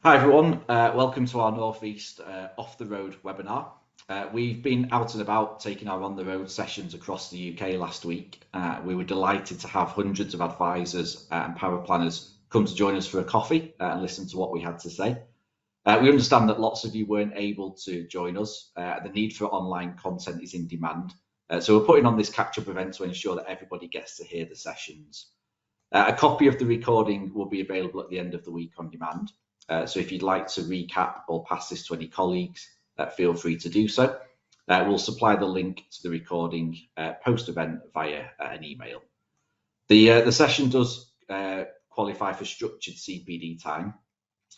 Hi everyone, welcome to our North East Off the Road webinar. We've been out and about taking our on the road sessions across the UK last week. We were delighted to have hundreds of advisors and power planners come to join us for a coffee and listen to what we had to say. We understand that lots of you weren't able to join us. The need for online content is in demand. So we're putting on this catch-up event to ensure that everybody gets to hear the sessions. A copy of the recording will be available at the end of the week on demand. So if you'd like to recap or pass this to any colleagues, feel free to do so. We'll supply the link to the recording post-event via an email. The session does qualify for structured CPD time.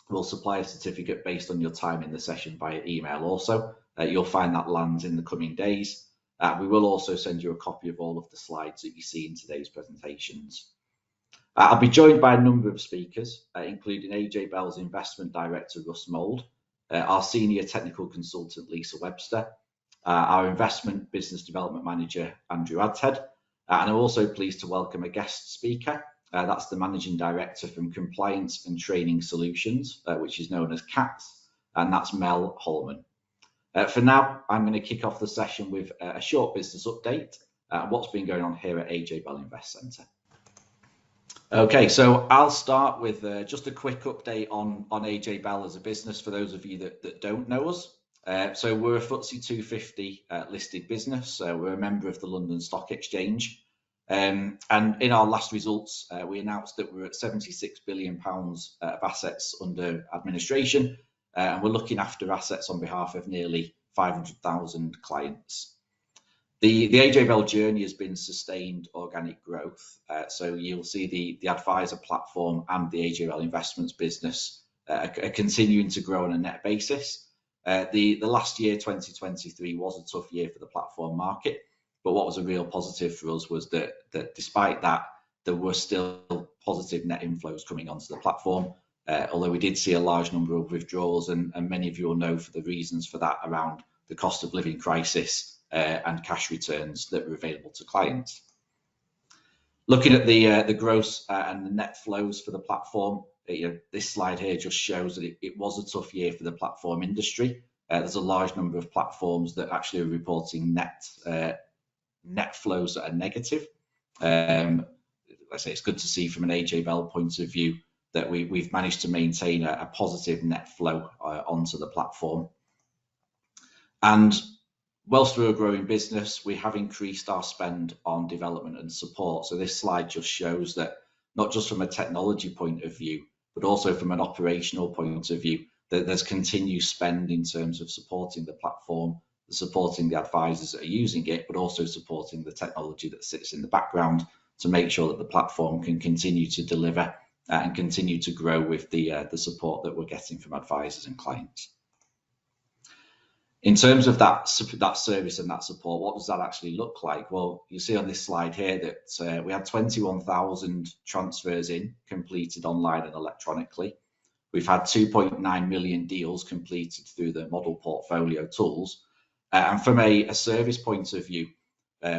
We'll supply a certificate based on your time in the session via email also. You'll find that lands in the coming days. We will also send you a copy of all of the slides that you see in today's presentations. I'll be joined by a number of speakers, including AJ Bell's Investment Director, Russ Mould, our Senior Technical Consultant, Lisa Webster, our Investment Business Development Manager, Andrew Adhead, and I'm also pleased to welcome a guest speaker. That's the Managing Director from Compliance and Training Solutions, which is known as CATS, and that's Mel Holman. For now, I'm going to kick off the session with a short business update on what's been going on here at AJ Bell Investcentre. Okay, so I'll start with just a quick update on AJ Bell as a business for those of you that don't know us. So we're a FTSE 250 listed business. We're a member of the London Stock Exchange. And in our last results, we announced that we're at £76 billion of assets under administration. And we're looking after assets on behalf of nearly 500,000 clients. The AJ Bell journey has been sustained organic growth. So you'll see the advisor platform and the AJ Bell Investments business are continuing to grow on a net basis. The last year, 2023, was a tough year for the platform market. But what was a real positive for us was that despite that, there were still positive net inflows coming onto the platform. Although we did see a large number of withdrawals, and many of you will know for the reasons for that around the cost of living crisis and cash returns that were available to clients. Looking at the gross and the net flows for the platform, this slide here just shows that it was a tough year for the platform industry. There's a large number of platforms that actually are reporting net flows that are negative. I say it's good to see from an AJ Bell point of view that we've managed to maintain a positive net flow onto the platform. And whilst we're a growing business, we have increased our spend on development and support. So this slide just shows that not just from a technology point of view, but also from an operational point of view, that there's continued spend in terms of supporting the platform, supporting the advisors that are using it, but also supporting the technology that sits in the background to make sure that the platform can continue to deliver and continue to grow with the support that we're getting from advisors and clients. In terms of that service and that support, what does that actually look like? Well, you see on this slide here that we had 21,000 transfers completed online and electronically. We've had 2.9 million deals completed through the model portfolio tools. And from a service point of view,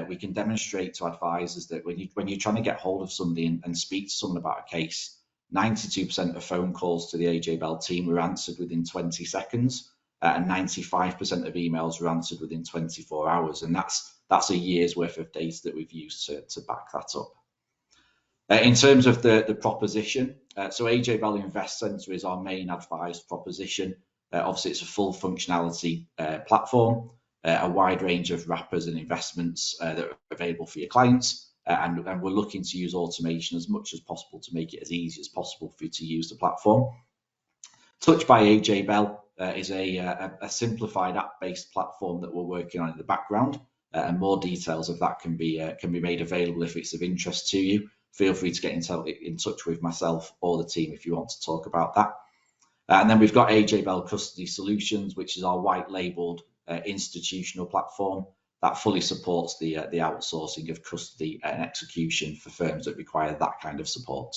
we can demonstrate to advisors that when you're trying to get hold of somebody and speak to someone about a case, 92% of phone calls to the AJ Bell team were answered within 20 seconds. And 95% of emails were answered within 24 hours. And that's a year's worth of data that we've used to back that up. In terms of the proposition, so AJ Bell Investcentre is our main advised proposition. Obviously, it's a full functionality platform, a wide range of wrappers and investments that are available for your clients. And we're looking to use automation as much as possible to make it as easy as possible for you to use the platform. Touch by AJ Bell is a simplified app-based platform that we're working on in the background, and more details of that can be made available if it's of interest to you. Feel free to get in touch with myself or the team if you want to talk about that. And then we've got AJ Bell Custody Solutions, which is our white-labelled institutional platform that fully supports the outsourcing of custody and execution for firms that require that kind of support.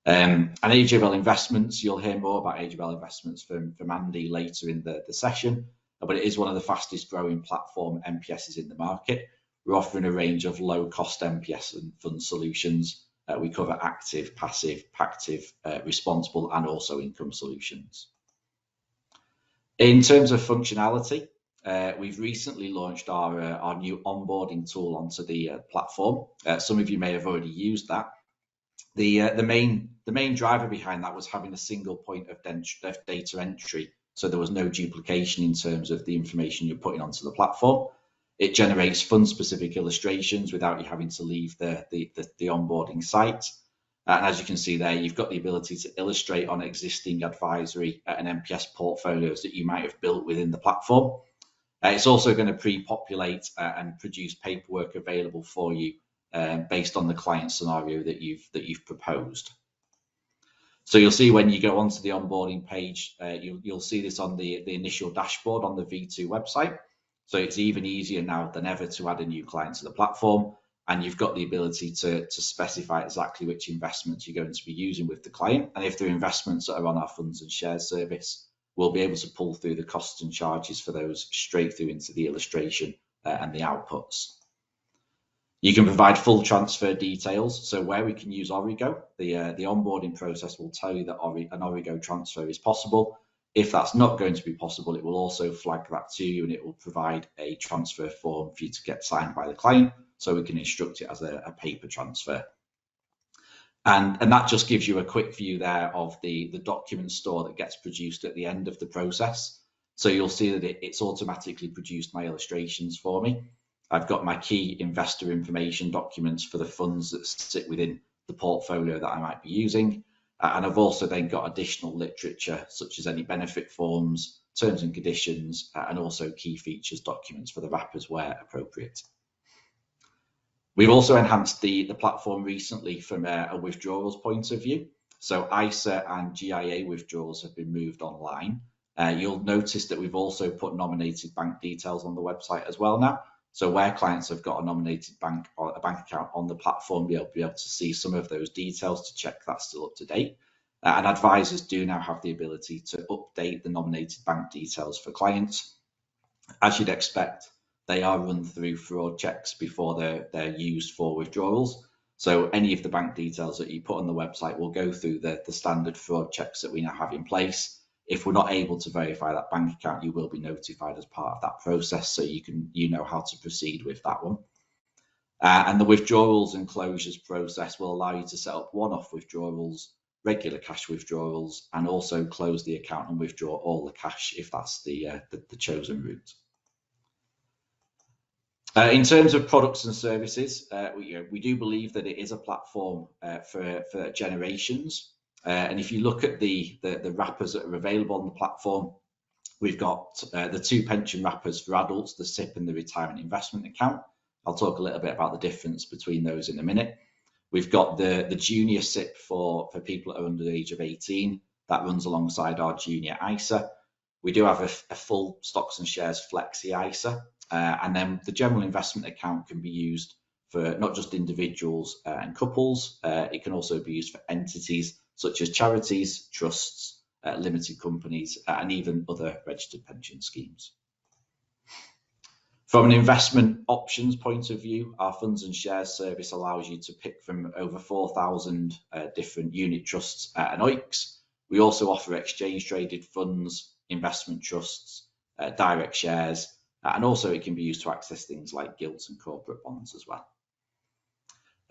And AJ Bell Investments, you'll hear more about AJ Bell Investments from Andy later in the session, but it is one of the fastest growing platform MPSs in the market. We're offering a range of low cost MPS and fund solutions We cover active, passive, pactive, responsible, and also income solutions. In terms of functionality, we've recently launched our new onboarding tool onto the platform. Some of you may have already used that. The main driver behind that was having a single point of data entry, so there was no duplication in terms of the information you're putting onto the platform. It generates fund-specific illustrations without you having to leave the onboarding site. And as you can see there, you've got the ability to illustrate on existing advisory and MPS portfolios that you might have built within the platform. It's also going to pre-populate and produce paperwork available for you based on the client scenario that you've proposed. So you'll see when you go onto the onboarding page, you'll see this on the initial dashboard on the V2 website. So it's even easier now than ever to add a new client to the platform, and you've got the ability to specify exactly which investments you're going to be using with the client. And if they're investments that are on our funds and shares service, we'll be able to pull through the costs and charges for those straight through into the illustration and the outputs. You can provide full transfer details. So where we can use Origo, the onboarding process will tell you that an Origo transfer is possible. If that's not going to be possible, it will also flag that to you, and it will provide a transfer form for you to get signed by the client, so we can instruct it as a paper transfer. And that just gives you a quick view there of the document store that gets produced at the end of the process. So you'll see that it's automatically produced my illustrations for me. I've got my key investor information documents for the funds that sit within the portfolio that I might be using. And I've also then got additional literature, such as any benefit forms, terms and conditions, and also key features documents for the wrappers where appropriate. We've also enhanced the platform recently from a withdrawals point of view. So ISA and GIA withdrawals have been moved online. You'll notice that we've also put nominated bank details on the website as well now. So where clients have got a nominated bank or a bank account on the platform, you'll be able to see some of those details to check that's still up to date. And advisors do now have the ability to update the nominated bank details for clients. As you'd expect, they are run through fraud checks before they're used for withdrawals. So any of the bank details that you put on the website will go through the standard fraud checks that we now have in place. If we're not able to verify that bank account, you will be notified as part of that process, so you know how to proceed with that one. And the withdrawals and closures process will allow you to set up one-off withdrawals, regular cash withdrawals, and also close the account and withdraw all the cash if that's the chosen route. In terms of products and services, we do believe that it is a platform for generations. And if you look at the wrappers that are available on the platform, we've got the two pension wrappers for adults, the SIP and the retirement investment account. I'll talk a little bit about the difference between those in a minute. We've got the junior SIP for people that are under the age of 18. That runs alongside our junior ISA. We do have a full stocks and shares flexi ISA. And then the general investment account can be used for not just individuals and couples. It can also be used for entities such as charities, trusts, limited companies, and even other registered pension schemes. From an investment options point of view, our funds and shares service allows you to pick from over 4,000 different unit trusts and OICs. We also offer exchange traded funds, investment trusts, direct shares, and also it can be used to access things like gilts and corporate bonds as well.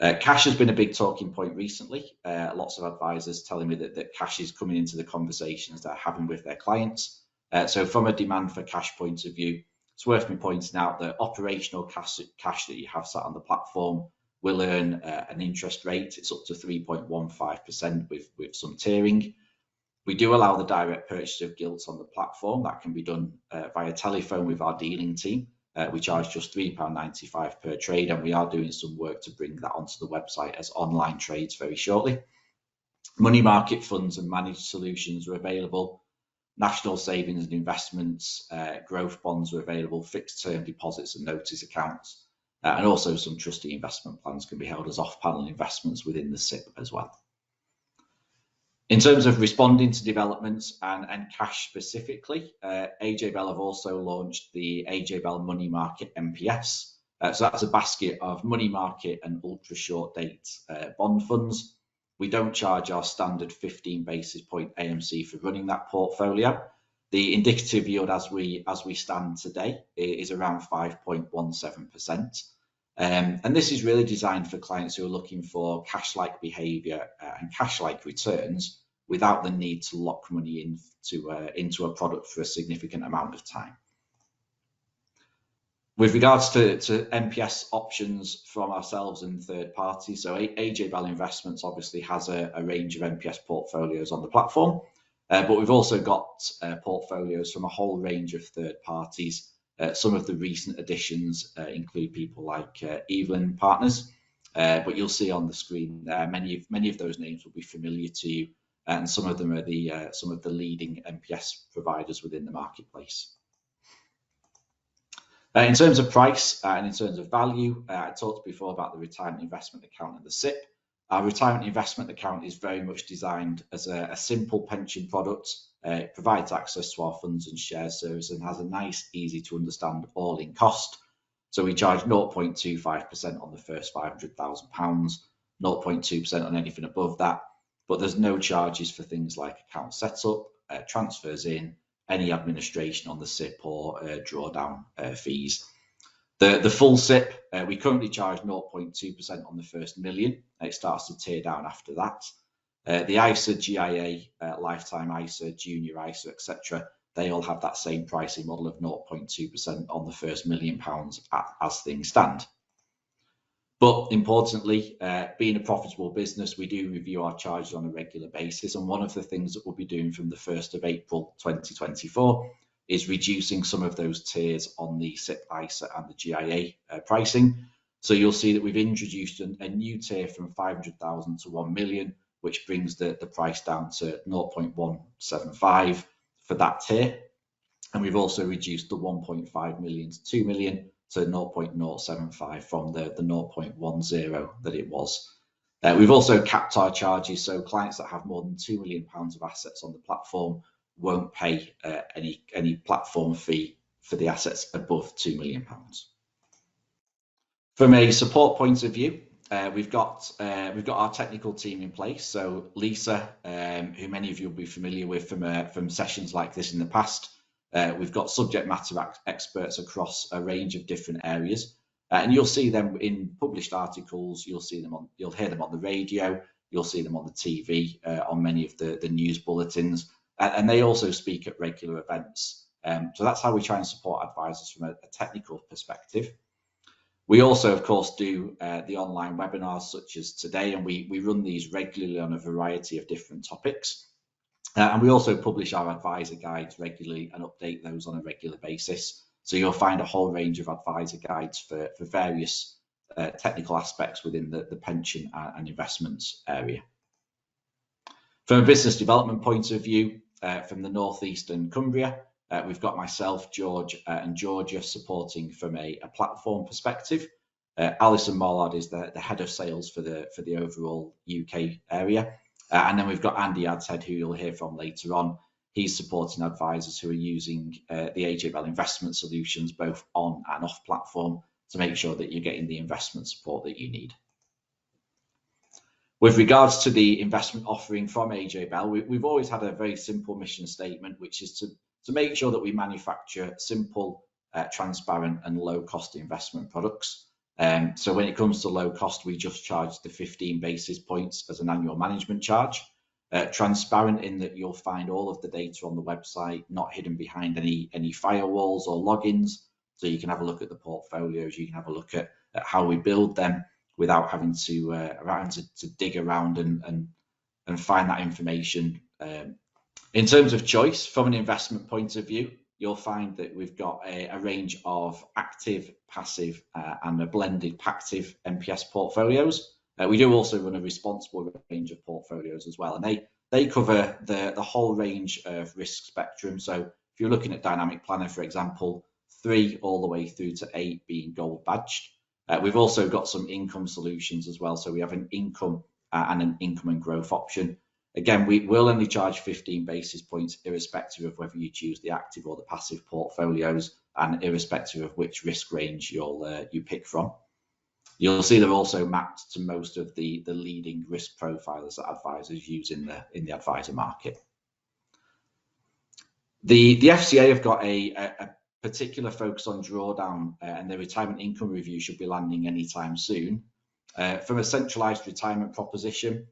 Cash has been a big talking point recently. Lots of advisors telling me that cash is coming into the conversations they're having with their clients. So from a demand for cash point of view, it's worth me pointing out that operational cash that you have sat on the platform will earn an interest rate. It's up to 3.15% with some tiering. We do allow the direct purchase of gilts on the platform. That can be done via telephone with our dealing team. We charge just £3.95 per trade, and we are doing some work to bring that onto the website as online trades very shortly. Money market funds and managed solutions are available. National savings and investments, growth bonds are available, fixed term deposits and notice accounts, and also some trustee investment plans can be held as off-panel investments within the SIP as well. In terms of responding to developments and cash specifically, AJ Bell have also launched the AJ Bell Money Market MPS. So that's a basket of money market and ultra short date bond funds. We don't charge our standard 15 basis point AMC for running that portfolio. The indicative yield as we stand today is around 5.17%. And this is really designed for clients who are looking for cash-like behaviour and cash-like returns without the need to lock money into a product for a significant amount of time. With regards to MPS options from ourselves and third parties, so AJ Bell Investments obviously has a range of MPS portfolios on the platform, but we've also got portfolios from a whole range of third parties. Some of the recent additions include people like Evelyn Partners, but you'll see on the screen many of those names will be familiar to you, and some of them are some of the leading MPS providers within the marketplace. In terms of price and in terms of value, I talked before about the retirement investment account and the SIP. Our retirement investment account is very much designed as a simple pension product. It provides access to our funds and shares service and has a nice, easy to understand all-in cost. So we charge 0.25% on the first £500,000, 0.2% on anything above that, but there's no charges for things like account setup, transfers in, any administration on the SIP or drawdown fees. The full SIP, we currently charge 0.2% on the first million. It starts to tear down after that. The ISA, GIA, Lifetime ISA, Junior ISA, etc., they all have that same pricing model of 0.2% on the first £1 million as things stand. But importantly, being a profitable business, we do review our charges on a regular basis. And one of the things that we'll be doing from the 1st of April 2024 is reducing some of those tiers on the SIP, ISA and the GIA pricing. So you'll see that we've introduced a new tier from 500,000 to 1 million, which brings the price down to 0.175 for that tier. And we've also reduced the 1.5 million to 2 million to 0.075 from the 0.10 that it was. We've also capped our charges, so clients that have more than £2 million of assets on the platform won't pay any platform fee for the assets above £2 million. From a support point of view, we've got our technical team in place. So Lisa, who many of you will be familiar with from sessions like this in the past. We've got subject matter experts across a range of different areas, and you'll see them in published articles. You'll hear them on the radio. You'll see them on the TV, on many of the news bulletins, and they also speak at regular events. So that's how we try and support advisors from a technical perspective. We also, of course, do the online webinars such as today, and we run these regularly on a variety of different topics. And we also publish our advisor guides regularly and update those on a regular basis. So you'll find a whole range of advisor guides for various technical aspects within the pension and investments area. From a business development point of view, from the North East and Cumbria, we've got myself, George and Georgia supporting from a platform perspective. Alison Mollard is the head of sales for the overall UK area. And then we've got Andy Adshead, who you'll hear from later on. He's supporting advisors who are using the AJ Bell investment solutions, both on and off platform, to make sure that you're getting the investment support that you need. With regards to the investment offering from AJ Bell, we've always had a very simple mission statement, which is to make sure that we manufacture simple, transparent and low cost investment products. So when it comes to low cost, we just charge the 15 basis points as an annual management charge. Transparent in that you'll find all of the data on the website, not hidden behind any firewalls or logins. So you can have a look at the portfolios, you can have a look at how we build them without having to dig around and find that information. In terms of choice, from an investment point of view, you'll find that we've got a range of active, passive and a blended pactive MPS portfolios. We do also run a responsible range of portfolios as well, and they cover the whole range of risk spectrum. So if you're looking at Dynamic Planner, for example, 3 all the way through to 8 being gold badged. We've also got some income solutions as well. So we have an income and an income and growth option. Again, we will only charge 15 basis points irrespective of whether you choose the active or the passive portfolios, and irrespective of which risk range you pick from. You'll see they're also mapped to most of the leading risk profilers that advisors use in the advisor market. The FCA have got a particular focus on drawdown, and their retirement income review should be landing anytime soon. From a centralised retirement proposition,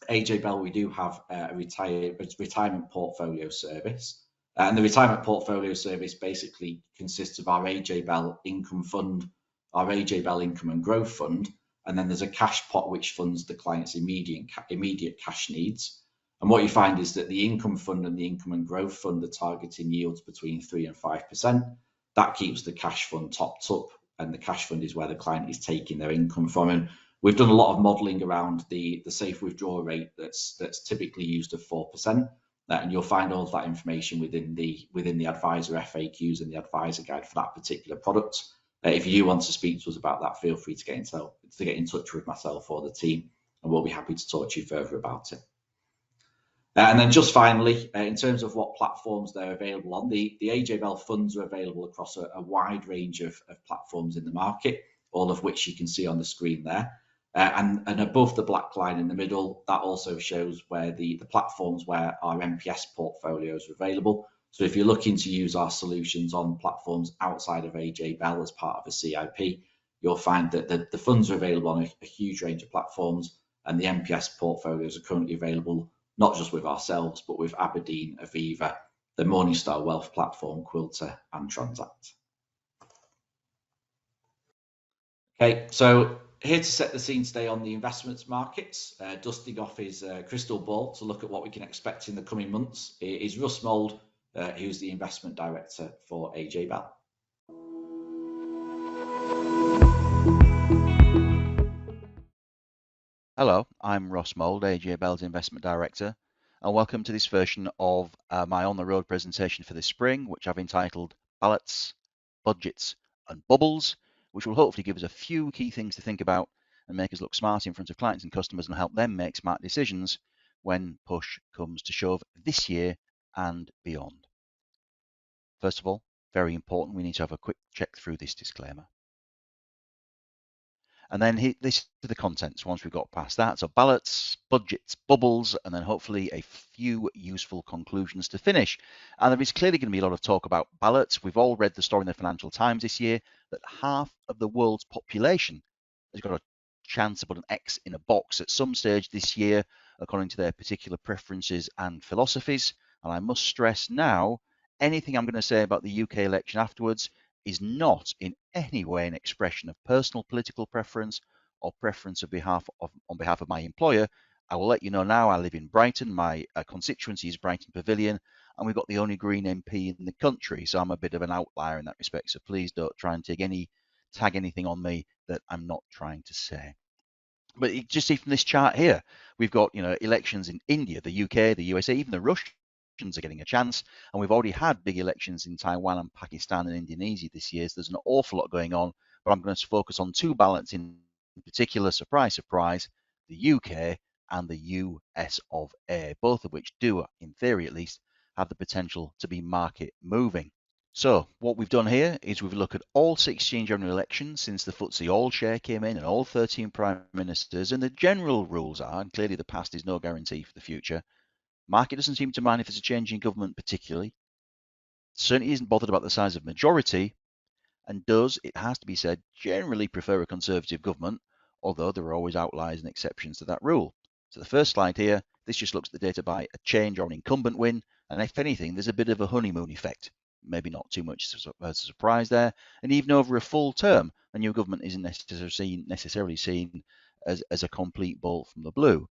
AJ Bell, we do have a retirement portfolio service. And the retirement portfolio service basically consists of our AJ Bell income fund, our AJ Bell income and growth fund, and then there's a cash pot which funds the client's immediate cash needs. And what you find is that the income fund and the income and growth fund are targeting yields between 3 and 5%. That keeps the cash fund topped up, and the cash fund is where the client is taking their income from. And we've done a lot of modelling around the safe withdrawal rate that's typically used of 4%, and you'll find all of that information within the advisor FAQs and the advisor guide for that particular product. If you want to speak to us about that, feel free to get in touch with myself or the team, and we'll be happy to talk to you further about it. And then just finally, in terms of what platforms they're available on, the AJ Bell funds are available across a wide range of platforms in the market, all of which you can see on the screen there. And above the black line in the middle, that also shows where the platforms where our MPS portfolios are available. So if you're looking to use our solutions on platforms outside of AJ Bell as part of a CIP, you'll find that the funds are available on a huge range of platforms, and the MPS portfolios are currently available not just with ourselves, but with Aberdeen, Aviva, the Morningstar Wealth platform, Quilter, and Transact. Okay, so here to set the scene today on the investments markets, dusting off his crystal ball to look at what we can expect in the coming months, is Russ Mould, who's the investment director for AJ Bell. Hello, I'm Ross Mould, AJ Bell's Investment Director, and welcome to this version of my on-the-road presentation for this spring, which I've entitled Ballots, Budgets and Bubbles, which will hopefully give us a few key things to think about and make us look smart in front of clients and customers and help them make smart decisions when push comes to shove this year and beyond. First of all, very important, we need to have a quick check through this disclaimer. And then this to the contents once we've got past that. So ballots, budgets, bubbles, and then hopefully a few useful conclusions to finish. And there is clearly going to be a lot of talk about ballots. We've all read the story in the Financial Times this year that half of the world's population has got a chance to put an X in a box at some stage this year, according to their particular preferences and philosophies. And I must stress now, anything I'm going to say about the UK election afterwards is not in any way an expression of personal political preference or preference on behalf of my employer. I will let you know now, I live in Brighton, my constituency is Brighton Pavilion, and we've got the only Green MP in the country, so I'm a bit of an outlier in that respect, so please don't try and tag anything on me that I'm not trying to say. But you just see from this chart here, we've got elections in India, the UK, the USA, even the Russians are getting a chance, and we've already had big elections in Taiwan and Pakistan and Indonesia this year, so there's an awful lot going on, but I'm going to focus on two ballots in particular, surprise, surprise, the UK and the US of A, both of which do, in theory at least, have the potential to be market moving. So what we've done here is we've looked at all 16 general elections since the FTSE All-Share came in and all 13 prime ministers, and the general rules are, and clearly the past is no guarantee for the future, market doesn't seem to mind if there's a change in government particularly, certainly isn't bothered about the size of majority, and does, it has to be said, generally prefer a Conservative government, although there are always outliers and exceptions to that rule. So the first slide here, this just looks at the data by a change or an incumbent win, and if anything, there's a bit of a honeymoon effect. Maybe not too much as a surprise there, and even over a full term, a new government isn't necessarily seen as a complete bolt from the blue.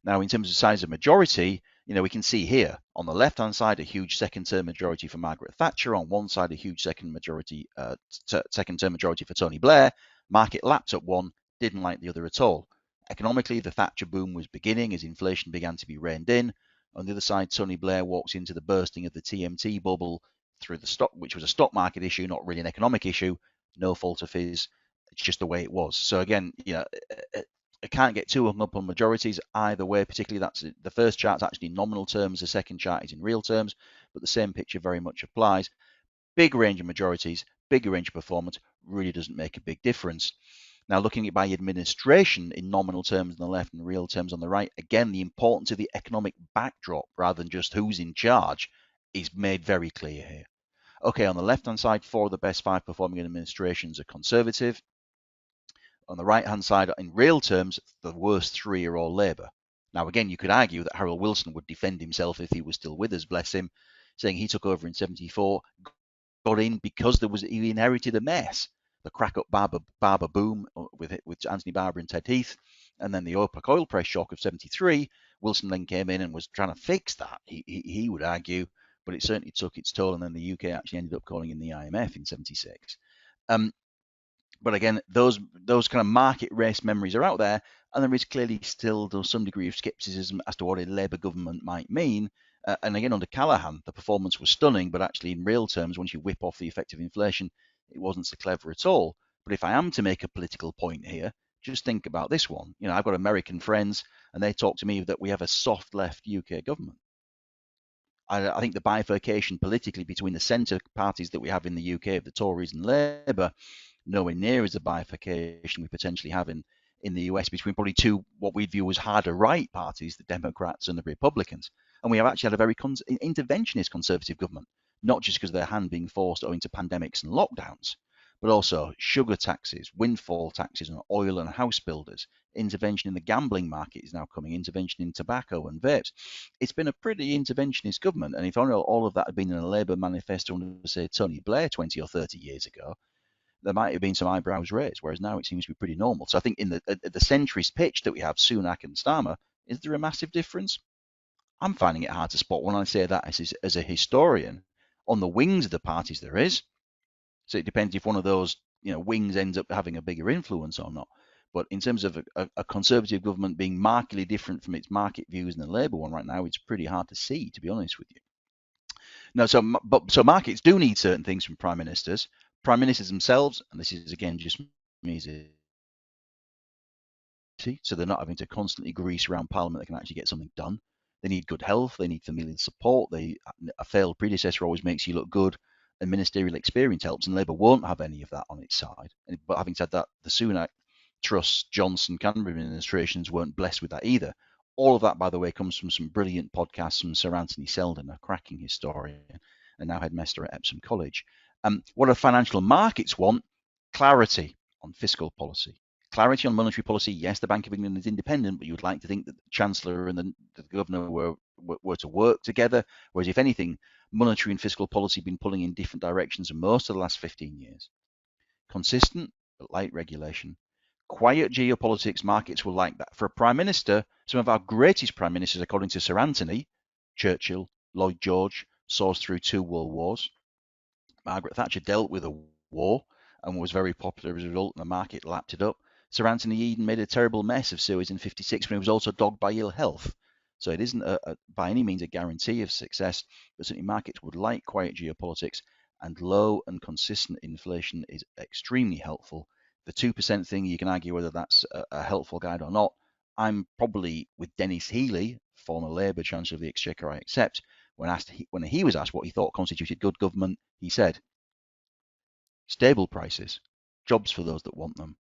Now, in terms of size of majority, we can see here on the left-hand side a huge second-term majority for Margaret Thatcher. On one side, a huge second-term majority for Tony Blair. Market lapped up one, didn't like the other at all. Economically, the Thatcher boom was beginning as inflation began to be reined in. On the other side, Tony Blair walks into the bursting of the TMT bubble through the stock, which was a stock market issue, not really an economic issue. No fault of his. It's just the way it was. So again, I can't get too hung up on majorities either way, particularly that's the first chart's actually in nominal terms, the second chart is in real terms, but the same picture very much applies. Big range of majorities, bigger range of performance really doesn't make a big difference. Now, looking at it by administration in nominal terms on the left and real terms on the right, again, the importance of the economic backdrop rather than just who's in charge is made very clear here. Okay, on the left-hand side, 4 of the best 5 performing administrations are Conservative. On the right-hand side, in real terms, the worst 3 are all Labour. Now, again, you could argue that Harold Wilson would defend himself if he was still with us, bless him, saying he took over in 74, got in because he inherited a mess. The crack-up Barber boom with Anthony Barber and Ted Heath, and then the OPEC oil price shock of 73. Wilson then came in and was trying to fix that, he would argue, but it certainly took its toll, and then the UK actually ended up calling in the IMF in 76. But again, those kind of market race memories are out there, and there is clearly still some degree of scepticism as to what a Labour government might mean. And again, under Callaghan, the performance was stunning, but actually in real terms, once you whip off the effect of inflation, it wasn't so clever at all. But if I am to make a political point here, just think about this one. You know, I've got American friends, and they talk to me that we have a soft left UK government. I think the bifurcation politically between the centre parties that we have in the UK of the Tories and Labour, nowhere near as the bifurcation we potentially have in the US between probably two what we view as harder right parties, the Democrats and the Republicans. And we have actually had a very interventionist Conservative government, not just because of their hand being forced owing to pandemics and lockdowns, but also sugar taxes, windfall taxes on oil and house builders. Intervention in the gambling market is now coming, intervention in tobacco and vapes. It's been a pretty interventionist government, and if all of that had been in a Labour manifesto under, say, Tony Blair 20 or 30 years ago, there might have been some eyebrows raised, whereas now it seems to be pretty normal. So I think in the centrist pitch that we have, Sunak and Starmer, is there a massive difference? I'm finding it hard to spot when I say that as a historian. On the wings of the parties there is. So it depends if one of those wings ends up having a bigger influence or not. But in terms of a Conservative government being markedly different from its market views than the Labour one right now, it's pretty hard to see, to be honest with you. Now, so markets do need certain things from prime ministers. Prime ministers themselves, and this is again just me as a so they're not having to constantly grease around Parliament. They can actually get something done. They need good health. They need familial support. A failed predecessor always makes you look good, and ministerial experience helps. And Labour won't have any of that on its side. But having said that, the Sunak, Truss, Johnson, Cameron administrations weren't blessed with that either. All of that, by the way, comes from some brilliant podcasts from Sir Anthony Selden, a cracking historian and now headmaster at Epsom College. What do financial markets want? Clarity on fiscal policy. Clarity on monetary policy. Yes, the Bank of England is independent, but you would like to think that the Chancellor and the Governor were to work together. Whereas, if anything, monetary and fiscal policy have been pulling in different directions in most of the last 15 years. Consistent, but light regulation. Quiet geopolitics, markets will like that. For a Prime Minister, some of our greatest Prime Ministers, according to Sir Anthony, Churchill, Lloyd George, saw us through 2 world wars. Margaret Thatcher dealt with a war and was very popular as a result, and the market lapped it up. Sir Anthony Eden made a terrible mess of Suez in 56 when he was also dogged by ill health. So it isn't by any means a guarantee of success, but certainly markets would like quiet geopolitics, and low and consistent inflation is extremely helpful. The 2% thing, you can argue whether that's a helpful guide or not. I'm probably with Dennis Healey, former Labour Chancellor of the Exchequer, I accept. When he was asked what he thought constituted good government, he said, stable prices, jobs for those that want them,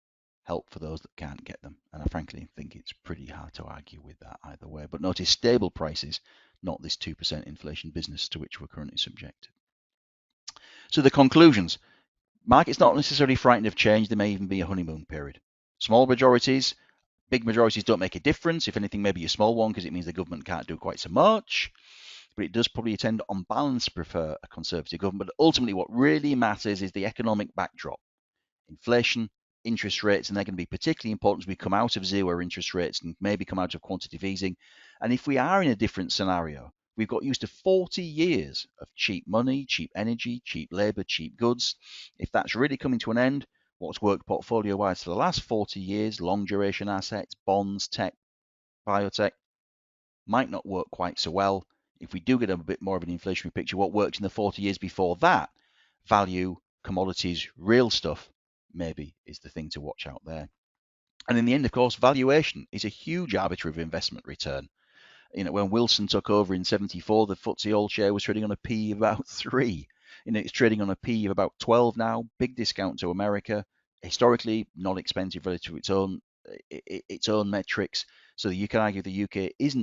help for those that can't get them. And I frankly think it's pretty hard to argue with that either way. But notice stable prices, not this 2% inflation business to which we're currently subjected. So the conclusions. Markets not necessarily frightened of change. There may even be a honeymoon period. Small majorities, big majorities don't make a difference. If anything, maybe a small one because it means the government can't do quite so much. But it does probably tend on balance prefer a Conservative government. But ultimately what really matters is the economic backdrop. Inflation, interest rates, and they're going to be particularly important as we come out of zero interest rates and maybe come out of quantitative easing. And if we are in a different scenario, we've got used to 40 years of cheap money, cheap energy, cheap labour, cheap goods. If that's really coming to an end, what's worked portfolio-wise for the last 40 years, long duration assets, bonds, tech, biotech, might not work quite so well. If we do get a bit more of an inflationary picture, what worked in the 40 years before that, value, commodities, real stuff, maybe is the thing to watch out there. And in the end, of course, valuation is a huge arbiter of investment return. When Wilson took over in 74, the FTSE All Share was trading on a P of about 3. It's trading on a P of about 12 now, big discount to America. Historically, not expensive relative to its own metrics. So you can argue the UK is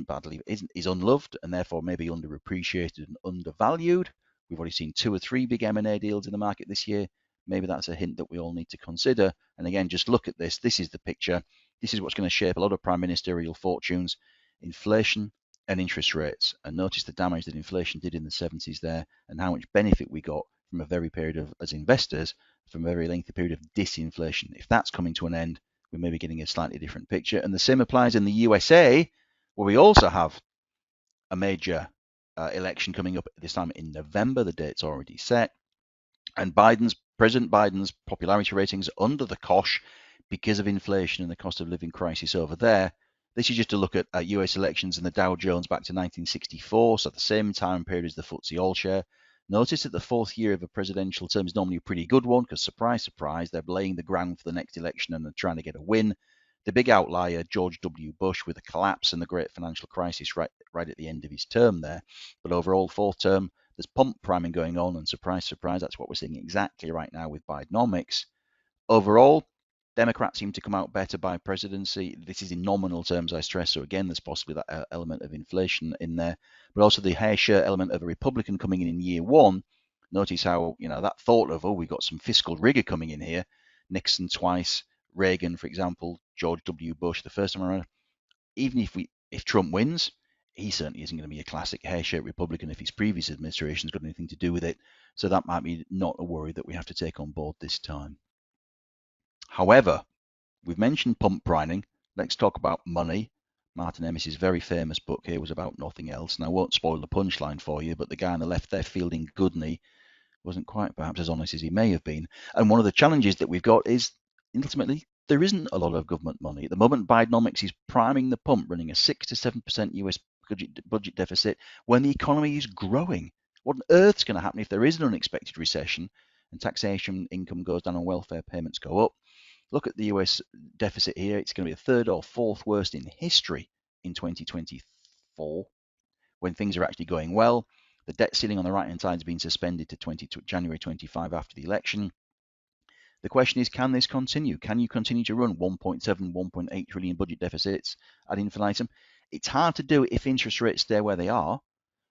unloved and therefore maybe underappreciated and undervalued. We've already seen 2 or 3 big M&A deals in the market this year. Maybe that's a hint that we all need to consider. And again, just look at this. This is the picture. This is what's going to shape a lot of prime ministerial fortunes: inflation and interest rates. And notice the damage that inflation did in the 70s there, and how much benefit we got from a very period of, as investors, from a very lengthy period of disinflation. If that's coming to an end, we may be getting a slightly different picture. And the same applies in the USA, where we also have a major election coming up this time in November. The date's already set. And President Biden's popularity ratings under the cosh because of inflation and the cost of living crisis over there. This is just a look at US elections and the Dow Jones back to 1964, so at the same time period as the FTSE All-Share. Notice that the fourth year of a presidential term is normally a pretty good one because, surprise, surprise, they're laying the ground for the next election and they're trying to get a win. The big outlier, George W. Bush, with the collapse and the great financial crisis right at the end of his term there. But overall, fourth term, there's pump priming going on, and surprise, surprise, that's what we're seeing exactly right now with Bidenomics. Overall, Democrats seem to come out better by presidency. This is in nominal terms, I stress. So again, there's possibly that element of inflation in there, but also the hair shirt element of a Republican coming in year one. Notice how, that thought of, we got some fiscal rigor coming in here. Nixon twice, Reagan, for example, George W. Bush the first time around. Even if Trump wins, he certainly isn't going to be a classic hair shirt Republican if his previous administration's got anything to do with it. So that might be not a worry that we have to take on board this time. However, we've mentioned pump priming. Let's talk about money. Martin Emmis's very famous book here was about nothing else. And I won't spoil the punchline for you, but the guy on the left there, Fielding Goodney, wasn't quite perhaps as honest as he may have been. And one of the challenges that we've got is, ultimately, there isn't a lot of government money. At the moment, Bidenomics is priming the pump, running a 6 to 7% US budget deficit when the economy is growing. What on earth's going to happen if there is an unexpected recession and taxation income goes down and welfare payments go up? Look at the US deficit here. It's going to be the third or fourth worst in history in 2024 when things are actually going well. The debt ceiling on the right-hand side has been suspended to January 25 after the election. The question is, can this continue? Can you continue to run 1.7, 1.8 trillion budget deficits ad infinitum? It's hard to do if interest rates stay where they are,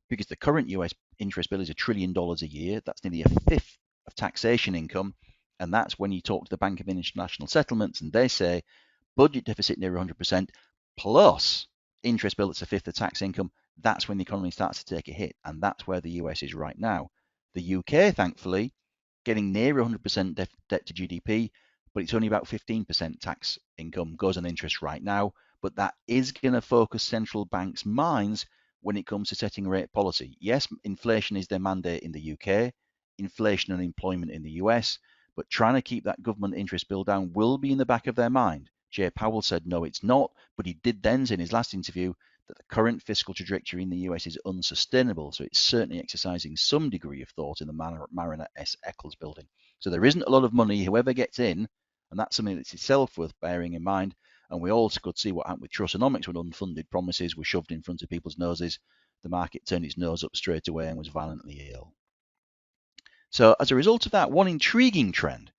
because the current US interest bill is $1 trillion a year. That's nearly a fifth of taxation income. And that's when you talk to the Bank of International Settlements and they say budget deficit near 100% plus interest bill that's a fifth of tax income. That's when the economy starts to take a hit. And that's where the US is right now. The UK, thankfully, getting near 100% debt to GDP, but it's only about 15% tax income goes on interest right now. But that is going to focus central banks' minds when it comes to setting rate policy. Yes, inflation is their mandate in the UK, inflation and employment in the US, but trying to keep that government interest bill down will be in the back of their mind. Jay Powell said no, it's not, but he did then say in his last interview that the current fiscal trajectory in the US is unsustainable, so it's certainly exercising some degree of thought in the Mariner S. Eccles building. So there isn't a lot of money, whoever gets in, and that's something that's itself worth bearing in mind. And we also could see what happened with Trussonomics when unfunded promises were shoved in front of people's noses. The market turned its nose up straight away and was violently ill. So as a result of that, one intriguing trend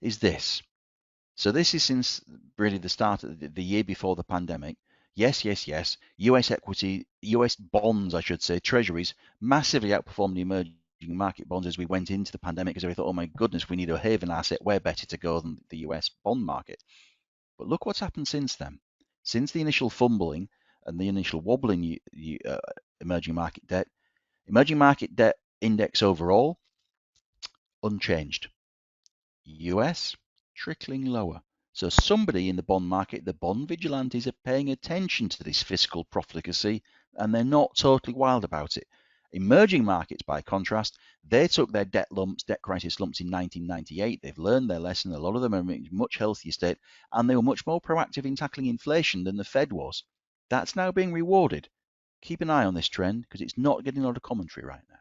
is this. So this is since really the start of the year before the pandemic. Yes. US equity, US bonds, I should say, treasuries, massively outperformed the emerging market bonds as we went into the pandemic because we thought, oh my goodness, we need a haven asset. Where better to go than the US bond market? But look what's happened since then. Since the initial fumbling and the initial wobbling emerging market debt index overall, unchanged. US trickling lower. So somebody in the bond market, the bond vigilantes, are paying attention to this fiscal profligacy and they're not totally wild about it. Emerging markets, by contrast, they took their debt crisis lumps in 1998. They've learned their lesson. A lot of them are in a much healthier state, and they were much more proactive in tackling inflation than the Fed was. That's now being rewarded. Keep an eye on this trend because it's not getting a lot of commentary right now.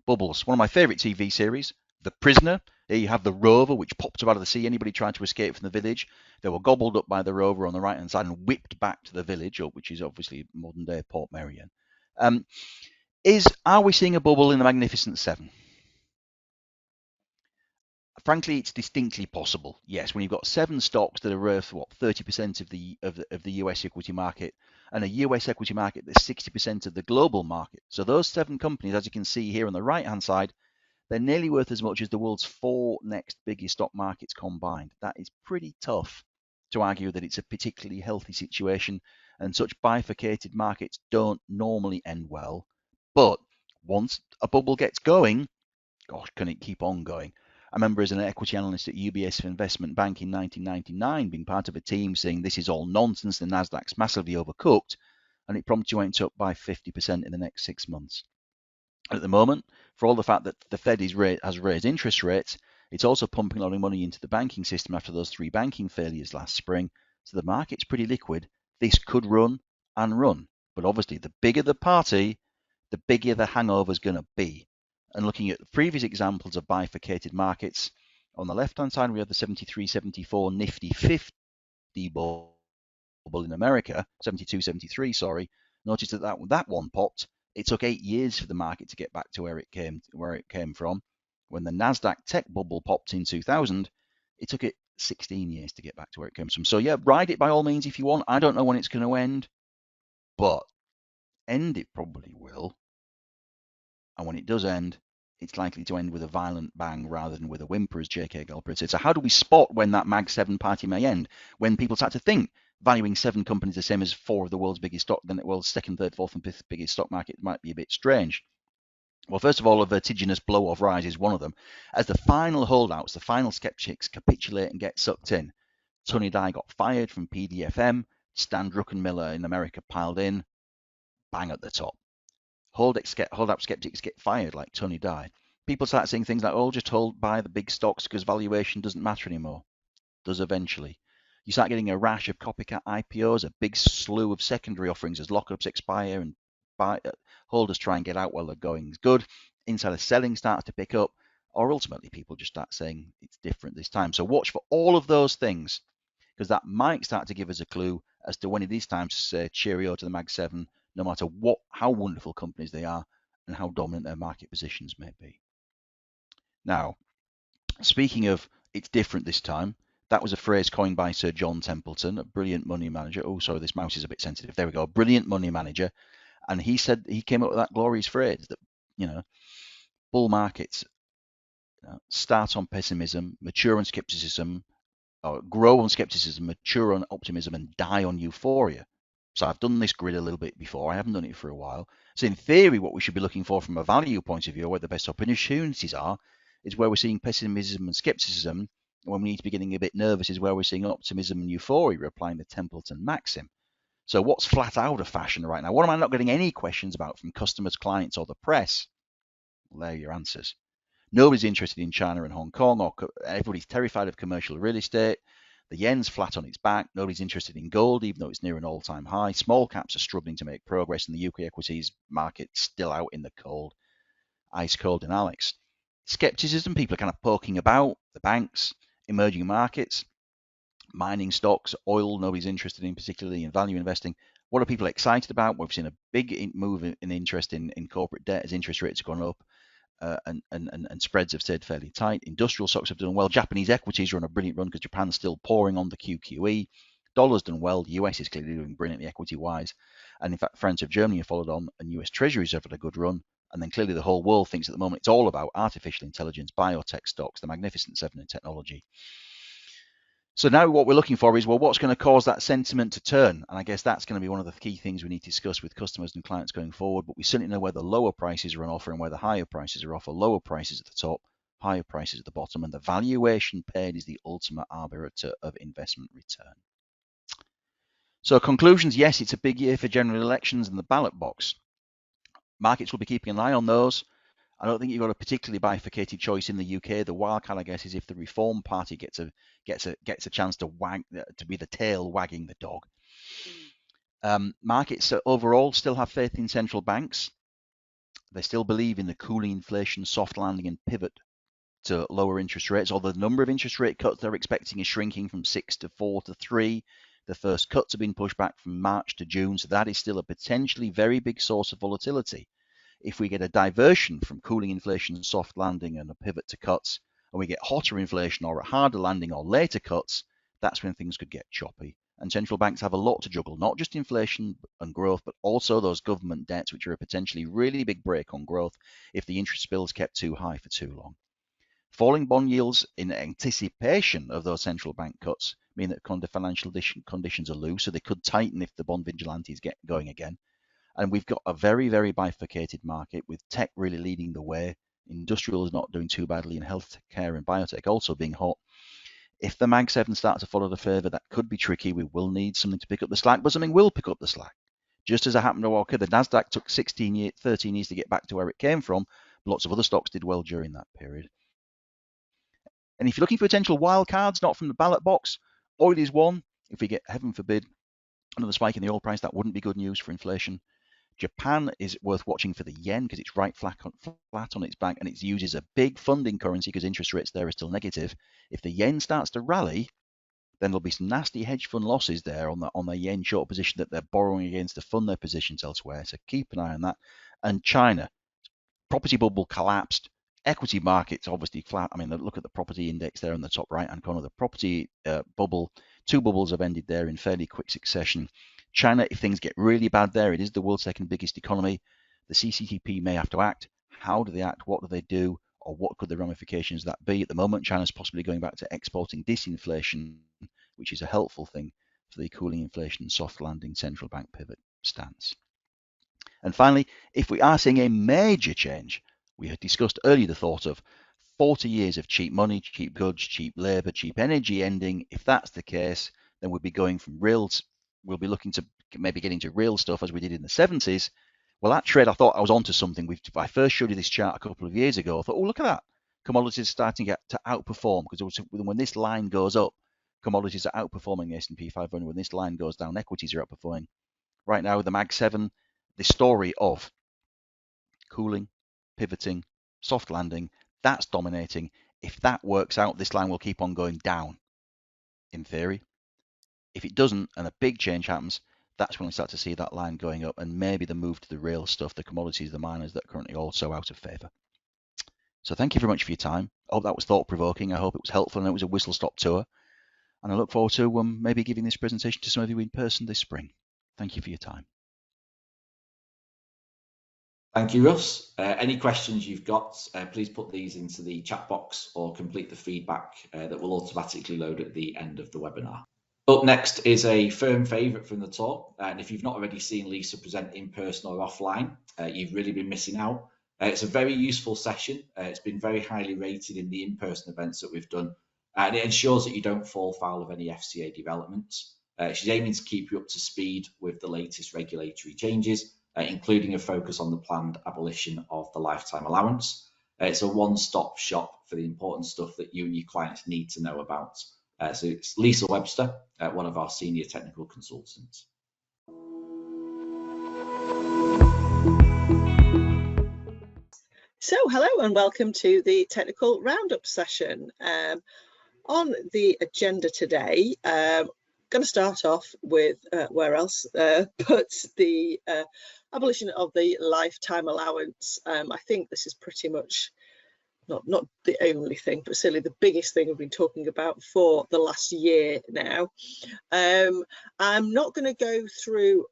Bubbles, one of my favourite TV series. The Prisoner. Here you have the rover which popped up out of the sea. Anybody trying to escape from the village, they were gobbled up by the rover on the right hand side and whipped back to the village, which is obviously modern day Port Merion. Are we seeing a bubble in the Magnificent Seven? Frankly, it's distinctly possible. Yes, when you've got 7 stocks that are worth 30% of the US equity market, and a US equity market that's 60% of the global market. So those 7 companies, as you can see here on the right-hand side, they're nearly worth as much as the world's 4 next biggest stock markets combined. That is pretty tough to argue that it's a particularly healthy situation, and such bifurcated markets don't normally end well. But once a bubble gets going, gosh, can it keep on going? I remember as an equity analyst at UBS Investment Bank in 1999 being part of a team saying this is all nonsense, the Nasdaq's massively overcooked, and it promptly went up by 50% in the next 6 months. At the moment, for all the fact that the Fed has raised interest rates, it's also pumping a lot of money into the banking system after those 3 banking failures last spring. So the market's pretty liquid. This could run and run. But obviously, the bigger the party, the bigger the hangover's going to be. And looking at the previous examples of bifurcated markets, on the left-hand side, we have the 73-74 Nifty 50 bubble in America, 72-73, sorry. Notice that one popped. It took 8 years for the market to get back to where it came from. When the Nasdaq tech bubble popped in 2000, it took it 16 years to get back to where it came from. So yeah, ride it by all means if you want. I don't know when it's going to end, but end it probably will. And when it does end, it's likely to end with a violent bang rather than with a whimper, as J.K. Galbraith said. So how do we spot when that Mag 7 party may end? When people start to think valuing 7 companies the same as 4 of the world's biggest stock, then the world's second, third, fourth, and fifth biggest stock market might be a bit strange. Well, first of all, a vertiginous blow-off rise is one of them. As the final holdouts, the final skeptics capitulate and get sucked in. Tony Dye got fired from PDFM. Stan Druckenmiller in America piled in. Bang at the top. Hold-up skeptics get fired like Tony Dye. People start saying things like, oh, just buy the big stocks because valuation doesn't matter anymore. Does eventually. You start getting a rash of copycat IPOs, a big slew of secondary offerings as lockups expire and holders try and get out while the going's good. Insider selling starts to pick up, or ultimately people just start saying it's different this time. So watch for all of those things, because that might start to give us a clue as to when it is time to say cheerio to the Mag 7, no matter how wonderful companies they are and how dominant their market positions may be. Now, speaking of it's different this time, that was a phrase coined by Sir John Templeton, a brilliant money manager. Oh, sorry, this mouse is a bit sensitive. There we go. Brilliant money manager. And he said he came up with that glorious phrase that, bull markets start on pessimism, mature on skepticism, or grow on skepticism, mature on optimism, and die on euphoria. So I've done this grid a little bit before. I haven't done it for a while. So in theory, what we should be looking for from a value point of view, where the best opportunities are, is where we're seeing pessimism and skepticism. And when we need to be getting a bit nervous is where we're seeing optimism and euphoria, applying the Templeton maxim. So what's flat out of fashion right now? What am I not getting any questions about from customers, clients, or the press? Well, there are your answers. Nobody's interested in China and Hong Kong, or everybody's terrified of commercial real estate. The yen's flat on its back. Nobody's interested in gold, even though it's near an all-time high. Small caps are struggling to make progress, and the UK equities market's still out in the cold, ice cold in Alex. Skepticism, people are kind of poking about, the banks, emerging markets, mining stocks, oil, nobody's interested in, particularly in value investing. What are people excited about? We've seen a big move in interest in corporate debt as interest rates have gone up. And spreads have stayed fairly tight. Industrial stocks have done well. Japanese equities are on a brilliant run because Japan's still pouring on the QQE. Dollar's done well. The US is clearly doing brilliantly equity-wise. And in fact, France of Germany have followed on, and US Treasuries have had a good run. And then clearly the whole world thinks at the moment it's all about artificial intelligence, biotech stocks, the Magnificent Seven in technology. So now what we're looking for is, well, what's going to cause that sentiment to turn? And I guess that's going to be one of the key things we need to discuss with customers and clients going forward. But we certainly know where the lower prices are on offer and where the higher prices are offer. Lower prices at the top, higher prices at the bottom. And the valuation paid is the ultimate arbiter of investment return. So conclusions, yes, it's a big year for general elections and the ballot box. Markets will be keeping an eye on those. I don't think you've got a particularly bifurcated choice in the UK. The wild card, I guess, is if the Reform Party gets a chance to be the tail wagging the dog. Markets overall still have faith in central banks. They still believe in the cooling inflation, soft landing, and pivot to lower interest rates. Although the number of interest rate cuts they're expecting is shrinking from 6 to 4 to 3. The first cuts have been pushed back from March to June, so that is still a potentially very big source of volatility. If we get a diversion from cooling inflation, soft landing, and a pivot to cuts, and we get hotter inflation or a harder landing or later cuts, that's when things could get choppy. And central banks have a lot to juggle, not just inflation and growth, but also those government debts, which are a potentially really big brake on growth if the interest bill is kept too high for too long. Falling bond yields in anticipation of those central bank cuts mean that financial conditions are loose, so they could tighten if the bond vigilantes get going again. And we've got a very, very bifurcated market with tech really leading the way. Industrial is not doing too badly, and healthcare and biotech also being hot. If the Mag 7 start to follow the favour, that could be tricky. We will need something to pick up the slack, but something will pick up the slack. Just as it happened to Walker, the Nasdaq took 13 years to get back to where it came from. Lots of other stocks did well during that period. And if you're looking for potential wild cards, not from the ballot box, oil is one. If we get, heaven forbid, another spike in the oil price, that wouldn't be good news for inflation. Japan is worth watching for the yen because it's right flat on its back, and it uses a big funding currency because interest rates there are still negative. If the yen starts to rally, then there'll be some nasty hedge fund losses there on the yen short position that they're borrowing against to fund their positions elsewhere. So keep an eye on that. And China, property bubble collapsed. Equity markets obviously flat. I mean, look at the property index there in the top right-hand corner. The property bubble, two bubbles have ended there in fairly quick succession. China, if things get really bad there, it is the world's second biggest economy. The CCTP may have to act. How do they act? What do they do? Or what could the ramifications of that be? At the moment, China's possibly going back to exporting disinflation, which is a helpful thing for the cooling inflation, soft landing central bank pivot stance. And finally, if we are seeing a major change, we had discussed earlier the thought of 40 years of cheap money, cheap goods, cheap labour, cheap energy ending. If that's the case, then we'll be going from we'll be looking to maybe getting to real stuff as we did in the 70s. Well, that trade, I thought I was onto something. I first showed you this chart a couple of years ago. I thought, oh, look at that. Commodities are starting to outperform, because when this line goes up, commodities are outperforming the S&P 500. When this line goes down, equities are outperforming. Right now, with the Mag 7, the story of cooling, pivoting, soft landing, that's dominating. If that works out, this line will keep on going down, in theory. If it doesn't, and a big change happens, that's when we start to see that line going up, and maybe the move to the real stuff, the commodities, the miners, that are currently also out of favour. So thank you very much for your time. I hope that was thought-provoking. I hope it was helpful, and it was a whistle-stop tour. And I look forward to maybe giving this presentation to some of you in person this spring. Thank you for your time. Thank you, Russ. Any questions you've got, please put these into the chat box or complete the feedback that will automatically load at the end of the webinar. Up next is a firm favourite from the tour, and if you've not already seen Lisa present in person or offline, you've really been missing out. It's a very useful session. It's been very highly rated in the in-person events that we've done, and it ensures that you don't fall foul of any FCA developments. She's aiming to keep you up to speed with the latest regulatory changes, including a focus on the planned abolition of the Lifetime Allowance. It's a one-stop shop for the important stuff that you and your clients need to know about. So it's Lisa Webster, one of our senior technical consultants. So hello and welcome to the technical roundup session. On the agenda today, going to start off with where else but the abolition of the Lifetime Allowance. I think this is pretty much not the only thing, but certainly the biggest thing we've been talking about for the last year now. I'm not going to go through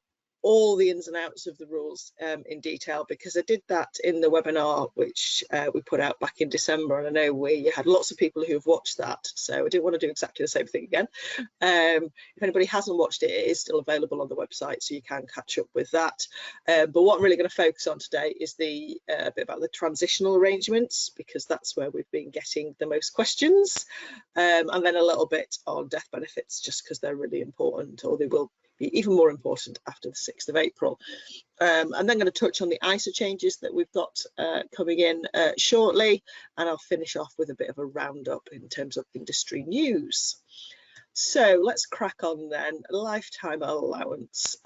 all the ins and outs of the rules in detail, because I did that in the webinar which we put out back in December, and I know we had lots of people who have watched that, so I didn't want to do exactly the same thing again. If anybody hasn't watched it, it is still available on the website, so you can catch up with that. But what I'm really going to focus on today is the bit about the transitional arrangements, because that's where we've been getting the most questions, and then a little bit on death benefits, just because they're really important, or they will be even more important after the 6th of April. I'm then going to touch on the ISA changes that we've got coming in shortly, and I'll finish off with a bit of a roundup in terms of industry news. So let's crack on then. Lifetime Allowance.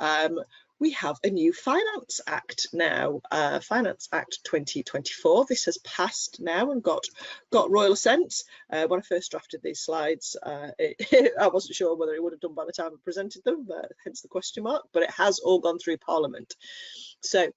We have a new Finance Act now, Finance Act 2024. This has passed now and got royal assent. When I first drafted these slides, I wasn't sure whether it would have done by the time I presented them, hence the question mark, but it has all gone through Parliament. So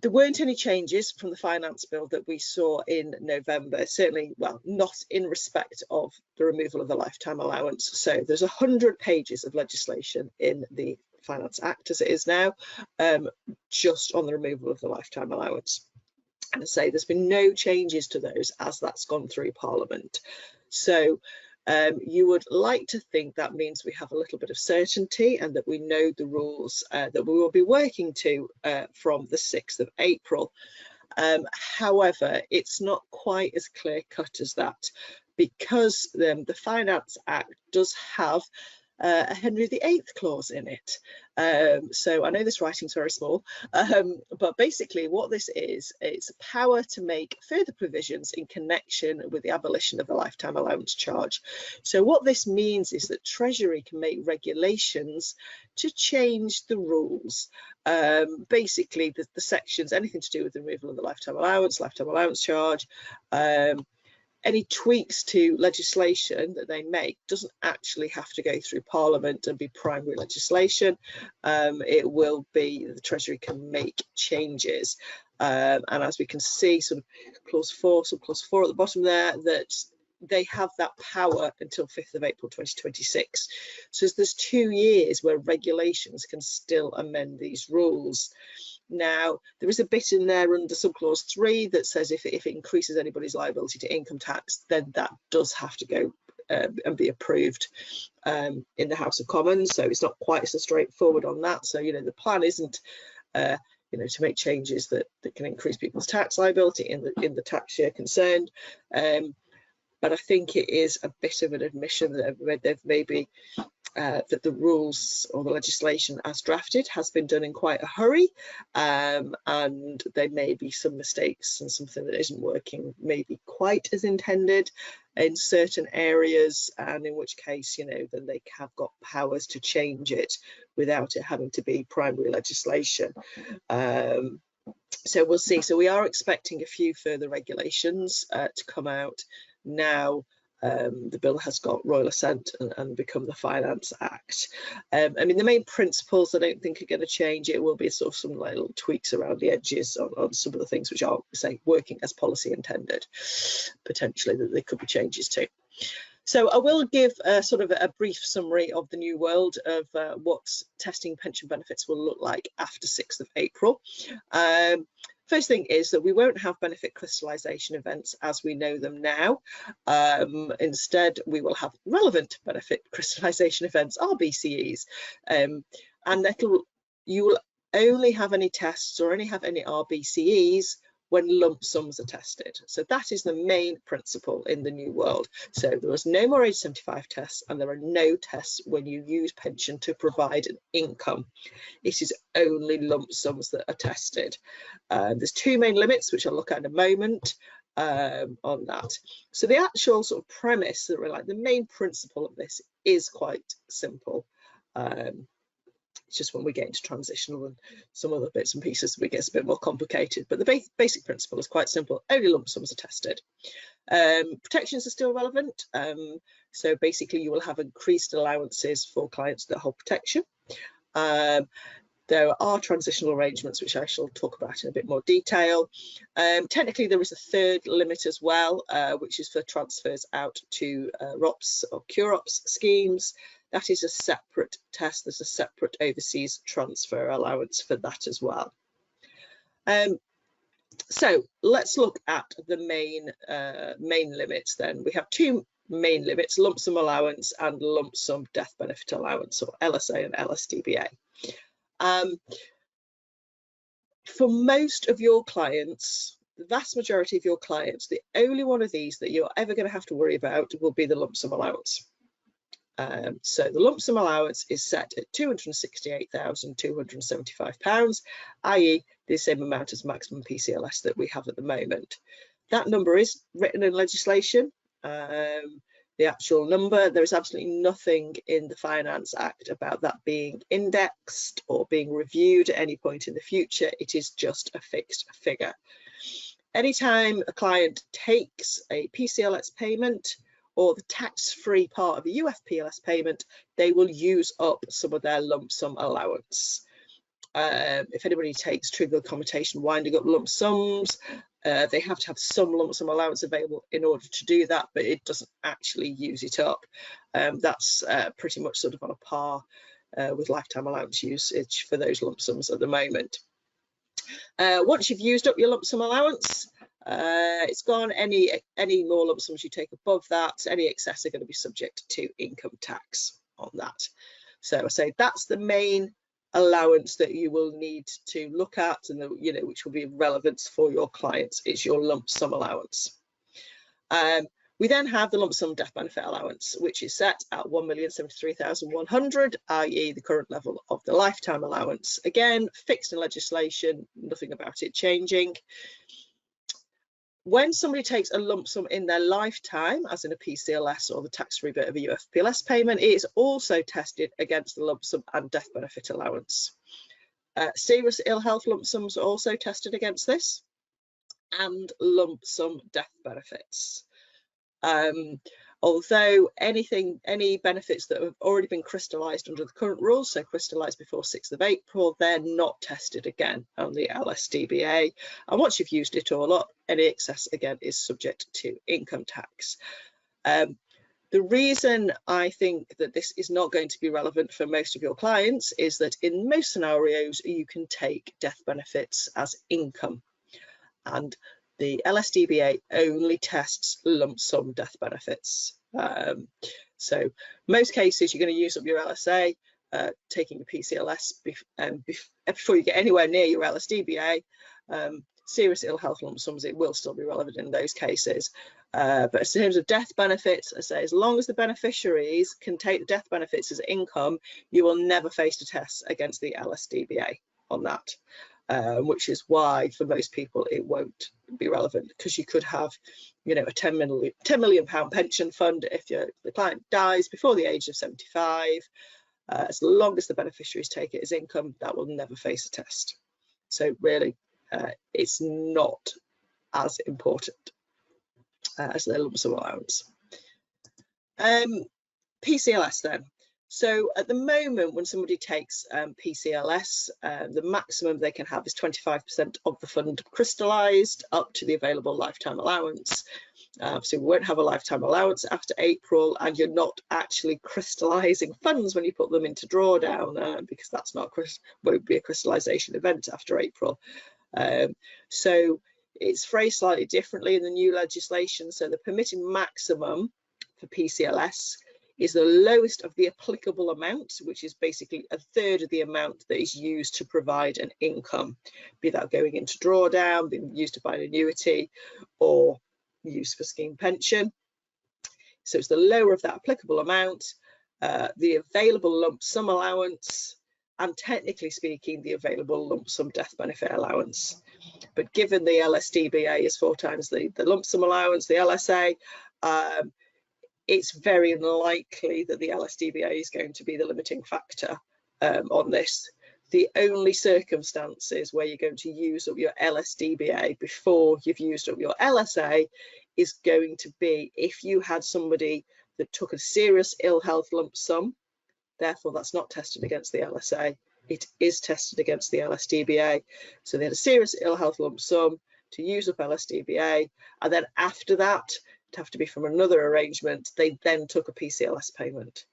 There weren't any changes from the finance bill that we saw in November, certainly, well, not in respect of the removal of the lifetime allowance. So there's 100 pages of legislation in the Finance Act as it is now, just on the removal of the lifetime allowance. And I say there's been no changes to those as that's gone through Parliament. So you would like to think that means we have a little bit of certainty and that we know the rules that we will be working to from the 6th of April. However, it's not quite as clear cut as that, because the Finance Act does have a Henry VIII clause in it. So I know this writing's very small, but basically what this is, it's a power to make further provisions in connection with the abolition of the lifetime allowance charge. So what this means is that Treasury can make regulations to change the rules. Basically the sections, anything to do with the removal of the lifetime allowance charge, any tweaks to legislation that they make doesn't actually have to go through Parliament and be primary legislation. It will be the Treasury can make changes. And as we can see, sort of clause 4 at the bottom there, that they have that power until 5th of April 2026. So there's 2 years where regulations can still amend these rules. Now, there is a bit in there under subclause 3 that says if it increases anybody's liability to income tax, then that does have to go and be approved in the House of Commons. So it's not quite so straightforward on that. So, you know, the plan isn't, you know, to make changes that can increase people's tax liability in the tax year concerned. But I think it is a bit of an admission that they've maybe that the rules or the legislation as drafted has been done in quite a hurry, and there may be some mistakes and something that isn't working maybe quite as intended in certain areas, and in which case, you know, then they have got powers to change it without it having to be primary legislation. So we'll see. So we are expecting a few further regulations to come out now. The bill has got royal assent and become the Finance Act. I mean, the main principles I don't think are going to change. It will be sort of some little tweaks around the edges on some of the things which are, say, working as policy intended, potentially, that there could be changes to. So I will give sort of a brief summary of the new world of what testing pension benefits will look like after 6th of April. First thing is that we won't have benefit crystallisation events as we know them now. Instead, we will have relevant benefit crystallisation events, RBCEs, and you will only have any tests or only have any RBCEs when lump sums are tested. So that is the main principle in the new world. So there is no more age 75 tests, and there are no tests when you use pension to provide an income. It is only lump sums that are tested. There's 2 main limits, which I'll look at in a moment on that. So the actual sort of premise, that like the main principle of this, is quite simple. It's just when we get into transitional and some other bits and pieces, it gets a bit more complicated. But the basic principle is quite simple. Only lump sums are tested. Protections are still relevant. So basically, you will have increased allowances for clients that hold protection. There are transitional arrangements, which I shall talk about in a bit more detail. Technically, there is a third limit as well, which is for transfers out to ROPS or CUROPS schemes. That is a separate test. There's a separate overseas transfer allowance for that as well. So let's look at the main limits then. We have 2 main limits, lump sum allowance and lump sum death benefit allowance, or LSA and LSDBA. For most of your clients, the vast majority of your clients, the only one of these that you're ever going to have to worry about will be the lump sum allowance. So the lump sum allowance is set at £268,275, i.e. the same amount as maximum PCLS that we have at the moment. That number is written in legislation. The actual number, there is absolutely nothing in the Finance Act about that being indexed or being reviewed at any point in the future. It is just a fixed figure. Anytime a client takes a PCLS payment or the tax-free part of a UFPLS payment, they will use up some of their lump sum allowance. If anybody takes trigger commutation winding up lump sums, they have to have some lump sum allowance available in order to do that, but it doesn't actually use it up. That's pretty much sort of on a par with lifetime allowance usage for those lump sums at the moment. Once you've used up your lump sum allowance, it's gone. Any more lump sums you take above that, any excess are going to be subject to income tax on that. So I say that's the main allowance that you will need to look at, and which will be relevant for your clients, is your lump sum allowance. We then have the lump sum death benefit allowance, which is set at 1,073,100, i.e. the current level of the lifetime allowance. Again, fixed in legislation, nothing about it changing. When somebody takes a lump sum in their lifetime, as in a PCLS or the tax-free bit of a UFPLS payment, it is also tested against the lump sum and death benefit allowance. Serious ill health lump sums are also tested against this, and lump sum death benefits. Although any benefits that have already been crystallised under the current rules, so crystallised before 6th of April, they're not tested again on the LSDBA. And once you've used it all up, any excess again is subject to income tax. The reason I think that this is not going to be relevant for most of your clients is that in most scenarios, you can take death benefits as income. And the LSDBA only tests lump sum death benefits. So most cases you're going to use up your LSA, taking a PCLS before you get anywhere near your LSDBA. Serious ill health lump sums, it will still be relevant in those cases. But in terms of death benefits, I say as long as the beneficiaries can take the death benefits as income, you will never face a test against the LSDBA on that. Which is why for most people it won't be relevant, because you could have, a £10 million pension fund if the client dies before the age of 75. As long as the beneficiaries take it as income, that will never face a test. So really, it's not as important as the lump sum allowance. PCLS then. So at the moment, when somebody takes PCLS, the maximum they can have is 25% of the fund crystallised up to the available lifetime allowance. So we won't have a lifetime allowance after April, and you're not actually crystallising funds when you put them into drawdown, because that's not won't be a crystallisation event after April. So it's phrased slightly differently in the new legislation. So the permitted maximum for PCLS is the lowest of the applicable amount, which is basically a third of the amount that is used to provide an income, be that going into drawdown, being used to buy an annuity, or used for scheme pension. So it's the lower of that applicable amount, the available lump sum allowance, and technically speaking, the available lump sum death benefit allowance. But given the LSDBA is 4 times the lump sum allowance, the LSA, it's very unlikely that the LSDBA is going to be the limiting factor on this. The only circumstances where you're going to use up your LSDBA before you've used up your LSA is going to be if you had somebody that took a serious ill health lump sum, therefore that's not tested against the LSA, it is tested against the LSDBA. So they had a serious ill health lump sum to use up LSDBA, and then after that, to have to be from another arrangement, they then took a PCLS payment.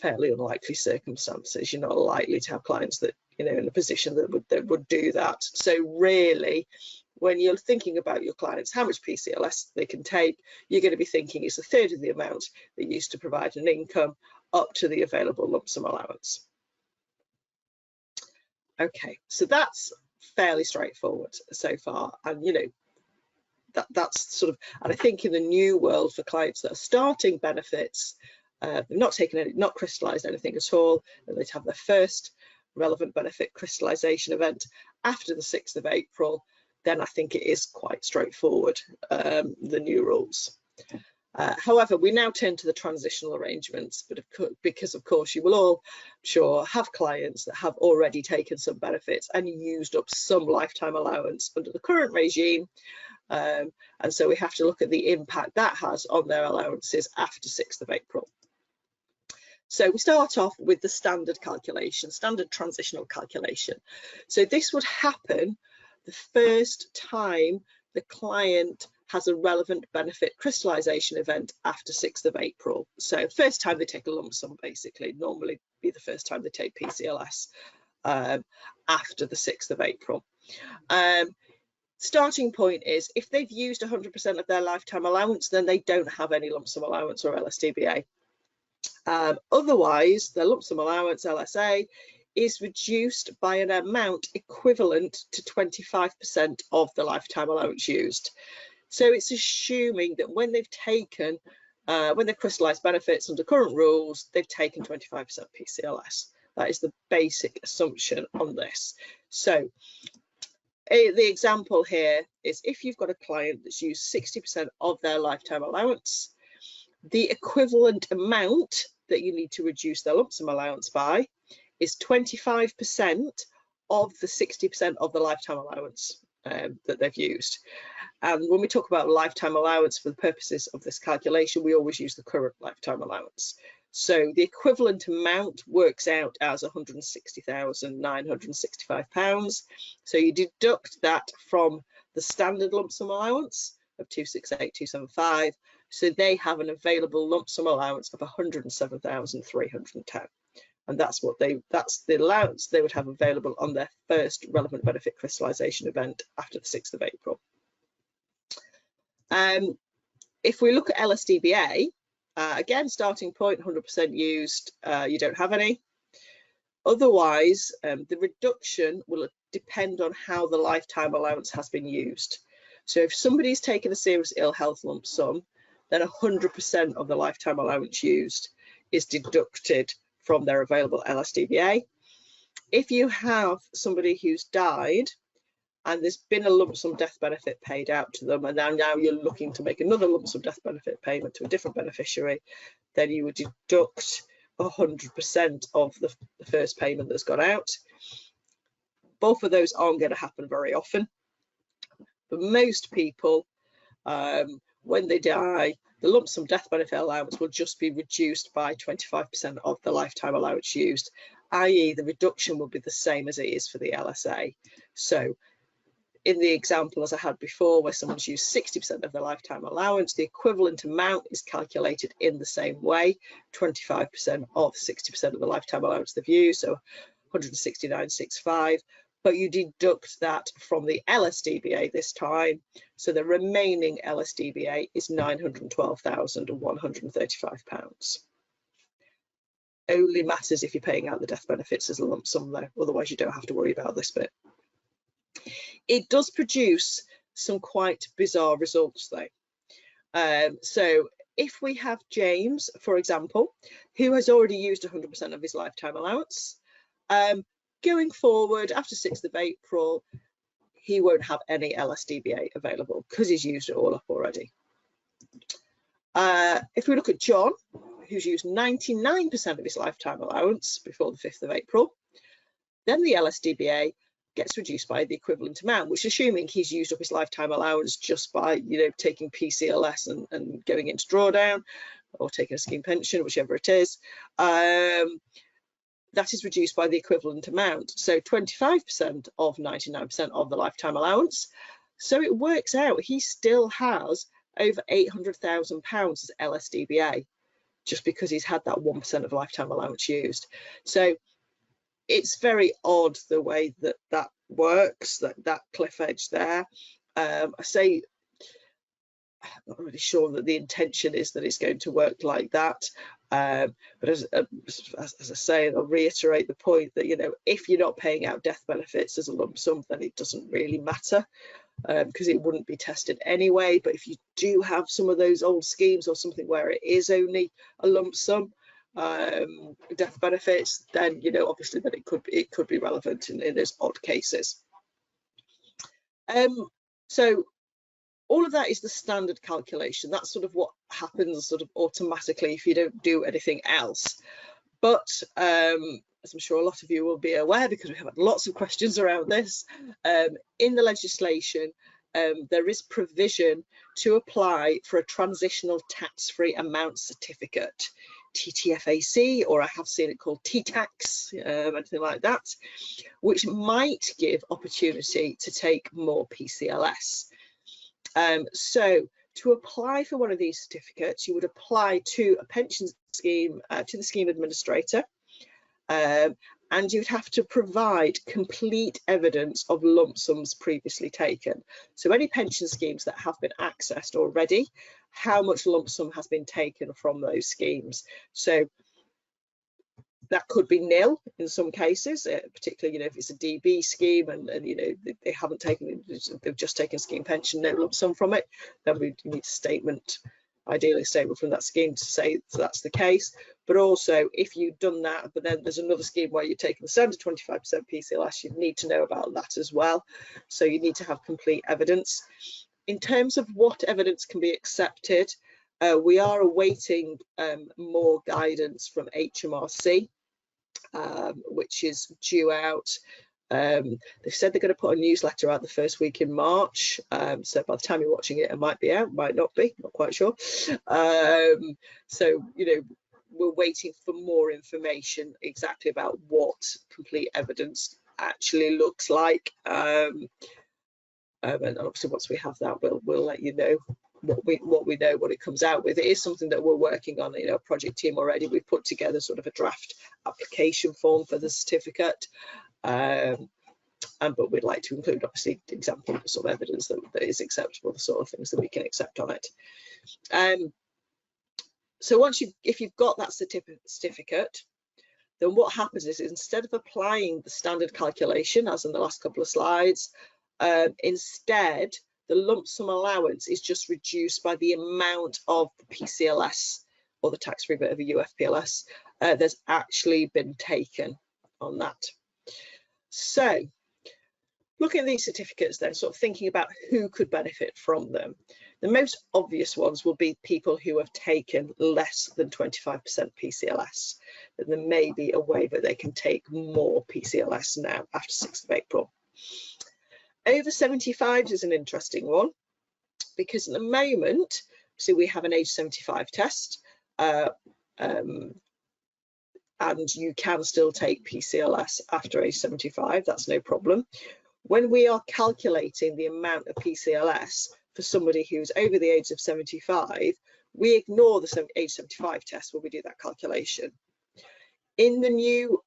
Fairly unlikely circumstances. You're not likely to have clients that, in a position that would do that. So really, when you're thinking about your clients, how much PCLS they can take, you're going to be thinking it's a third of the amount they used to provide an income up to the available lump sum allowance. Okay, so that's fairly straightforward so far, and that's sort of, and I think in the new world for clients that are starting benefits, they've not crystallised anything at all, and they'd have their first relevant benefit crystallisation event after the 6th of April, then I think it is quite straightforward, the new rules. However, we now turn to the transitional arrangements, but because of course you will all, I'm sure, have clients that have already taken some benefits and used up some lifetime allowance under the current regime. And so we have to look at the impact that has on their allowances after 6th of April. So we start off with the standard calculation, standard transitional calculation. So this would happen the first time the client has a relevant benefit crystallization event after 6th of April. So first time they take a lump sum, basically, normally be the first time they take PCLS after the 6th of April. Starting point is if they've used 100% of their lifetime allowance, then they don't have any lump sum allowance or LSDBA. Otherwise, the lump sum allowance, LSA, is reduced by an amount equivalent to 25% of the lifetime allowance used. So it's assuming that when they've taken, when they've crystallised benefits under current rules, they've taken 25% PCLS. That is the basic assumption on this. So the example here is if you've got a client that's used 60% of their lifetime allowance, the equivalent amount that you need to reduce their lump sum allowance by is 25% of the 60% of the lifetime allowance that they've used. And when we talk about lifetime allowance for the purposes of this calculation, we always use the current lifetime allowance. So the equivalent amount works out as £160,965. So you deduct that from the standard lump sum allowance of 268,275. So they have an available lump sum allowance of 107,310. And that's the allowance they would have available on their first relevant benefit crystallization event after the 6th of April. If we look at LSDBA, again, starting point, 100% used, you don't have any. Otherwise, the reduction will depend on how the lifetime allowance has been used. So if somebody's taken a serious ill health lump sum, then 100% of the lifetime allowance used is deducted from their available LSDBA. If you have somebody who's died and there's been a lump sum death benefit paid out to them, and now you're looking to make another lump sum death benefit payment to a different beneficiary, then you would deduct 100% of the first payment that's gone out. Both of those aren't going to happen very often. For most people, when they die, the lump sum death benefit allowance will just be reduced by 25% of the lifetime allowance used, i.e. the reduction will be the same as it is for the LSA. So in the example as I had before, where someone's used 60% of their lifetime allowance, the equivalent amount is calculated in the same way, 25% of 60% of the lifetime allowance they've used, so 169,665. But you deduct that from the LSDBA this time, so the remaining LSDBA is £912,135. Only matters if you're paying out the death benefits as a lump sum though, otherwise you don't have to worry about this bit. It does produce some quite bizarre results though. So if we have James, for example, who has already used 100% of his lifetime allowance, going forward after 6th of April, he won't have any LSDBA available because he's used it all up already. If we look at John, who's used 99% of his lifetime allowance before the 5th of April, then the LSDBA gets reduced by the equivalent amount, which assuming he's used up his lifetime allowance just by, taking PCLS and going into drawdown or taking a scheme pension, whichever it is, that is reduced by the equivalent amount. So 25% of 99% of the lifetime allowance. So it works out he still has over £800,000 as LSDBA, just because he's had that 1% of lifetime allowance used. So it's very odd the way that works, that cliff edge there. I'm not really sure that the intention is that it's going to work like that. But as I say, I'll reiterate the point that, if you're not paying out death benefits as a lump sum, then it doesn't really matter because it wouldn't be tested anyway. But if you do have some of those old schemes or something where it is only a lump sum death benefits, then, obviously that it could be relevant in those odd cases. So all of that is the standard calculation. That's sort of what happens sort of automatically if you don't do anything else. But as I'm sure a lot of you will be aware, because we have had lots of questions around this, in the legislation, there is provision to apply for a transitional tax-free amount certificate, TTFAC, or I have seen it called T-tax, anything like that, which might give opportunity to take more PCLS. So to apply for one of these certificates, you would apply to a pension scheme, to the scheme administrator, and you'd have to provide complete evidence of lump sums previously taken. So any pension schemes that have been accessed already, how much lump sum has been taken from those schemes. So that could be nil in some cases, particularly, if it's a DB scheme and they haven't taken, they've just taken scheme pension, no lump sum from it, then we need a statement, ideally a statement from that scheme to say that's the case. But also, if you've done that, but then there's another scheme where you're taking the standard 25% PCLS, you need to know about that as well. So you need to have complete evidence. In terms of what evidence can be accepted, we are awaiting more guidance from HMRC, which is due out. They've said they're going to put a newsletter out the first week in March, so by the time you're watching it, it might be out, might not be, not quite sure. So we're waiting for more information exactly about what complete evidence actually looks like, and obviously once we have that, we'll let you know what we know, what it comes out with. It is something that we're working on, a project team already. We've put together sort of a draft application form for the certificate, but we'd like to include obviously example sort of evidence that is acceptable, the sort of things that we can accept on it. So if you've got that certificate, then what happens is instead of applying the standard calculation as in the last couple of slides, instead the lump sum allowance is just reduced by the amount of the PCLS, or the tax-free bit of a UFPLS, that's actually been taken on that. So looking at these certificates then, sort of thinking about who could benefit from them. The most obvious ones will be people who have taken less than 25% PCLS. And there may be a way that they can take more PCLS now after 6th of April. Over 75s is an interesting one, because at the moment, so we have an age 75 test, and you can still take PCLS after age 75, that's no problem. When we are calculating the amount of PCLS for somebody who's over the age of 75, we ignore the age 75 test when we do that calculation. In the new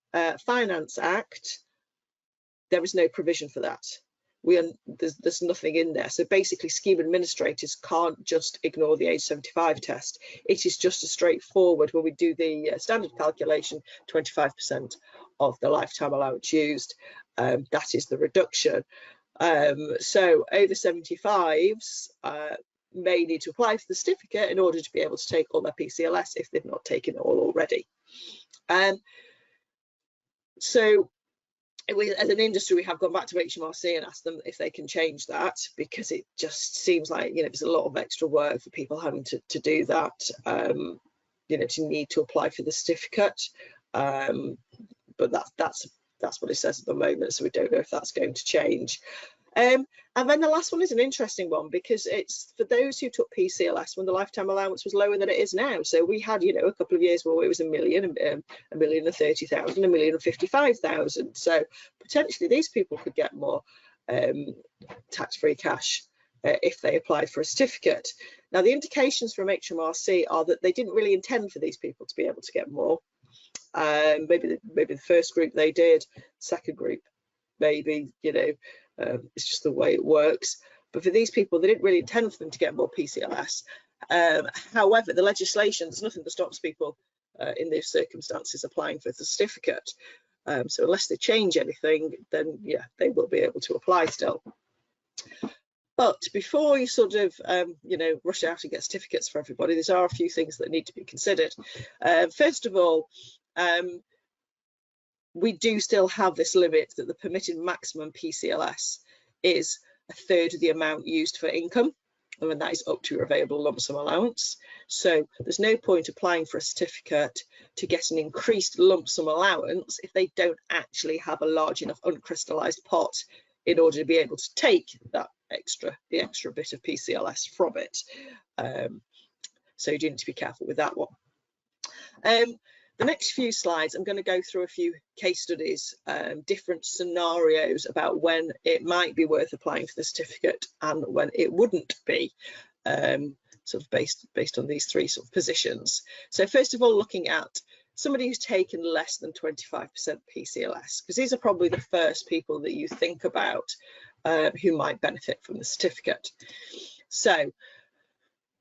Finance Act, there is no provision for that. There's nothing in there. So basically, scheme administrators can't just ignore the age 75 test. It is just as straightforward when we do the standard calculation, 25% of the lifetime allowance used. That is the reduction. So over 75s may need to apply for the certificate in order to be able to take all their PCLS if they've not taken it all already. So as an industry, we have gone back to HMRC and asked them if they can change that, because it just seems like there's a lot of extra work for people having to do that, to need to apply for the certificate. But that's what it says at the moment, so we don't know if that's going to change. And then the last one is an interesting one, because it's for those who took PCLS when the lifetime allowance was lower than it is now. So we had, a couple of years where it was a million and 30,000, 1,055,000. So potentially these people could get more tax-free cash if they applied for a certificate. Now, the indications from HMRC are that they didn't really intend for these people to be able to get more. Maybe the first group they did, second group maybe, it's just the way it works. But for these people, they didn't really intend for them to get more PCLS. However, the legislation, there's nothing that stops people in those circumstances applying for the certificate. So unless they change anything, then yeah, they will be able to apply still. But before you sort of, rush out and get certificates for everybody, there are a few things that need to be considered. First of all, we do still have this limit that the permitted maximum PCLS is a third of the amount used for income, and that is up to your available lump sum allowance. So there's no point applying for a certificate to get an increased lump sum allowance if they don't actually have a large enough uncrystallised pot in order to be able to take that the extra bit of PCLS from it. So you do need to be careful with that one. The next few slides, I'm going to go through a few case studies, different scenarios about when it might be worth applying for the certificate and when it wouldn't be, sort of based on these three sort of positions. So first of all, looking at somebody who's taken less than 25% PCLS, because these are probably the first people that you think about who might benefit from the certificate. So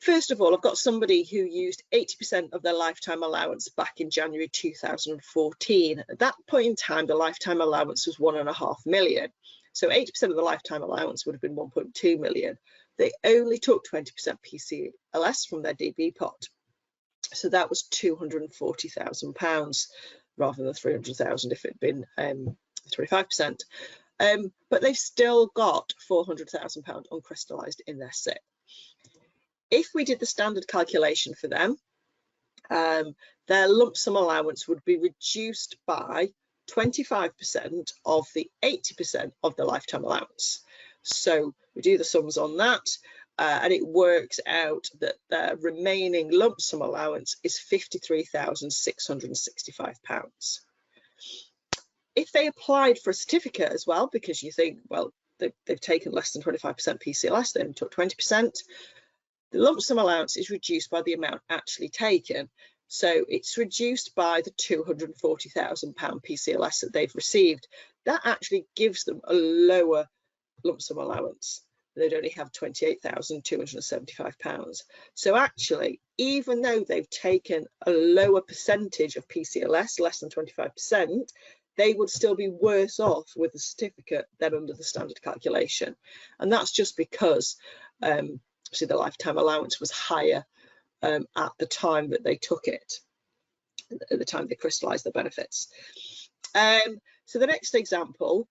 first of all, I've got somebody who used 80% of their lifetime allowance back in January 2014. At that point in time, the lifetime allowance was 1.5 million. So 80% of the lifetime allowance would have been 1.2 million. They only took 20% PCLS from their DB pot. So that was £240,000 rather than 300,000 if it had been 25%. But they've still got £400,000 uncrystallised in their SIP. If we did the standard calculation for them, their lump sum allowance would be reduced by 25% of the 80% of the lifetime allowance. So we do the sums on that, and it works out that their remaining lump sum allowance is £53,665. If they applied for a certificate as well, because you think, well, they've taken less than 25% PCLS, they only took 20%, the lump sum allowance is reduced by the amount actually taken. So it's reduced by the £240,000 PCLS that they've received. That actually gives them a lower lump sum allowance. They'd only have £28,275. So actually, even though they've taken a lower percentage of PCLS, less than 25%, they would still be worse off with the certificate than under the standard calculation. And that's just because obviously the lifetime allowance was higher at the time that they took it, at the time they crystallised the benefits. So the next example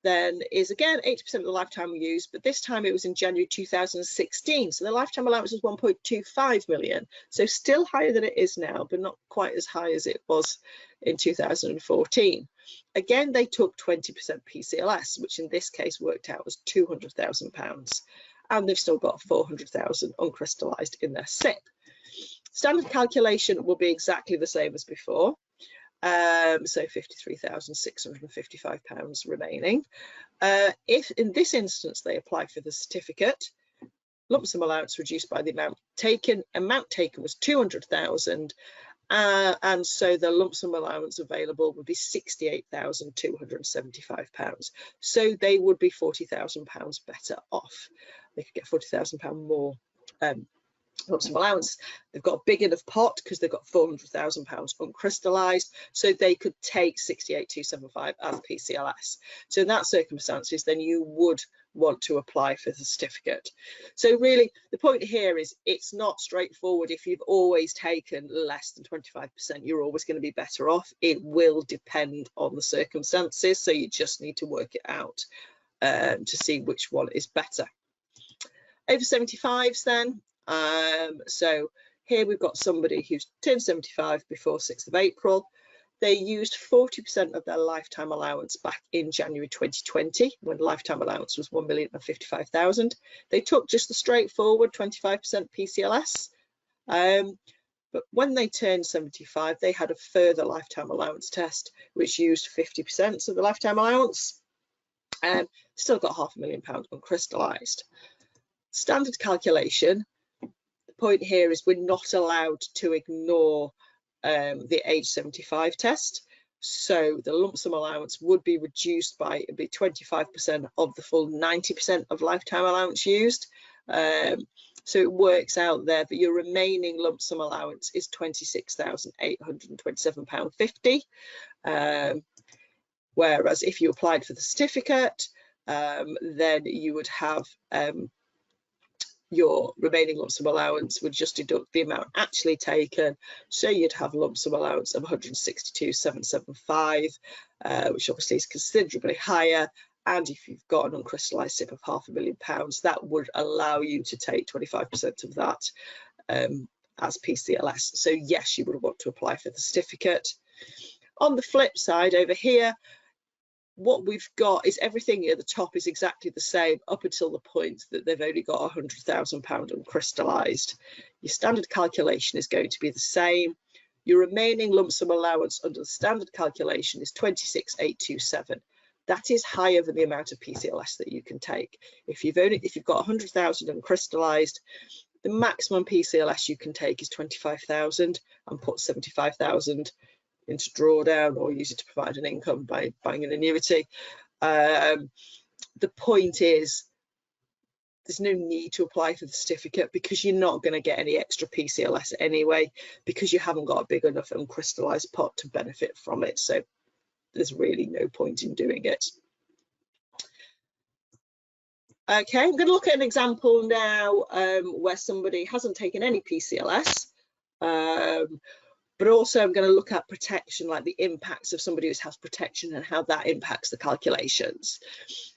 then is again 80% of the lifetime used, but this time it was in January 2016. So the lifetime allowance was 1.25 million. So still higher than it is now, but not quite as high as it was in 2014. Again, they took 20% PCLS, which in this case worked out as £200,000. And they've still got 400,000 uncrystallised in their SIP. Standard calculation will be exactly the same as before. So £53,655 remaining. If in this instance they apply for the certificate, lump sum allowance reduced by the amount taken. Amount taken was 200,000, and so the lump sum allowance available would be £68,275. So they would be £40,000 better off. They could get £40,000 more lump sum allowance. They've got a big enough pot because they've got £400,000 uncrystallised, so they could take 68,275 as PCLS. So in that circumstances, then you would want to apply for the certificate. So really, the point here is it's not straightforward. If you've always taken less than 25%, you're always going to be better off. It will depend on the circumstances, so you just need to work it out to see which one is better. Over 75s then. So here we've got somebody who's turned 75 before 6th of April. They used 40% of their lifetime allowance back in January 2020, when lifetime allowance was 1,055,000. They took just the straightforward 25% PCLS. But when they turned 75, they had a further lifetime allowance test, which used 50% of the lifetime allowance, and still got £500,000 uncrystallised. Standard calculation. The point here is we're not allowed to ignore the age 75 test. So the lump sum allowance would be reduced by 25% of the full 90% of lifetime allowance used. So it works out there that your remaining lump sum allowance is £26,827.50. Whereas if you applied for the certificate, then you would have your remaining lump sum allowance would just deduct the amount actually taken, so you'd have a lump sum allowance of 162,775, which obviously is considerably higher. And if you've got an uncrystallised SIP of £500,000, that would allow you to take 25% of that as PCLS. So yes, you would want to apply for the certificate. On the flip side over here, what we've got is everything at the top is exactly the same up until the point that they've only got £100,000 uncrystallised. Your standard calculation is going to be the same. your remaining lump sum allowance under the standard calculation is 26,827. That is higher than the amount of PCLS that you can take. If you've got 100,000 uncrystallised, the maximum PCLS you can take is 25,000, and put 75,000 into drawdown or use it to provide an income by buying an annuity. The point is, there's no need to apply for the certificate because you're not going to get any extra PCLS anyway, because you haven't got a big enough uncrystallised pot to benefit from it. So there's really no point in doing it. Okay, I'm going to look at an example now where somebody hasn't taken any PCLS, but also I'm going to look at protection, like the impacts of somebody who has protection and how that impacts the calculations.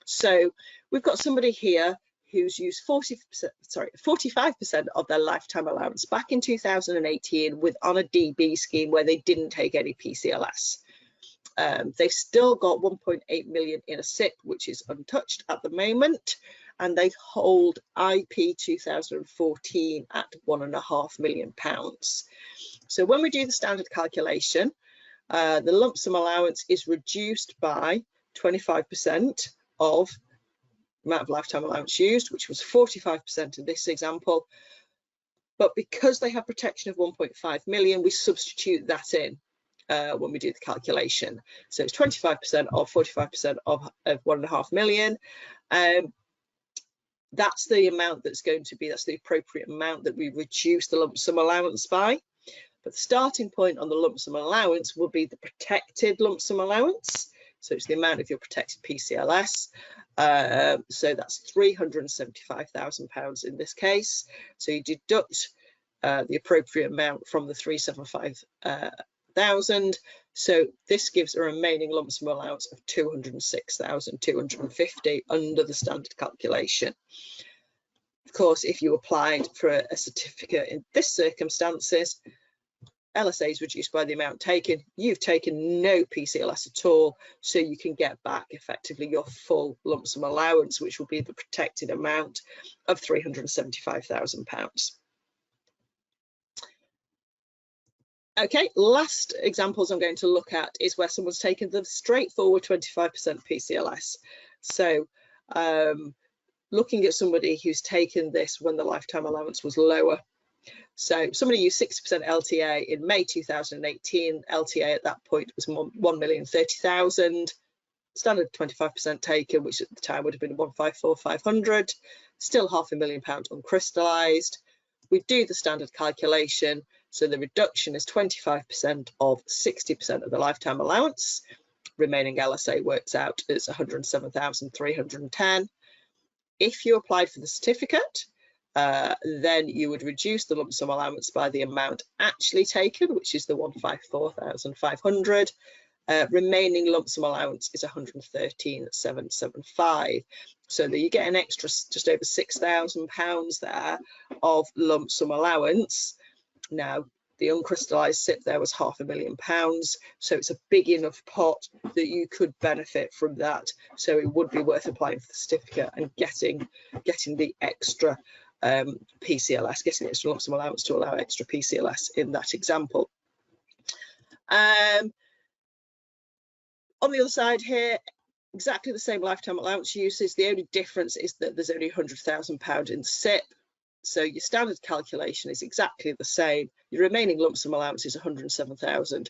So we've got somebody here who's used 45% of their lifetime allowance back in 2018 on a DB scheme where they didn't take any PCLS. They've still got 1.8 million in a SIP, which is untouched at the moment, and they hold IP 2014 at £1.5 million. So when we do the standard calculation, the lump sum allowance is reduced by 25% of the amount of lifetime allowance used, which was 45% in this example. But because they have protection of 1.5 million, we substitute that in when we do the calculation. So it's 25% of 45% of 1.5 million. That's the amount that's going to be, that's the appropriate amount that we reduce the lump sum allowance by. But the starting point on the lump sum allowance will be the protected lump sum allowance. So it's the amount of your protected PCLS. So that's £375,000 in this case. So you deduct the appropriate amount from the 375,000. So this gives a remaining lump sum allowance of 206,250 under the standard calculation. Of course, if you applied for a certificate in this circumstances, LSA is reduced by the amount taken. You've taken no PCLS at all, so you can get back effectively your full lump sum allowance, which will be the protected amount of £375,000. Okay, last examples I'm going to look at is where someone's taken the straightforward 25% PCLS. So looking at somebody who's taken this when the lifetime allowance was lower. So somebody used 60% LTA in May 2018. LTA at that point was 1,030,000. Standard 25% taken, which at the time would have been 154,500. Still £500,000 uncrystallised. We do the standard calculation. So the reduction is 25% of 60% of the lifetime allowance. Remaining LSA works out as 107,310. If you applied for the certificate, then you would reduce the lump sum allowance by the amount actually taken, which is the 154,500. Remaining lump sum allowance is 113,775. So that you get an extra just over £6,000 there of lump sum allowance. Now, the uncrystallised SIP there was £500,000, so it's a big enough pot that you could benefit from that. So it would be worth applying for the certificate and getting the extra PCLS, getting the extra lump sum allowance to allow extra PCLS in that example. On the other side here, exactly the same lifetime allowance uses. The only difference is that there's only £100,000 in SIP. So your standard calculation is exactly the same. Your remaining lump sum allowance is 107,000.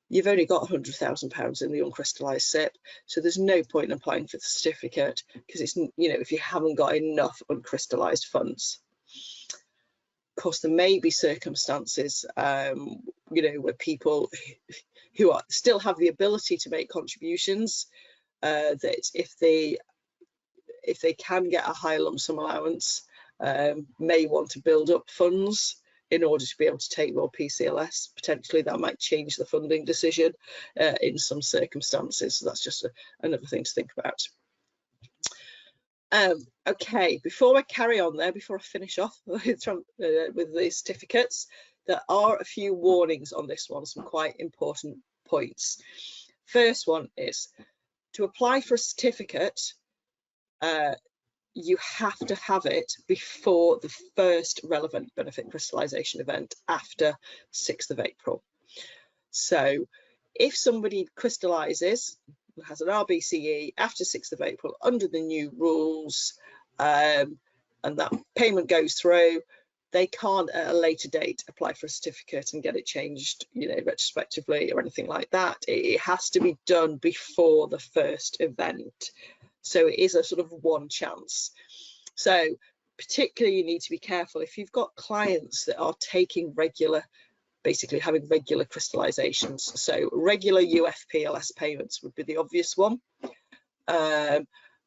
You've only got £100,000 in the uncrystallised SIP, so there's no point in applying for the certificate because it's, if you haven't got enough uncrystallised funds. Of course, there may be circumstances, where people who still have the ability to make contributions, that if they can get a higher lump sum allowance, may want to build up funds in order to be able to take more PCLS. Potentially that might change the funding decision in some circumstances. So that's just another thing to think about. Okay, before I carry on there, before I finish off with the certificates, there are a few warnings on this one, some quite important points. First one is to apply for a certificate, you have to have it before the first relevant benefit crystallisation event after 6th of April. So if somebody crystallises, has an RBCE after 6th of April under the new rules, and that payment goes through, they can't at a later date apply for a certificate and get it changed, retrospectively or anything like that. It has to be done before the first event. So it is a sort of one chance. So particularly you need to be careful if you've got clients that are taking basically having regular crystallizations. So regular UFPLS payments would be the obvious one.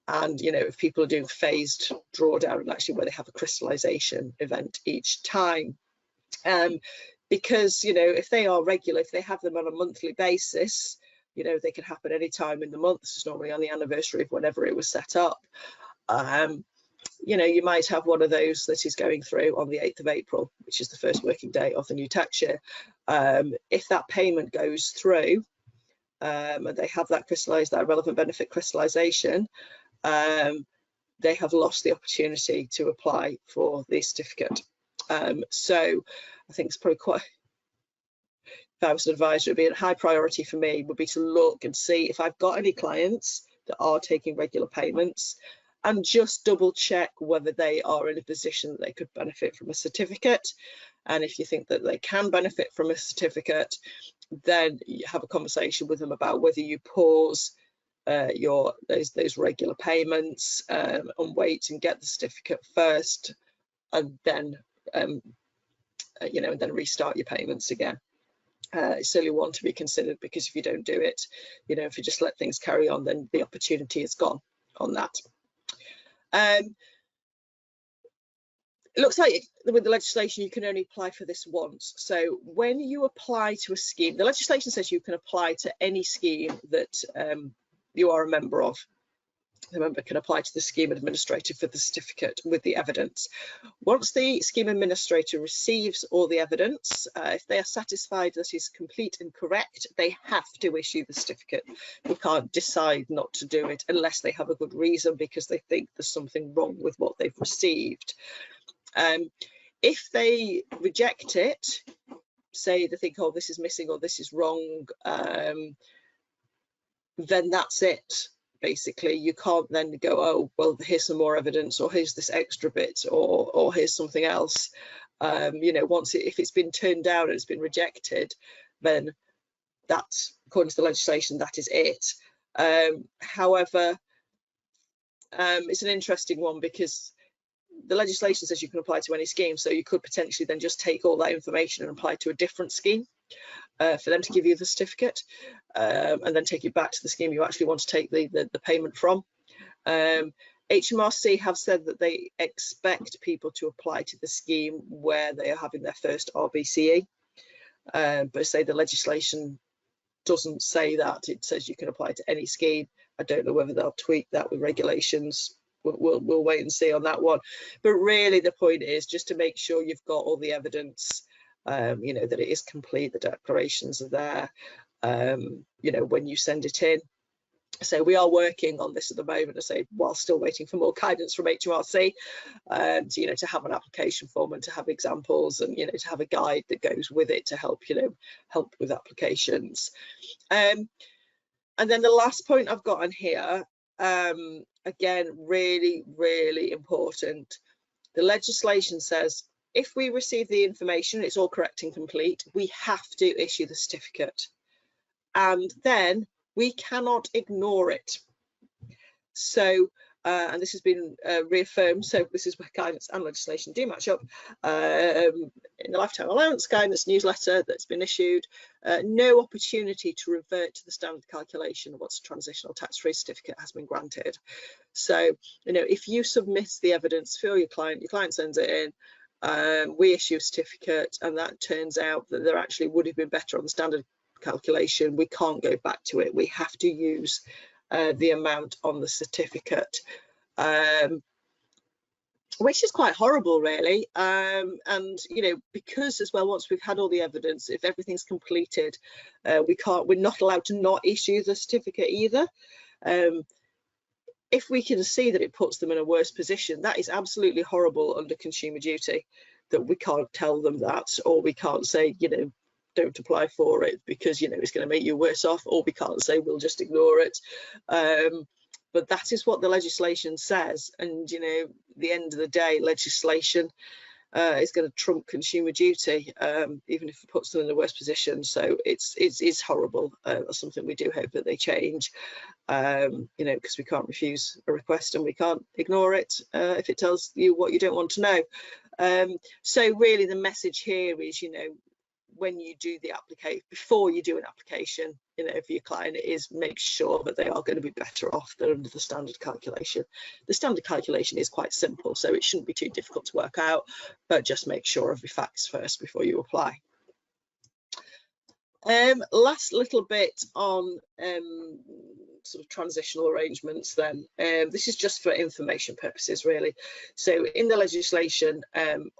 And if people are doing phased drawdown, and actually where they have a crystallization event each time, because if they are regular, if they have them on a monthly basis, they can happen any time in the month. This is normally on the anniversary of whenever it was set up. You might have one of those that is going through on the 8th of April, which is the first working day of the new tax year. If that payment goes through, and they have that crystallized, that relevant benefit crystallization, they have lost the opportunity to apply for the certificate. So I think it's probably quite, if I was an advisor, it would be a high priority for me would be to look and see if I've got any clients that are taking regular payments, and just double check whether they are in a position that they could benefit from a certificate. And if you think that they can benefit from a certificate, then you have a conversation with them about whether you pause those regular payments and wait and get the certificate first, and then and then restart your payments again. It's certainly one to be considered, because if you don't do it, if you just let things carry on, then the opportunity is gone on that. It looks like with the legislation you can only apply for this once. So when you apply to a scheme, the legislation says you can apply to any scheme that you are a member of. The member can apply to the scheme administrator for the certificate with the evidence. Once the scheme administrator receives all the evidence, if they are satisfied that is complete and correct, they have to issue the certificate. You can't decide not to do it unless they have a good reason, because they think there's something wrong with what they've received. If they reject it, say they think, oh, this is missing or this is wrong, then that's it. Basically, you can't then go, oh, well, here's some more evidence, or here's this extra bit, or here's something else. If it's been turned down and it's been rejected, then that's, according to the legislation, that is it. However, it's an interesting one, because the legislation says you can apply to any scheme, so you could potentially then just take all that information and apply to a different scheme for them to give you the certificate, and then take it back to the scheme you actually want to take the payment from. HMRC have said that they expect people to apply to the scheme where they are having their first RBCE, but say the legislation doesn't say that. It says you can apply to any scheme. I don't know whether they'll tweak that with regulations. We'll wait and see on that one. But really the point is just to make sure you've got all the evidence, that it is complete, the declarations are there, when you send it in. So we are working on this at the moment, I say, while still waiting for more guidance from HMRC, to have an application form and to have examples, and to have a guide that goes with it to help help with applications. And then the last point I've got on here, again, really, really important. The legislation says if we receive the information, it's all correct and complete, we have to issue the certificate, and then we cannot ignore it. So, and this has been reaffirmed, so this is where guidance and legislation do match up. In the Lifetime Allowance guidance newsletter that's been issued, no opportunity to revert to the standard calculation once a transitional tax-free certificate has been granted. So, if you submit the evidence for your client sends it in, we issue a certificate, and that turns out that there actually would have been better on the standard calculation, we can't go back to it. We have to use the amount on the certificate, which is quite horrible, really. And because as well, once we've had all the evidence, if everything's completed, we're not allowed to not issue the certificate either. If we can see that it puts them in a worse position, that is absolutely horrible under Consumer Duty, that we can't tell them that, or we can't say, don't apply for it, because you know it's going to make you worse off, or we can't say we'll just ignore it. But that is what the legislation says, and you know, at the end of the day, legislation is going to trump consumer duty, even if it puts them in the worst position. So it's horrible. That's something we do hope that they change, you know, because we can't refuse a request and we can't ignore it if it tells you what you don't want to know. So really the message here is, you know, when you do the application, before you do an application, you know, for your client, is make sure that they are going to be better off than under the standard calculation. The standard calculation is quite simple, so it shouldn't be too difficult to work out, but just make sure of your facts first before you apply. Last little bit on sort of transitional arrangements then. This is just for information purposes really. So in the legislation,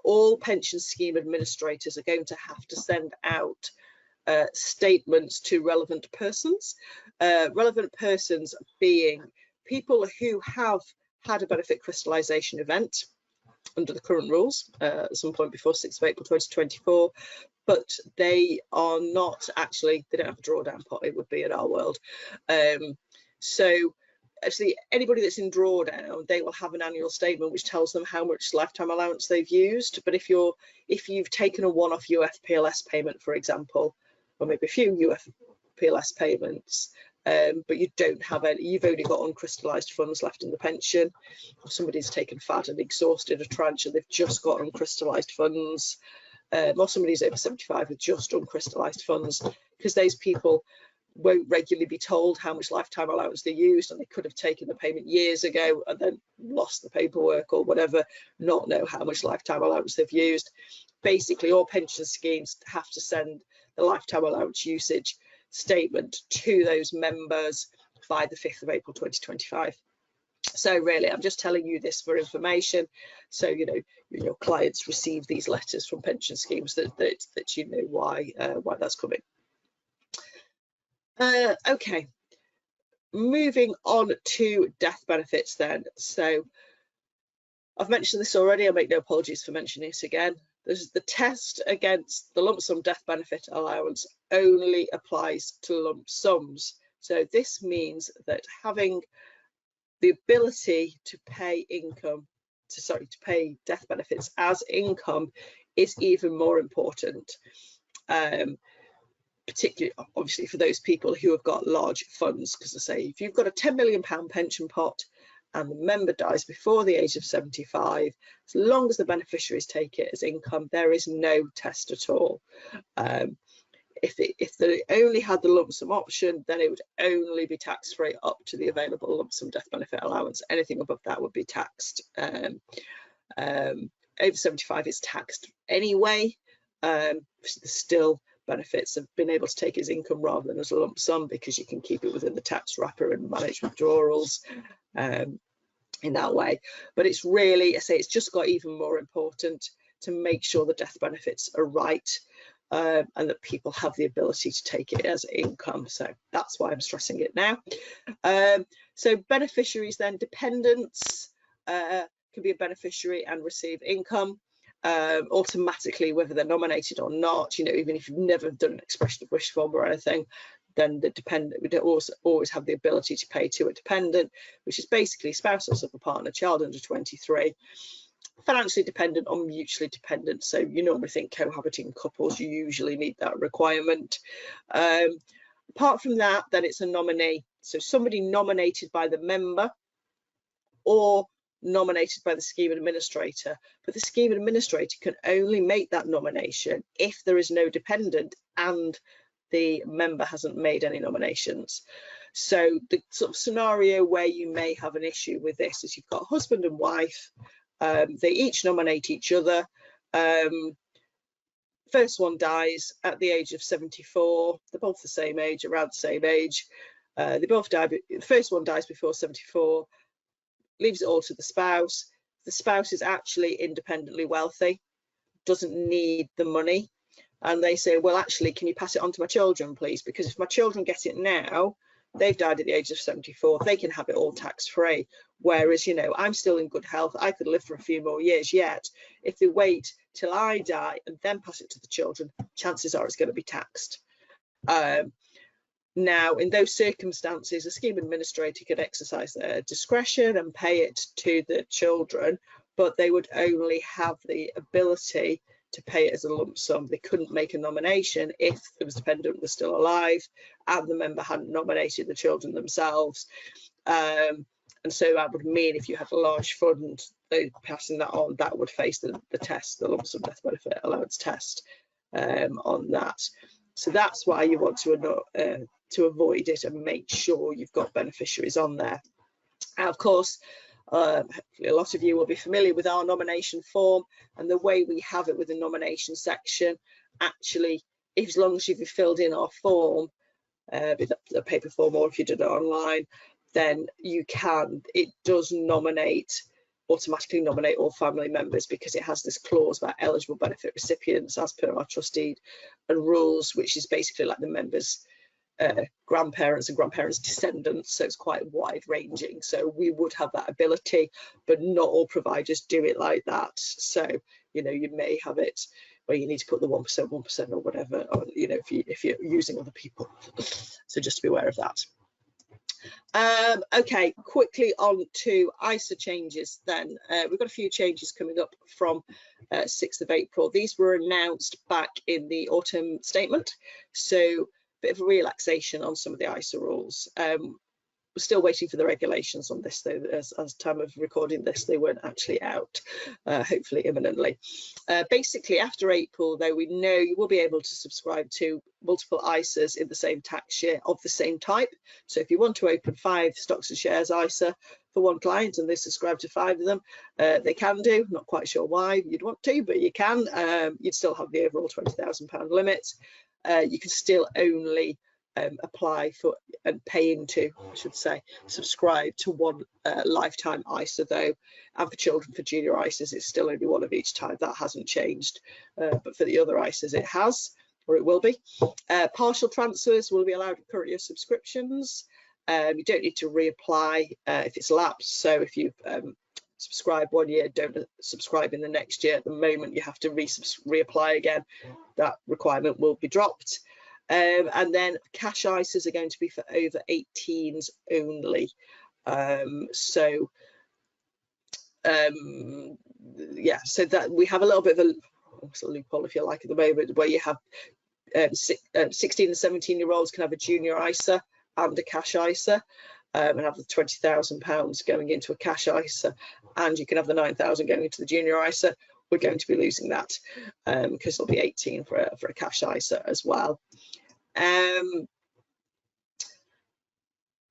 all pension scheme administrators are going to have to send out statements to relevant persons. Relevant persons being people who have had a benefit crystallisation event under the current rules at some point before 6th of April 2024, but they are not actually, they don't have a drawdown pot, it would be in our world. So actually anybody that's in drawdown, they will have an annual statement which tells them how much lifetime allowance they've used. But if you've taken a one-off UFPLS payment, for example, or maybe a few UFPLS payments, but you don't have any, you've only got uncrystallised funds left in the pension, or somebody's taken fat and exhausted a tranche and they've just got uncrystallised funds, or somebody's over 75 with just uncrystallised funds, because those people won't regularly be told how much lifetime allowance they used, and they could have taken the payment years ago and then lost the paperwork or whatever, not know how much lifetime allowance they've used. Basically, all pension schemes have to send the lifetime allowance usage statement to those members by the 5th of April 2025. So really, I'm just telling you this for information, so you know your clients receive these letters from pension schemes that you know why that's coming. Okay, moving on to death benefits then. So I've mentioned this already, I make no apologies for mentioning it again. The test against the lump sum death benefit allowance only applies to lump sums. So this means that having the ability to pay to pay death benefits as income is even more important. Particularly obviously for those people who have got large funds, because I say if you've got a £10 million pension pot and the member dies before the age of 75, as long as the beneficiaries take it as income, there is no test at all. If they only had the lump sum option, then it would only be tax free up to the available lump sum death benefit allowance. Anything above that would be taxed. Over 75 is taxed anyway. Still benefits have been able to take as income rather than as a lump sum, because you can keep it within the tax wrapper and manage withdrawals in that way. But it's really, I say, it's just got even more important to make sure the death benefits are right, and that people have the ability to take it as income. So that's why I'm stressing it now. So beneficiaries then, dependents can be a beneficiary and receive income automatically, whether they're nominated or not. You know, even if you've never done an expression of wish form or anything, then the dependent would always have the ability to pay to a dependent, which is basically spouses of a partner, child under 23, financially dependent or mutually dependent. So you normally think cohabiting couples, you usually meet that requirement. Apart from that, then it's a nominee. So somebody nominated by the member or nominated by the scheme administrator, but the scheme administrator can only make that nomination if there is no dependent and the member hasn't made any nominations. So the sort of scenario where you may have an issue with this is you've got husband and wife, they each nominate each other. First one dies at the age of 74, they're both the same age, around the same age. They both die, the first one dies before 74, leaves it all to the spouse. The spouse is actually independently wealthy, doesn't need the money, and they say, well, actually, can you pass it on to my children, please? Because if my children get it now, they've died at the age of 74, they can have it all tax-free. Whereas, you know, I'm still in good health, I could live for a few more years yet. If they wait till I die and then pass it to the children, chances are it's going to be taxed. Now, in those circumstances, a scheme administrator could exercise their discretion and pay it to the children, but they would only have the ability to pay it as a lump sum. They couldn't make a nomination if the dependent was still alive and the member hadn't nominated the children themselves. And so that would mean if you had a large fund, passing that on, that would face the test, the lump sum death benefit allowance test on that. So that's why you want to avoid it and make sure you've got beneficiaries on there. And of course, hopefully a lot of you will be familiar with our nomination form, and the way we have it with the nomination section. Actually, as long as you've filled in our form, a paper form, or if you did it online, then it does automatically nominate all family members, because it has this clause about eligible benefit recipients as per our trustee and rules, which is basically like the members' grandparents and grandparents' descendants, so it's quite wide ranging. So we would have that ability, but not all providers do it like that. So, you know, you may have it where you need to put the 1% or whatever, or, you know, if you're using other people. So just to be aware of that. Okay, quickly on to ISA changes then. We've got a few changes coming up from 6th of April. These were announced back in the autumn statement, so a bit of a relaxation on some of the ISA rules. We're still waiting for the regulations on this though, as time of recording this, they weren't actually out, hopefully imminently. Basically, after April though, we know you will be able to subscribe to multiple ISAs in the same tax year of the same type. So if you want to open 5 stocks and shares ISA for one client and they subscribe to 5 of them, they can do. Not quite sure why you'd want to, but you can. You'd still have the overall £20,000 limit. You can still only apply for and pay into, I should say, subscribe to one lifetime ISA though, and for children, for junior ISAs, it's still only one of each type. That hasn't changed, but for the other ISAs it has, or it will be. Partial transfers will be allowed with current year subscriptions. You don't need to reapply if it's lapsed. So if you've subscribed one year, don't subscribe in the next year. At the moment you have to reapply again. That requirement will be dropped. And then cash ISAs are going to be for over 18s only. Yeah, so that we have a little bit of a loophole, if you like, at the moment, where you have 16 and 17-year-olds can have a junior ISA and a cash ISA, and have the £20,000 going into a cash ISA, and you can have the £9,000 going into the junior ISA. We're going to be losing that because it'll be 18 for a cash ISA as well.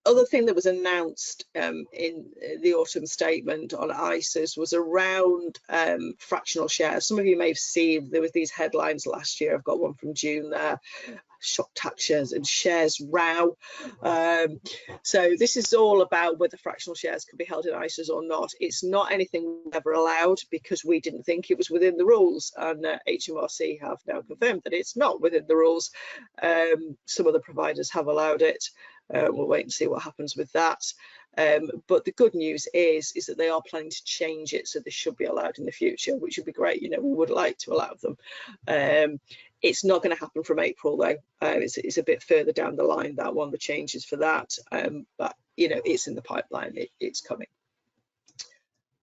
Other thing that was announced in the autumn statement on ISAs was around fractional shares. Some of you may have seen there was these headlines last year. I've got one from June there. Shock tax shares and shares row. So this is all about whether fractional shares can be held in ISAs or not. It's not anything we've ever allowed because we didn't think it was within the rules, and HMRC have now confirmed that it's not within the rules. Some other providers have allowed it. We'll wait and see what happens with that. But the good news is that they are planning to change it, so this should be allowed in the future, which would be great. You know, we would like to allow them. It's not going to happen from April though. It's a bit further down the line, that one, the changes for that. But you know, it's in the pipeline. It's coming.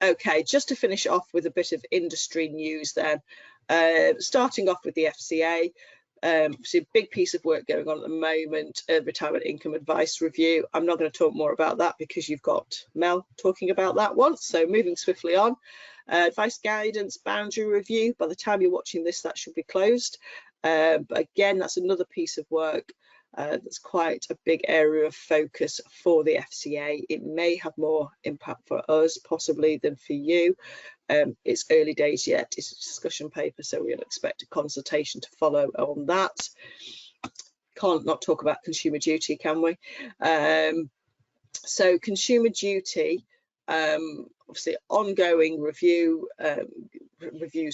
Okay, just to finish off with a bit of industry news then. Starting off with the FCA. So a big piece of work going on at the moment, retirement income advice review. I'm not going to talk more about that because you've got Mel talking about that one. So moving swiftly on, advice guidance boundary review. By the time you're watching this, that should be closed. But again, that's another piece of work that's quite a big area of focus for the FCA. It may have more impact for us possibly than for you. It's early days yet. It's a discussion paper, so we'll expect a consultation to follow on that. Can't not talk about consumer duty, can we? So consumer duty, obviously ongoing reviews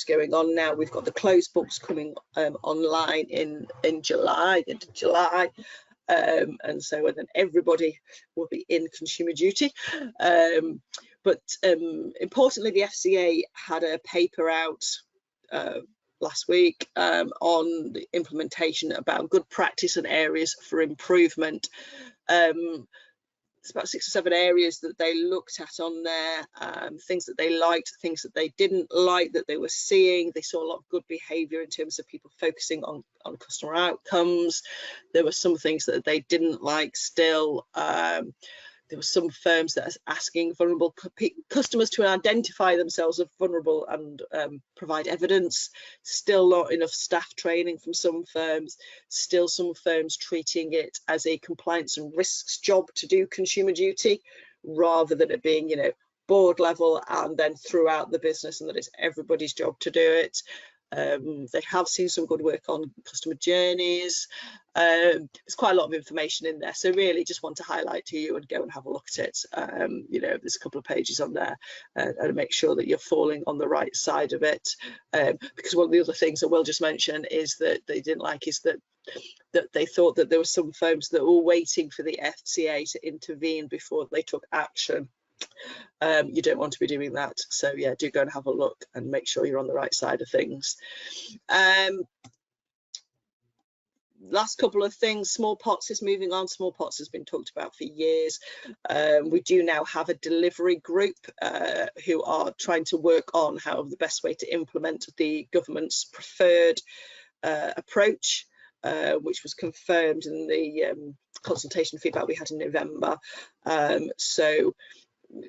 going on now. We've got the closed books coming online in July, into July. and then everybody will be in Consumer Duty. But importantly, the FCA had a paper out last week on the implementation about good practice and areas for improvement. It's about 6 or 7 areas that they looked at on there, things that they liked, things that they didn't like that they were seeing. They saw a lot of good behaviour in terms of people focusing on customer outcomes. There were some things that they didn't like still. There were some firms that are asking vulnerable customers to identify themselves as vulnerable and provide evidence. Still not enough staff training from some firms. Still some firms treating it as a compliance and risks job to do Consumer Duty, rather than it being, board level and then throughout the business, and that it's everybody's job to do it. They have seen some good work on customer journeys. There's quite a lot of information in there, so really just want to highlight to you and go and have a look at it. There's a couple of pages on there, and make sure that you're falling on the right side of it, because one of the other things I will just mention is that they didn't like is that they thought that there were some firms that were waiting for the FCA to intervene before they took action. You don't want to be doing that, so yeah, do go and have a look and make sure you're on the right side of things. Last couple of things, small pots is moving on. Small pots has been talked about for years. We do now have a delivery group who are trying to work on how the best way to implement the government's preferred approach, which was confirmed in the consultation feedback we had in November. So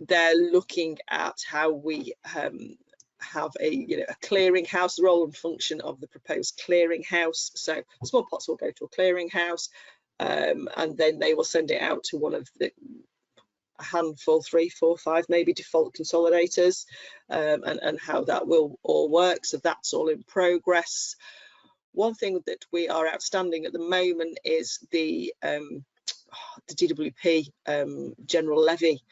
they're looking at how we have a clearinghouse, the role and function of the proposed clearinghouse. So small pots will go to a clearinghouse, and then they will send it out to one of a handful, 3, 4, 5 maybe default consolidators, and how that will all work. So that's all in progress. One thing that we are outstanding at the moment is the DWP general levy.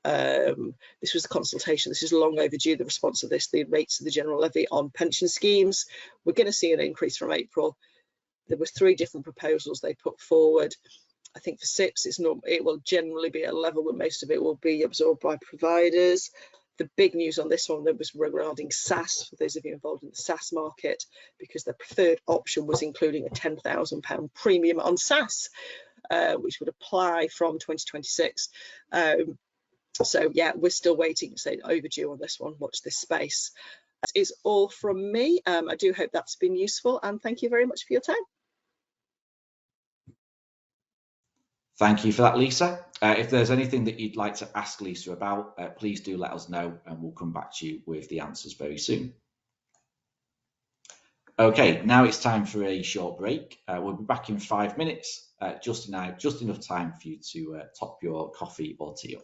This was a consultation. This is long overdue, the response of this, the rates of the general levy on pension schemes. We're going to see an increase from April. There was 3 different proposals they put forward. I think for 6, it will generally be at a level where most of it will be absorbed by providers. The big news on this one that was regarding SaaS, for those of you involved in the SaaS market, because the preferred option was including a £10,000 premium on SaaS, which would apply from 2026. So yeah, we're still waiting, so overdue on this one. Watch this space. That is all from me. I do hope that's been useful, and thank you very much for your time. Thank you for that, Lisa. If there's anything that you'd like to ask Lisa about, please do let us know, and we'll come back to you with the answers very soon. Okay, now it's time for a short break. We'll be back in 5 minutes, just enough time for you to top your coffee or tea up.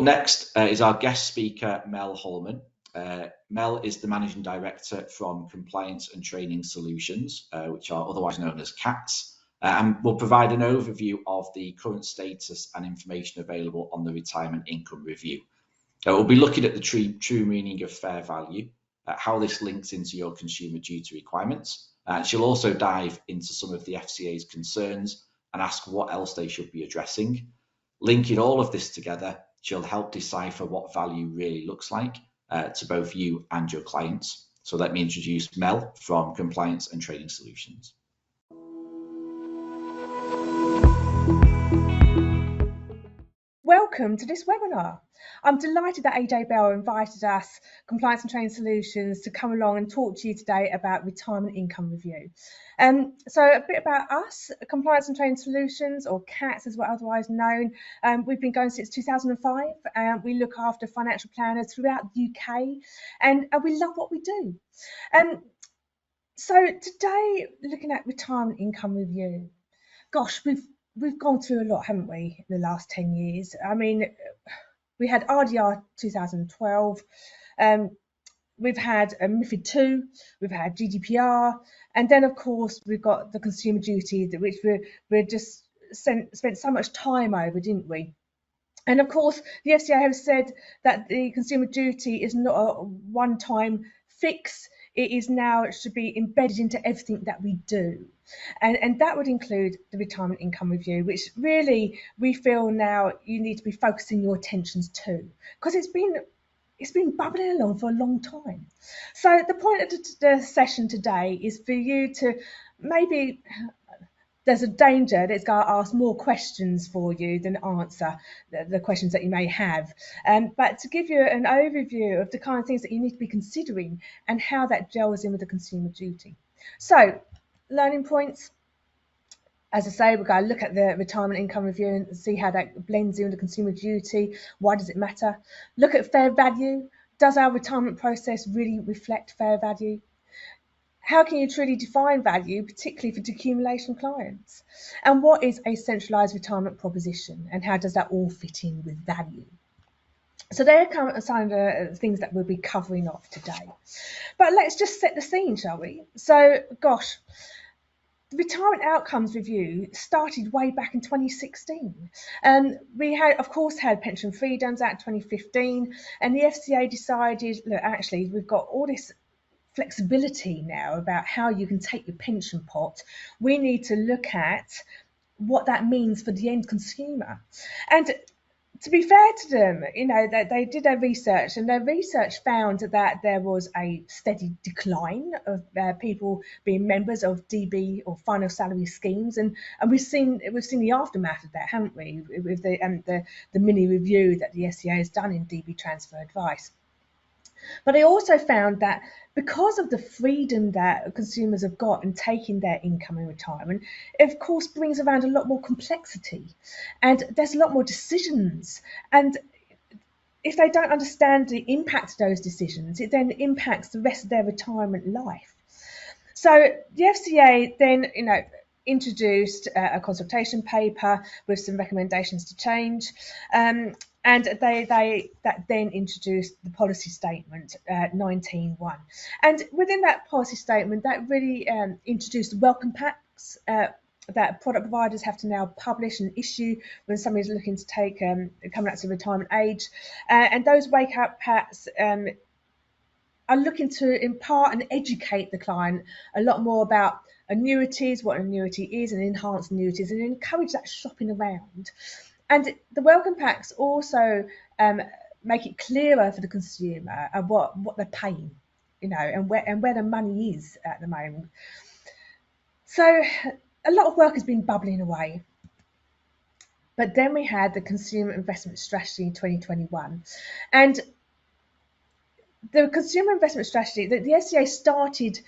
next is our guest speaker, Mel Holman. Mel is the Managing Director from Compliance and Training Solutions, which are otherwise known as CATS, and will provide an overview of the current status and information available on the Retirement Income Review. We'll be looking at the true meaning of fair value, how this links into your consumer duty requirements. She'll also dive into some of the FCA's concerns and ask what else they should be addressing. Linking all of this together, she'll help decipher what value really looks like to both you and your clients. So let me introduce Mel from Compliance and Training Solutions. Welcome to this webinar. I'm delighted that AJ Bell invited us, Compliance and Training Solutions, to come along and talk to you today about Retirement Income Review. So a bit about us, Compliance and Training Solutions, or CATS as we're otherwise known. We've been going since 2005. We look after financial planners throughout the UK, and we love what we do. So today, looking at Retirement Income Review, gosh, we've gone through a lot, haven't we, in the last 10 years? I mean, we had RDR 2012, we've had MiFID 2, we've had GDPR, and then of course we've got the Consumer Duty, which we just spent so much time over, didn't we? And of course, the FCA have said that the Consumer Duty is not a one-time fix. It is now, it should be embedded into everything that we do. And that would include the Retirement Income Review, which really we feel now you need to be focusing your attentions to, because it's been bubbling along for a long time. So the point of the session today is for you to maybe, there's a danger that it's going to ask more questions for you than answer the questions that you may have. But to give you an overview of the kind of things that you need to be considering and how that gels in with the Consumer Duty. So, learning points. As I say, we're going to look at the Retirement Income Review and see how that blends in with the Consumer Duty. Why does it matter? Look at fair value. Does our retirement process really reflect fair value? How can you truly define value, particularly for decumulation clients? And what is a centralised retirement proposition, and how does that all fit in with value? So there are some of the things that we'll be covering off today. But let's just set the scene, shall we? So, gosh, the Retirement Outcomes Review started way back in 2016. We had, of course, had Pension Freedoms Act 2015, and the FCA decided, look, actually, we've got all this flexibility now about how you can take your pension pot. We need to look at what that means for the end consumer. And to be fair to them, you know, they did their research, and their research found that there was a steady decline of people being members of DB or final salary schemes, and we've seen the aftermath of that, haven't we, with the mini review that the FCA has done in DB transfer advice. But they also found that because of the freedom that consumers have got in taking their income in retirement, it of course brings around a lot more complexity, and there's a lot more decisions. And if they don't understand the impact of those decisions, it then impacts the rest of their retirement life. So the FCA then, you know, introduced a consultation paper with some recommendations to change. And that then introduced the policy statement 19.1. And within that policy statement, that really introduced welcome packs that product providers have to now publish and issue when somebody's looking to take coming up to retirement age. And those wake-up packs are looking to impart and educate the client a lot more about annuities, what an annuity is, and enhanced annuities, and encourage that shopping around. And the welcome packs also make it clearer for the consumer of what they're paying, you know, and where the money is at the moment. So a lot of work has been bubbling away. But then we had the Consumer Investment Strategy in 2021. And the Consumer Investment Strategy, the FCA started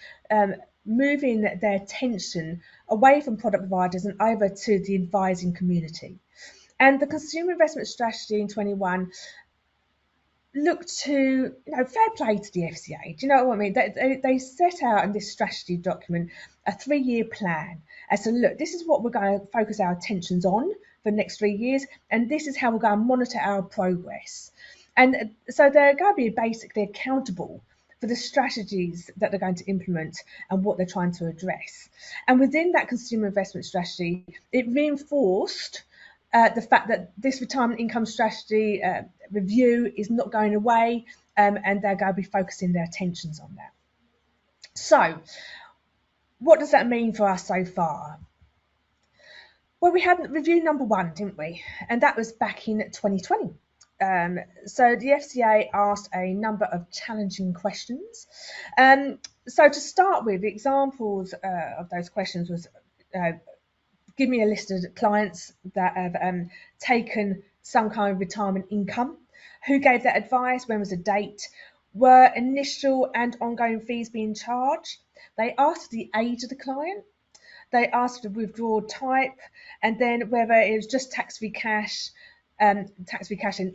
moving their attention away from product providers and over to the advising community. And the Consumer Investment Strategy in 21 looked to, you know, fair play to the FCA. Do you know what I mean? They set out in this strategy document a 3-year plan as to, look, this is what we're going to focus our attentions on for the next 3 years, and this is how we're going to monitor our progress. And so they're going to be basically accountable for the strategies that they're going to implement and what they're trying to address. And within that consumer investment strategy, it reinforced the fact that this retirement income strategy review is not going away, and they're going to be focusing their attentions on that. So, what does that mean for us so far? Well, we had review number 1, didn't we? And that was back in 2020. So the FCA asked a number of challenging questions. So to start with, the examples of those questions was, give me a list of clients that have taken some kind of retirement income. Who gave that advice? When was the date? Were initial and ongoing fees being charged? They asked the age of the client. They asked the withdrawal type, and then whether it was just tax-free cash and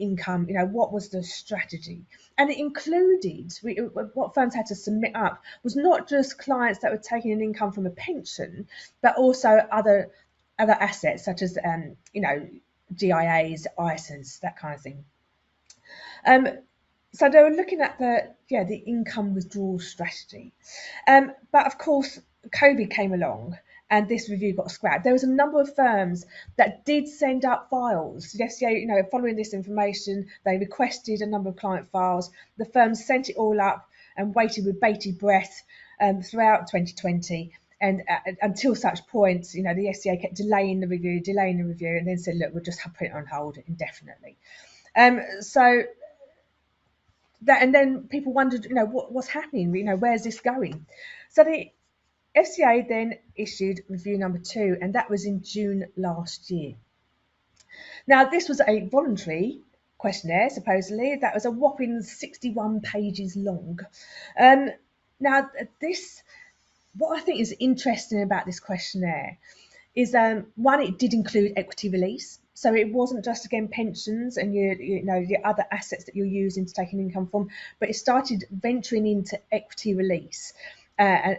income, what was the strategy? And it included, what firms had to submit up was not just clients that were taking an income from a pension, but also other assets such as, GIAs, ISAs, that kind of thing. So they were looking at the income withdrawal strategy. But of course, COVID came along and this review got scrapped. There was a number of firms that did send up files. The FCA, following this information, they requested a number of client files. The firms sent it all up and waited with bated breath throughout 2020. And until such points, the FCA kept delaying the review, and then said, look, we'll just put it on hold indefinitely. And then people wondered, what's happening? Where's this going? So the FCA then issued review number 2, and that was in June last year. Now, this was a voluntary questionnaire, supposedly. That was a whopping 61 pages long. Now, what I think is interesting about this questionnaire is, one, it did include equity release. So it wasn't just, again, pensions and your other assets that you're using to take an income from, but it started venturing into equity release and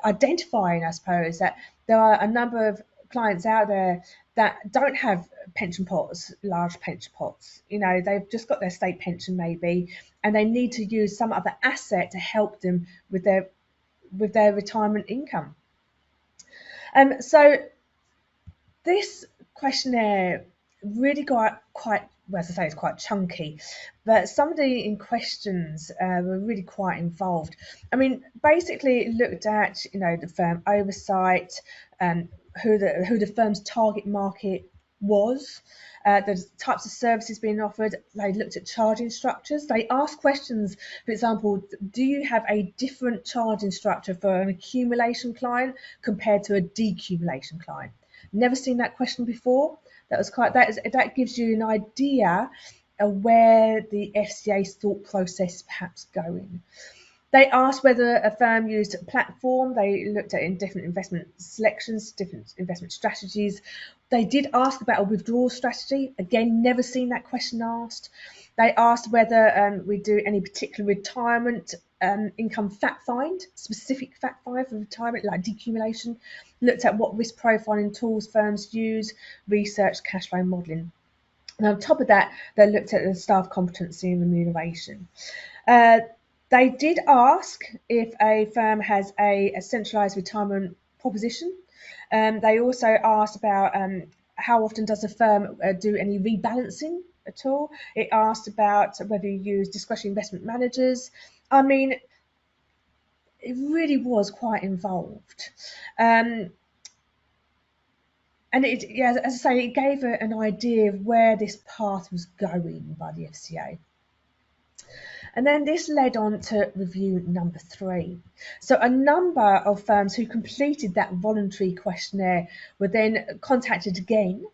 identifying, I suppose, that there are a number of clients out there that don't have pension pots, large pension pots. They've just got their state pension maybe, and they need to use some other asset to help them with their retirement income. So this questionnaire really got quite, well, as I say, it's quite chunky, but some of the questions were really quite involved. I mean, basically it looked at, the firm oversight, who the firm's target market was, the types of services being offered. They looked at charging structures. They asked questions, for example, do you have a different charging structure for an accumulation client compared to a decumulation client? Never seen that question before. That gives you an idea of where the FCA's thought process is perhaps going. They asked whether a firm used a platform. They looked at in different investment selections, different investment strategies. They did ask about a withdrawal strategy. Again, never seen that question asked. They asked whether we do any particular retirement income fact find, specific fact find for retirement, like decumulation. Looked at what risk profiling tools firms use, research, cash flow modelling. And on top of that, they looked at the staff competency and remuneration. They did ask if a firm has a centralised retirement proposition. They also asked about how often does a firm do any rebalancing at all. It asked about whether you use discretionary investment managers. I mean, it really was quite involved. And as I say, it gave an idea of where this path was going by the FCA. And then this led on to review number 3. So a number of firms who completed that voluntary questionnaire were then contacted again,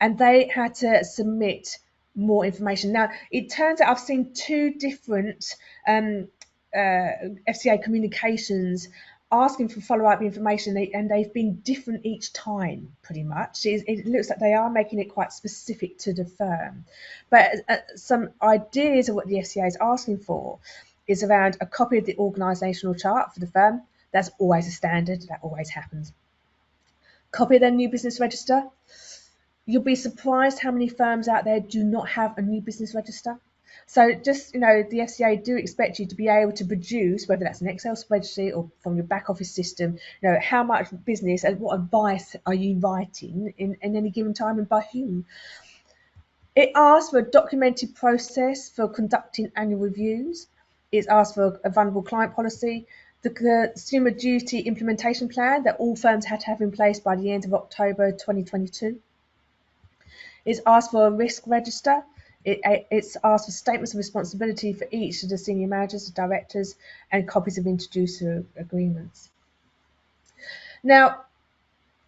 and they had to submit more information. Now, it turns out I've seen 2 different FCA communications asking for follow-up information, and they've been different each time, pretty much. It looks like they are making it quite specific to the firm. But some ideas of what the FCA is asking for is around a copy of the organisational chart for the firm. That's always a standard. That always happens. Copy of their new business register. You'll be surprised how many firms out there do not have a new business register. So just, the FCA do expect you to be able to produce, whether that's an Excel spreadsheet or from your back office system, how much business and what advice are you writing in any given time and by whom. It asks for a documented process for conducting annual reviews. It's asked for a vulnerable client policy, the Consumer Duty implementation plan that all firms had to have in place by the end of October 2022. It's asked for a risk register. It's asked for statements of responsibility for each of the senior managers, the directors, and copies of introducer agreements. Now,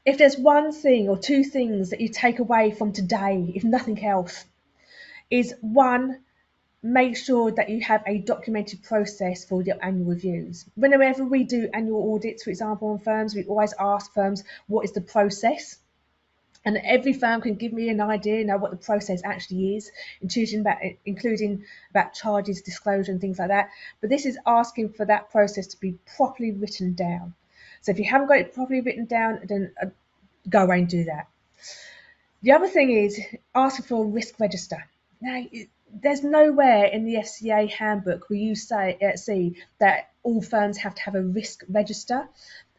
if there's one thing or two things that you take away from today, if nothing else, is one, make sure that you have a documented process for your annual reviews. Whenever we do annual audits, for example, on firms, we always ask firms, what is the process? And every firm can give me an idea, what the process actually is, including about charges, disclosure, and things like that. But this is asking for that process to be properly written down. So if you haven't got it properly written down, then go away and do that. The other thing is asking for a risk register. Now, there's nowhere in the FCA handbook where you see that all firms have to have a risk register.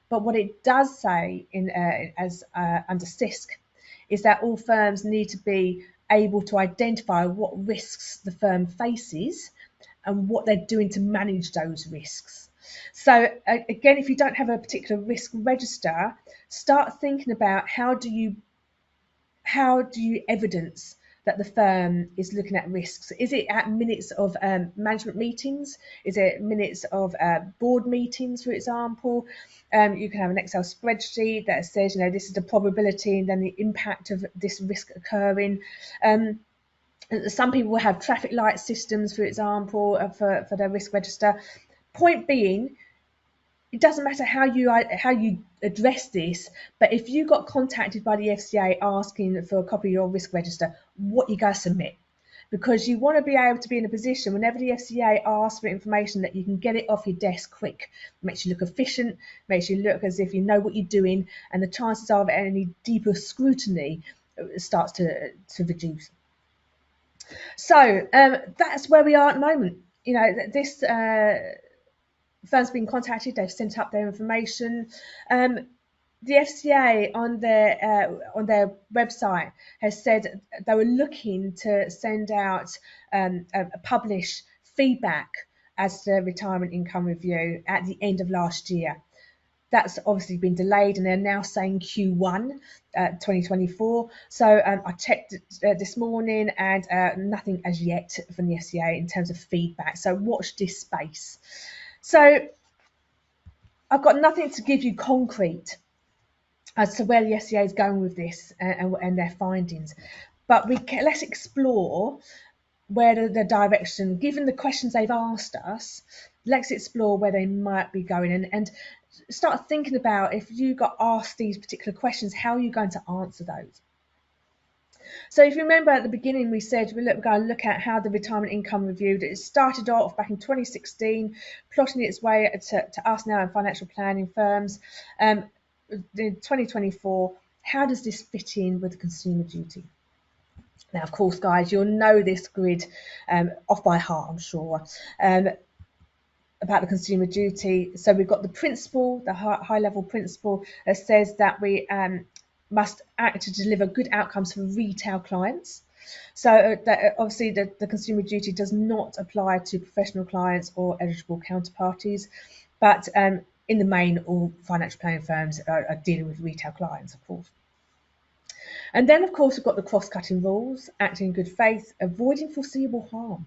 But what it does say under CISC is that all firms need to be able to identify what risks the firm faces and what they're doing to manage those risks. So again, if you don't have a particular risk register, start thinking about how do you evidence that the firm is looking at risks. Is it at minutes of management meetings? Is it minutes of board meetings, for example? You can have an Excel spreadsheet that says, this is the probability and then the impact of this risk occurring. Some people will have traffic light systems, for example, for their risk register. Point being, it doesn't matter how you address this, but if you got contacted by the FCA asking for a copy of your risk register, what you got to submit? Because you want to be able to be in a position whenever the FCA asks for information that you can get it off your desk quick. It makes you look efficient, makes you look as if you know what you're doing, and the chances of any deeper scrutiny starts to reduce. So that's where we are at the moment. This firms been contacted, they've sent up their information. The FCA on their website has said they were looking to send out publish feedback as to retirement income review at the end of last year. That's obviously been delayed, and they're now saying Q1 2024. So I checked this morning, and nothing as yet from the FCA in terms of feedback. So watch this space. So I've got nothing to give you concrete as to where the FCA is going with this and their findings, but let's explore where the direction, given the questions they've asked us, let's explore where they might be going and start thinking about, if you got asked these particular questions, how are you going to answer those? So if you remember at the beginning, we said we're going to look at how the retirement income review, it started off back in 2016, plotting its way to us now in financial planning firms. In 2024, how does this fit in with consumer duty? Now, of course, guys, you'll know this grid off by heart, I'm sure, about the consumer duty. So we've got the principle, the high-level principle that says that we must act to deliver good outcomes for retail clients. So that obviously the consumer duty does not apply to professional clients or eligible counterparties, but in the main, all financial planning firms are dealing with retail clients, of course. And then, of course, we've got the cross-cutting rules, acting in good faith, avoiding foreseeable harm,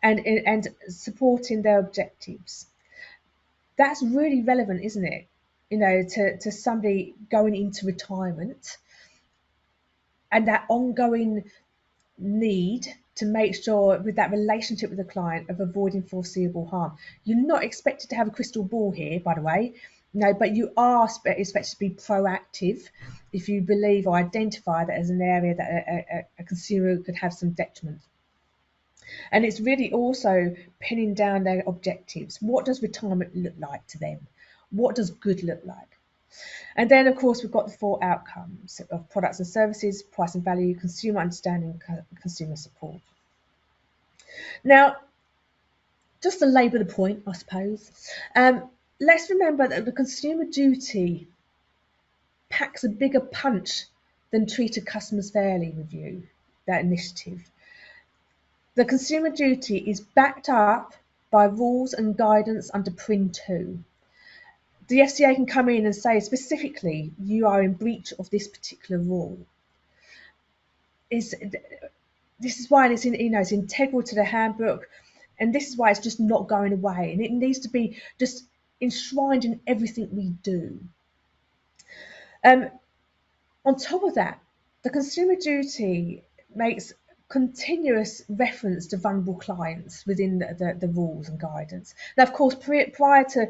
and supporting their objectives. That's really relevant, isn't it? To somebody going into retirement, and that ongoing need to make sure with that relationship with the client of avoiding foreseeable harm. You're not expected to have a crystal ball here, by the way, but you are expected to be proactive if you believe or identify that as an area that a consumer could have some detriment. And it's really also pinning down their objectives. What does retirement look like to them? What does good look like? And then, of course, we've got the 4 outcomes of products and services, price and value, consumer understanding, consumer support. Now, just to labour the point, I suppose, let's remember that the consumer duty packs a bigger punch than Treated Customers Fairly review, that initiative. The consumer duty is backed up by rules and guidance under PRIN 2. The FCA can come in and say specifically you are in breach of this particular rule. This is why it's integral to the handbook, and this is why it's just not going away, and it needs to be just enshrined in everything we do. On top of that, the consumer duty makes continuous reference to vulnerable clients within the rules and guidance. Now, of course, prior to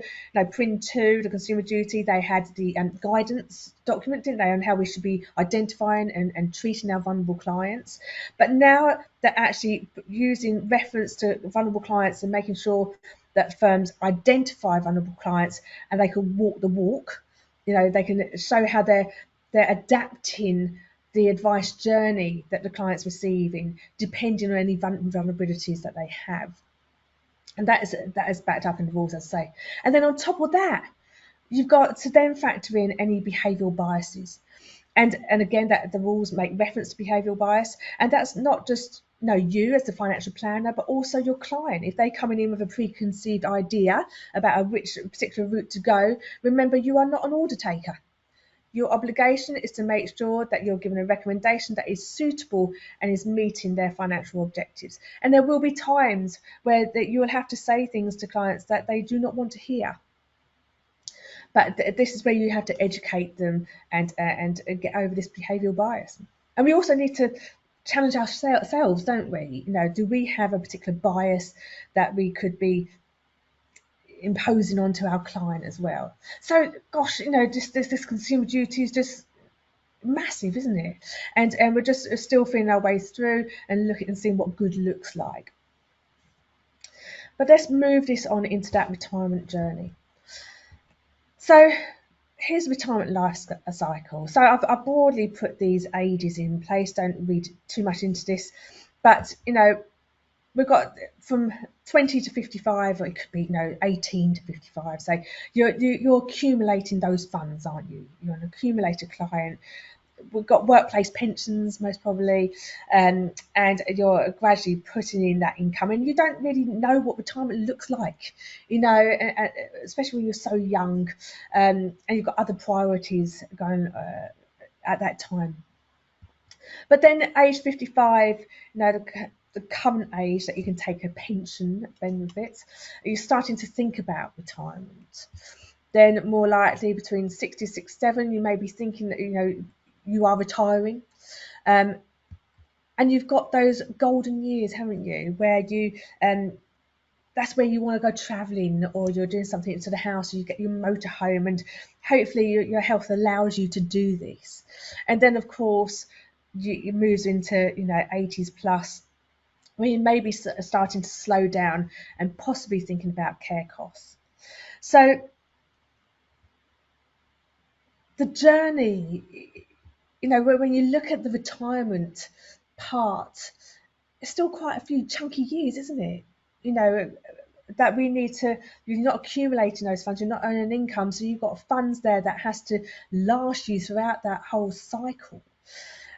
PRIN 2, the consumer duty, they had the guidance document, didn't they, on how we should be identifying and treating our vulnerable clients. But now they're actually using reference to vulnerable clients and making sure that firms identify vulnerable clients and they can walk the walk. They can show how they're adapting the advice journey that the client's receiving, depending on any vulnerabilities that they have. And that is backed up in the rules, as I say. And then on top of that, you've got to then factor in any behavioural biases. And again, that the rules make reference to behavioural bias. And that's not just you as the financial planner, but also your client. If they're coming in with a preconceived idea about which particular route to go, remember, you are not an order taker. Your obligation is to make sure that you're given a recommendation that is suitable and is meeting their financial objectives. And there will be times where you will have to say things to clients that they do not want to hear. But this is where you have to educate them and get over this behavioural bias. And we also need to challenge ourselves, don't we? Do we have a particular bias that we could be imposing onto our client as well? So, gosh, just this consumer duty is just massive, isn't it? And we're just still feeling our way through and looking and seeing what good looks like. But let's move this on into that retirement journey. So here's retirement life cycle. So I've broadly put these ages in place. Don't read too much into this, but we've got from 20 to 55, or it could be 18 to 55. So you're accumulating those funds, aren't you? You're an accumulator client. We've got workplace pensions, most probably, and you're gradually putting in that income, and you don't really know what retirement looks like, especially when you're so young, and you've got other priorities going at that time. But then age 55, the current age that you can take a pension benefits, you're starting to think about retirement. Then more likely between 60, 67, you may be thinking that you are retiring, and you've got those golden years, haven't you, where you that's where you want to go travelling, or you're doing something to the house, or you get your motorhome, and hopefully your health allows you to do this. And then of course you moves into 80s plus, where you may be starting to slow down and possibly thinking about care costs. So the journey, when you look at the retirement part, it's still quite a few chunky years, isn't it? That we need to, you're not accumulating those funds, you're not earning income, so you've got funds there that has to last you throughout that whole cycle.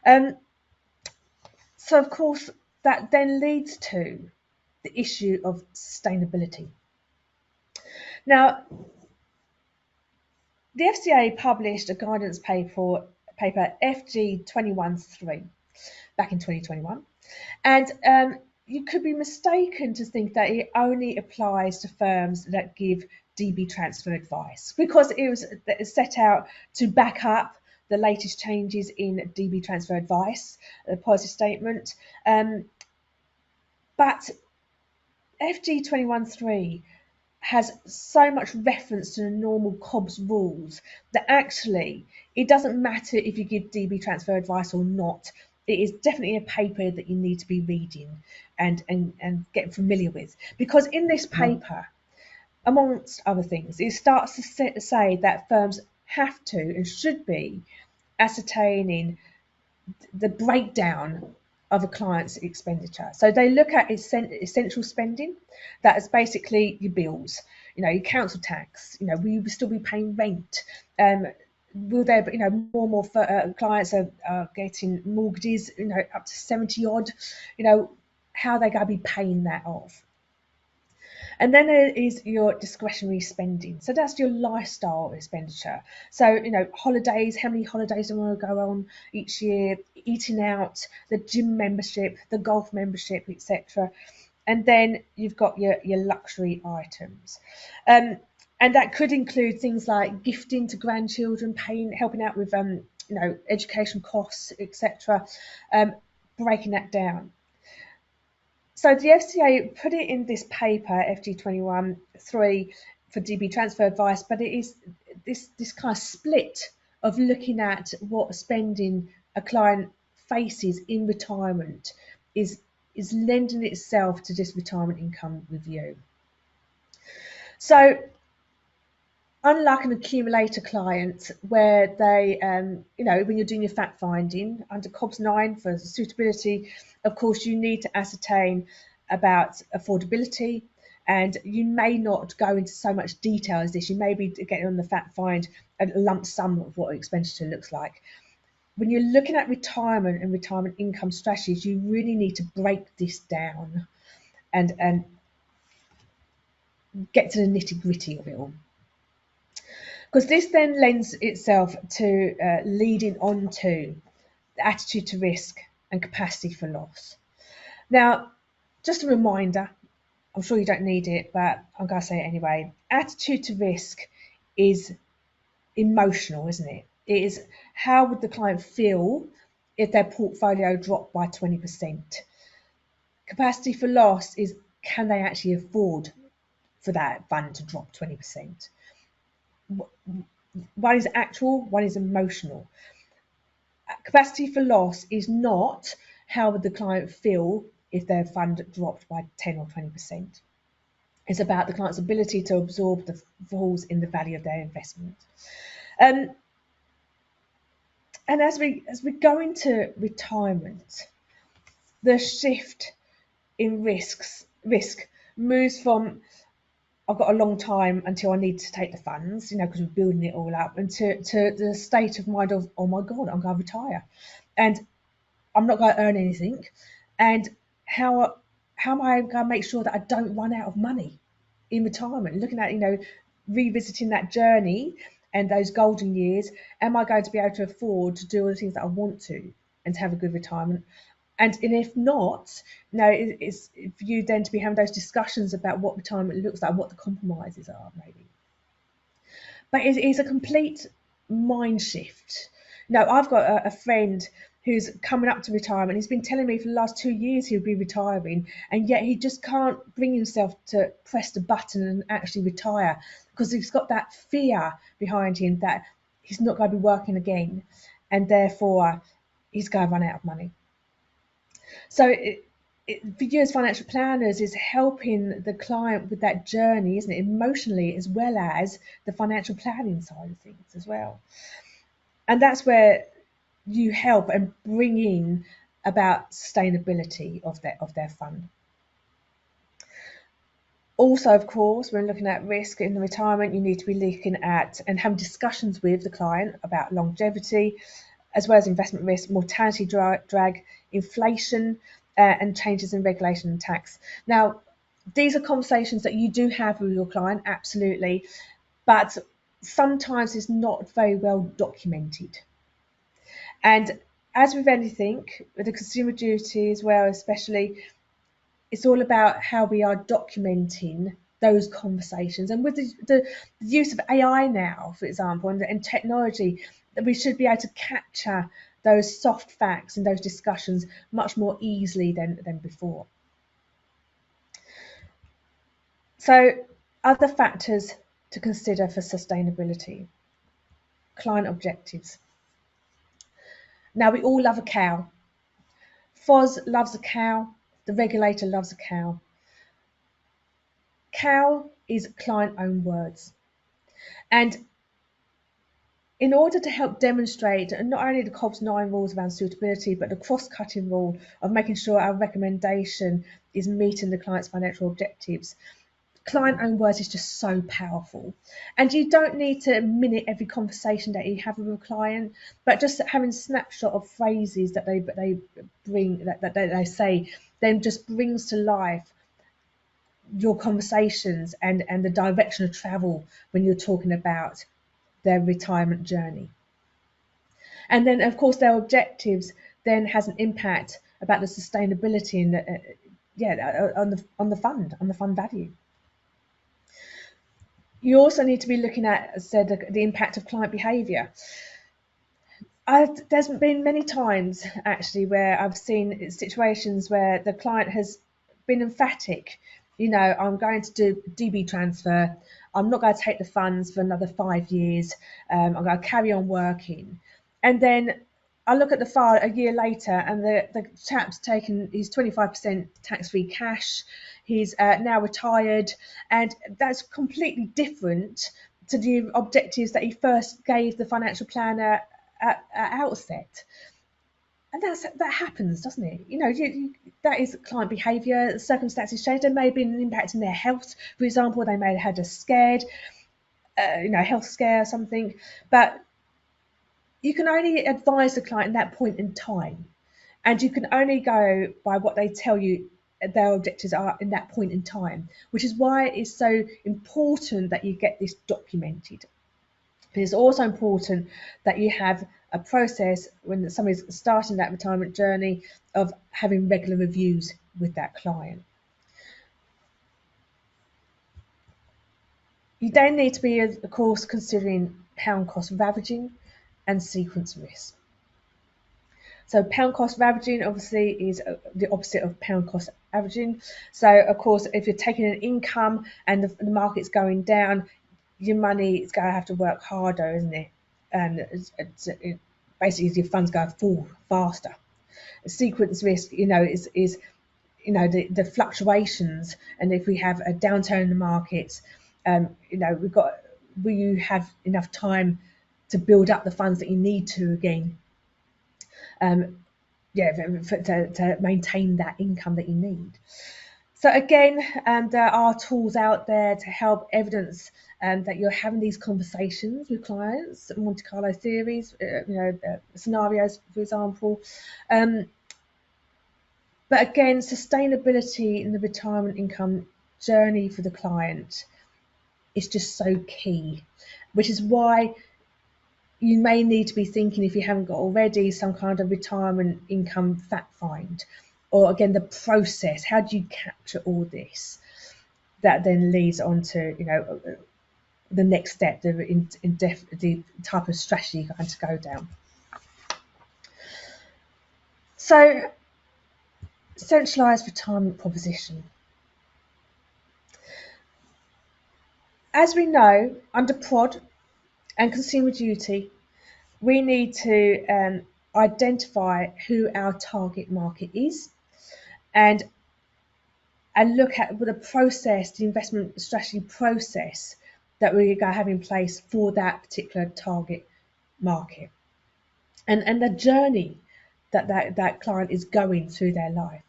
So of course that then leads to the issue of sustainability. Now, the FCA published a guidance paper FG 21.3 back in 2021, and you could be mistaken to think that it only applies to firms that give DB transfer advice, because it was set out to back up the latest changes in DB transfer advice, the policy statement. But FG 21.3 has so much reference to the normal COBS rules that actually it doesn't matter if you give DB transfer advice or not. It is definitely a paper that you need to be reading and getting familiar with, because in this paper, amongst other things, it starts to say that firms have to and should be ascertaining the breakdown of a client's expenditure. So they look at essential spending, that is basically your bills, your council tax, will you still be paying rent? Will there be, more and more clients are getting mortgages, up to 70 odd, how they're going to be paying that off. And then there is your discretionary spending. So that's your lifestyle expenditure. So, holidays, how many holidays do I want to go on each year, eating out, the gym membership, the golf membership, etc. And then you've got your luxury items. And that could include things like gifting to grandchildren, helping out with, education costs, etc. Breaking that down. So the FCA put it in this paper, FG21-3, for DB transfer advice, but it is this kind of split of looking at what spending a client faces in retirement is lending itself to this retirement income review. So unlike an accumulator client where they, when you're doing your fact finding under COBS 9 for suitability, of course, you need to ascertain about affordability, and you may not go into so much detail as this. You may be getting on the fact find a lump sum of what expenditure looks like. When you're looking at retirement and retirement income strategies, you really need to break this down and get to the nitty-gritty of it all. Because this then lends itself to leading on to the attitude to risk and capacity for loss. Now, just a reminder, I'm sure you don't need it, but I'm going to say it anyway. Attitude to risk is emotional, isn't it? It is how would the client feel if their portfolio dropped by 20%. Capacity for loss is can they actually afford for that fund to drop 20%. One is actual, one is emotional. Capacity for loss is not how would the client feel if their fund dropped by 10 or 20%. It's about the client's ability to absorb the falls in the value of their investment. And as we go into retirement, the shift in risk moves from I've got a long time until I need to take the funds, because we're building it all up, and to the state of mind of, oh my God, I'm going to retire, and I'm not going to earn anything, and how am I going to make sure that I don't run out of money in retirement? Looking at, revisiting that journey and those golden years, am I going to be able to afford to do all the things that I want to and to have a good retirement? And if not, it's for you then to be having those discussions about what retirement looks like, what the compromises are, maybe. But it is a complete mind shift. I've got a friend who's coming up to retirement. He's been telling me for the last 2 years he'll be retiring, and yet he just can't bring himself to press the button and actually retire because he's got that fear behind him that he's not going to be working again, and therefore he's going to run out of money. So for you as financial planners is helping the client with that journey, isn't it, emotionally as well as the financial planning side of things as well. And that's where you help and bring in about sustainability of their fund. Also, of course, when looking at risk in the retirement, you need to be looking at and having discussions with the client about longevity, as well as investment risk, mortality drag, inflation, and changes in regulation and tax. Now, these are conversations that you do have with your client, absolutely, but sometimes it's not very well documented. And as with anything, with the consumer duty as well, especially, it's all about how we are documenting those conversations. And with the use of AI now, for example, and technology, we should be able to capture those soft facts and those discussions much more easily than before. So other factors to consider for sustainability. Client objectives. Now, we all love a cow. FOS loves a cow. The regulator loves a cow. Cow is client-owned words. And in order to help demonstrate not only the COB's 9 rules around suitability, but the cross-cutting rule of making sure our recommendation is meeting the client's financial objectives, client-owned words is just so powerful. And you don't need to minute every conversation that you have with a client, but just having a snapshot of phrases that they bring, that they say, then just brings to life your conversations and the direction of travel when you're talking about their retirement journey. And then, of course, their objectives then has an impact about the sustainability and on the fund value. You also need to be looking at, as I said, the impact of client behaviour. There's been many times actually where I've seen situations where the client has been emphatic. You know, I'm going to do DB transfer. I'm not going to take the funds for another 5 years. I'm going to carry on working. And then I look at the file a year later and the chap's taken his 25% tax-free cash. He's now retired, and that's completely different to the objectives that he first gave the financial planner at outset. And that happens, doesn't it? You know, that is client behaviour. Circumstances change. There may have been an impact in their health, for example. They may have had a scared, health scare or something. But you can only advise the client at that point in time, and you can only go by what they tell you their objectives are in that point in time, which is why it's so important that you get this documented. But it's also important that you have a process when somebody's starting that retirement journey of having regular reviews with that client. You then need to be, of course, considering pound cost of averaging and sequence risk. So pound cost of averaging obviously is the opposite of pound cost averaging. So of course, if you're taking an income and the market's going down, your money is going to have to work harder, isn't it? And basically your funds going to fall faster. Sequence risk, is the fluctuations, and if we have a downturn in the markets, will you have enough time to build up the funds that you need to again? To maintain that income that you need. So again, there are tools out there to help evidence that you're having these conversations with clients, Monte Carlo theories, scenarios, for example. But again, sustainability in the retirement income journey for the client is just so key, which is why you may need to be thinking, if you haven't got already, some kind of retirement income fact find, or again, the process. How do you capture all this? That then leads on to, the next step, the type of strategy you're going to go down. So, centralised retirement proposition. As we know, under PROD and Consumer Duty, we need to identify who our target market is and look at the process, the investment strategy process that we're going to have in place for that particular target market, and the journey that client is going through their life.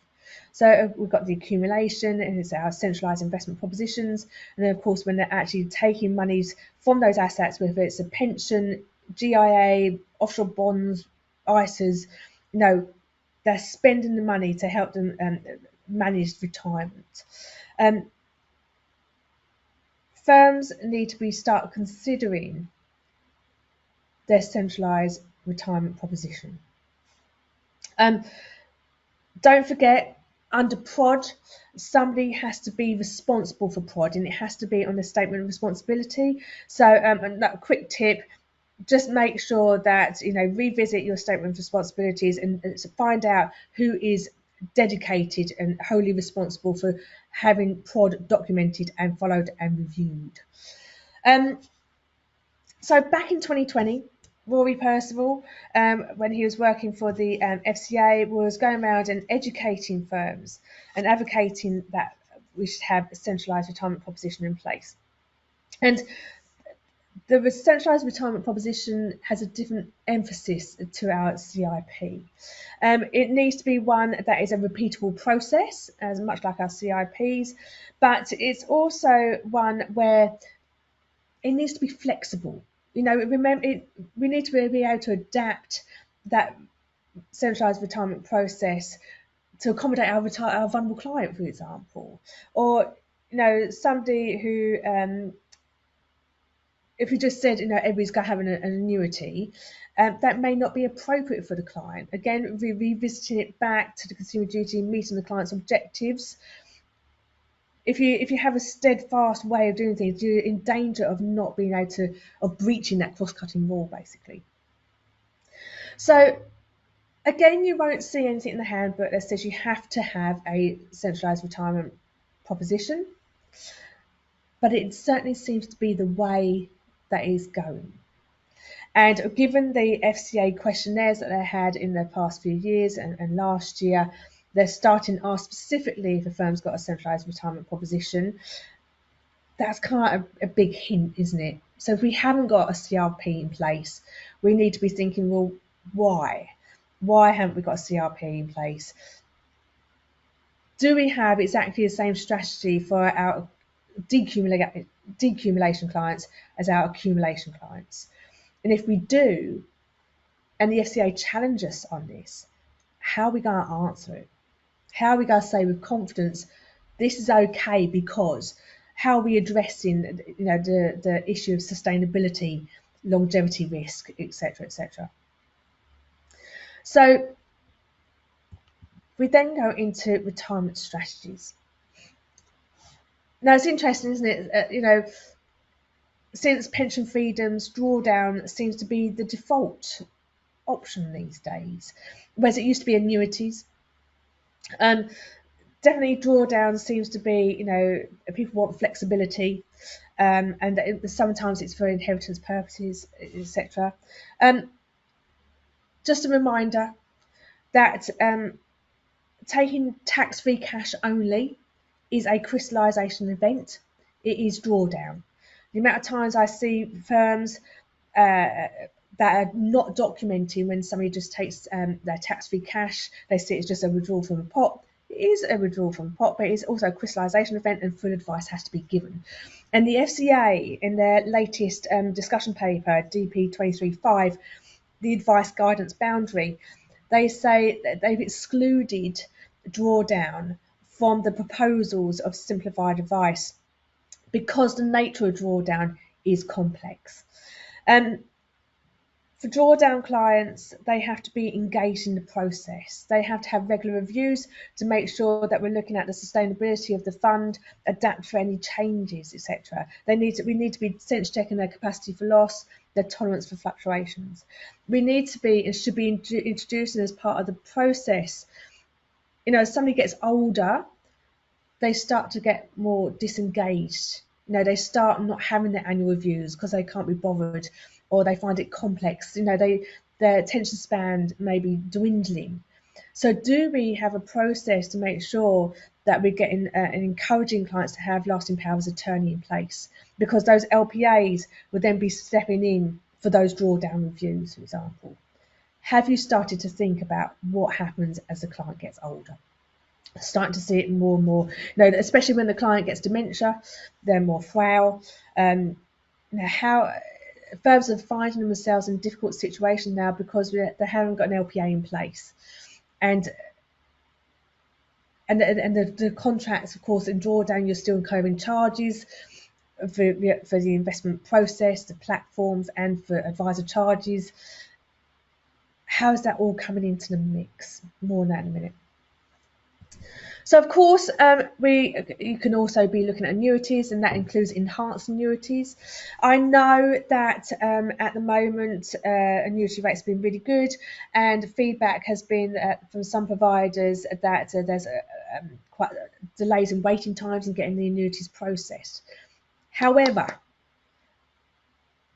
So we've got the accumulation, and it's our centralised investment propositions, and then of course when they're actually taking monies from those assets, whether it's a pension, GIA, offshore bonds, ISAs, they're spending the money to help them manage retirement. Firms need to start considering their centralised retirement proposition. Don't forget, under PROD, somebody has to be responsible for PROD, and it has to be on the statement of responsibility. So a quick tip, just make sure that, revisit your statement of responsibilities and find out who is dedicated and wholly responsible for having PROD documented and followed and reviewed. So back in 2020, Rory Percival, when he was working for the FCA, was going around and educating firms and advocating that we should have a centralised retirement proposition in place. And The centralised retirement proposition has a different emphasis to our CIP. It needs to be one that is a repeatable process, as much like our CIPs, but it's also one where it needs to be flexible. Remember, we need to be able to adapt that centralised retirement process to accommodate our vulnerable client, for example, or somebody who, if we just said everybody's going to have an annuity, that may not be appropriate for the client. Again, revisiting it back to the consumer duty, meeting the client's objectives. If you have a steadfast way of doing things, you're in danger of not being able of breaching that cross-cutting rule, basically. So again, you won't see anything in the handbook that says you have to have a centralised retirement proposition, but it certainly seems to be the way that is going. And given the FCA questionnaires that they had in the past few years and last year, they're starting to ask specifically if a firm's got a centralised retirement proposition. That's kind of a big hint, isn't it? So if we haven't got a CRP in place, we need to be thinking, well, why? Why haven't we got a CRP in place? Do we have exactly the same strategy for our decumulation clients as our accumulation clients? And if we do, and the FCA challenge us on this, how are we going to answer it? How are we going to say with confidence, this is okay because how are we addressing the issue of sustainability, longevity risk, etc., etc. So we then go into retirement strategies. Now it's interesting, isn't it? Since pension freedoms, drawdown seems to be the default option these days, whereas it used to be annuities. Definitely drawdown seems to be, people want flexibility, and sometimes it's for inheritance purposes, etc. Just a reminder that taking tax-free cash only is a crystallisation event. It is drawdown. The amount of times I see firms that are not documenting when somebody just takes their tax-free cash, they see it's just a withdrawal from a pot. It is a withdrawal from a pot, but it's also a crystallisation event and full advice has to be given. And the FCA, in their latest discussion paper, DP 23.5, the advice guidance boundary, they say that they've excluded drawdown from the proposals of simplified advice because the nature of drawdown is complex. For drawdown clients, they have to be engaged in the process. They have to have regular reviews to make sure that we're looking at the sustainability of the fund, adapt for any changes, etc. We need to be sense checking their capacity for loss, their tolerance for fluctuations. We need to be and should be introducing as part of the process. As somebody gets older, they start to get more disengaged. They start not having their annual reviews because they can't be bothered, or they find it complex. Their attention span may be dwindling. So do we have a process to make sure that we're getting and encouraging clients to have lasting powers of attorney in place? Because those LPAs would then be stepping in for those drawdown reviews, for example. Have you started to think about what happens as the client gets older? Starting to see it more and more, especially when the client gets dementia, they're more frail. How firms are finding themselves in a difficult situation now because they haven't got an LPA in place, and the contracts, of course, in drawdown you're still incurring charges for the investment process, the platforms, and for advisor charges. How is that all coming into the mix? More on that in a minute. So, of course, you can also be looking at annuities, and that includes enhanced annuities. I know that at the moment annuity rates have been really good, and feedback has been from some providers that there's quite delays in waiting times in getting the annuities processed. However,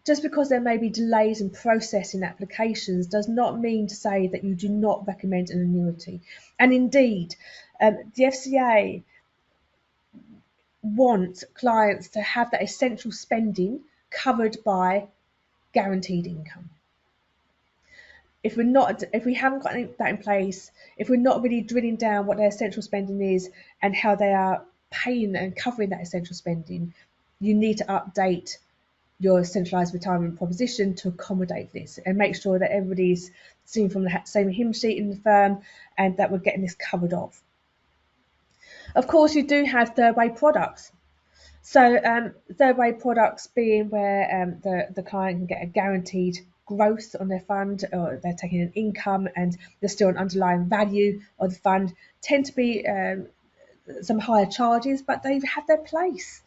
just because there may be delays in processing applications does not mean to say that you do not recommend an annuity. And indeed, the FCA want clients to have that essential spending covered by guaranteed income. If we haven't got that in place, if we're not really drilling down what their essential spending is and how they are paying and covering that essential spending, you need to update your centralised retirement proposition to accommodate this and make sure that everybody's singing from the same hymn sheet in the firm and that we're getting this covered off. Of course, you do have third-way products. So third-way products being where the client can get a guaranteed growth on their fund, or they're taking an income and there's still an underlying value of the fund, tend to be some higher charges, but they have their place.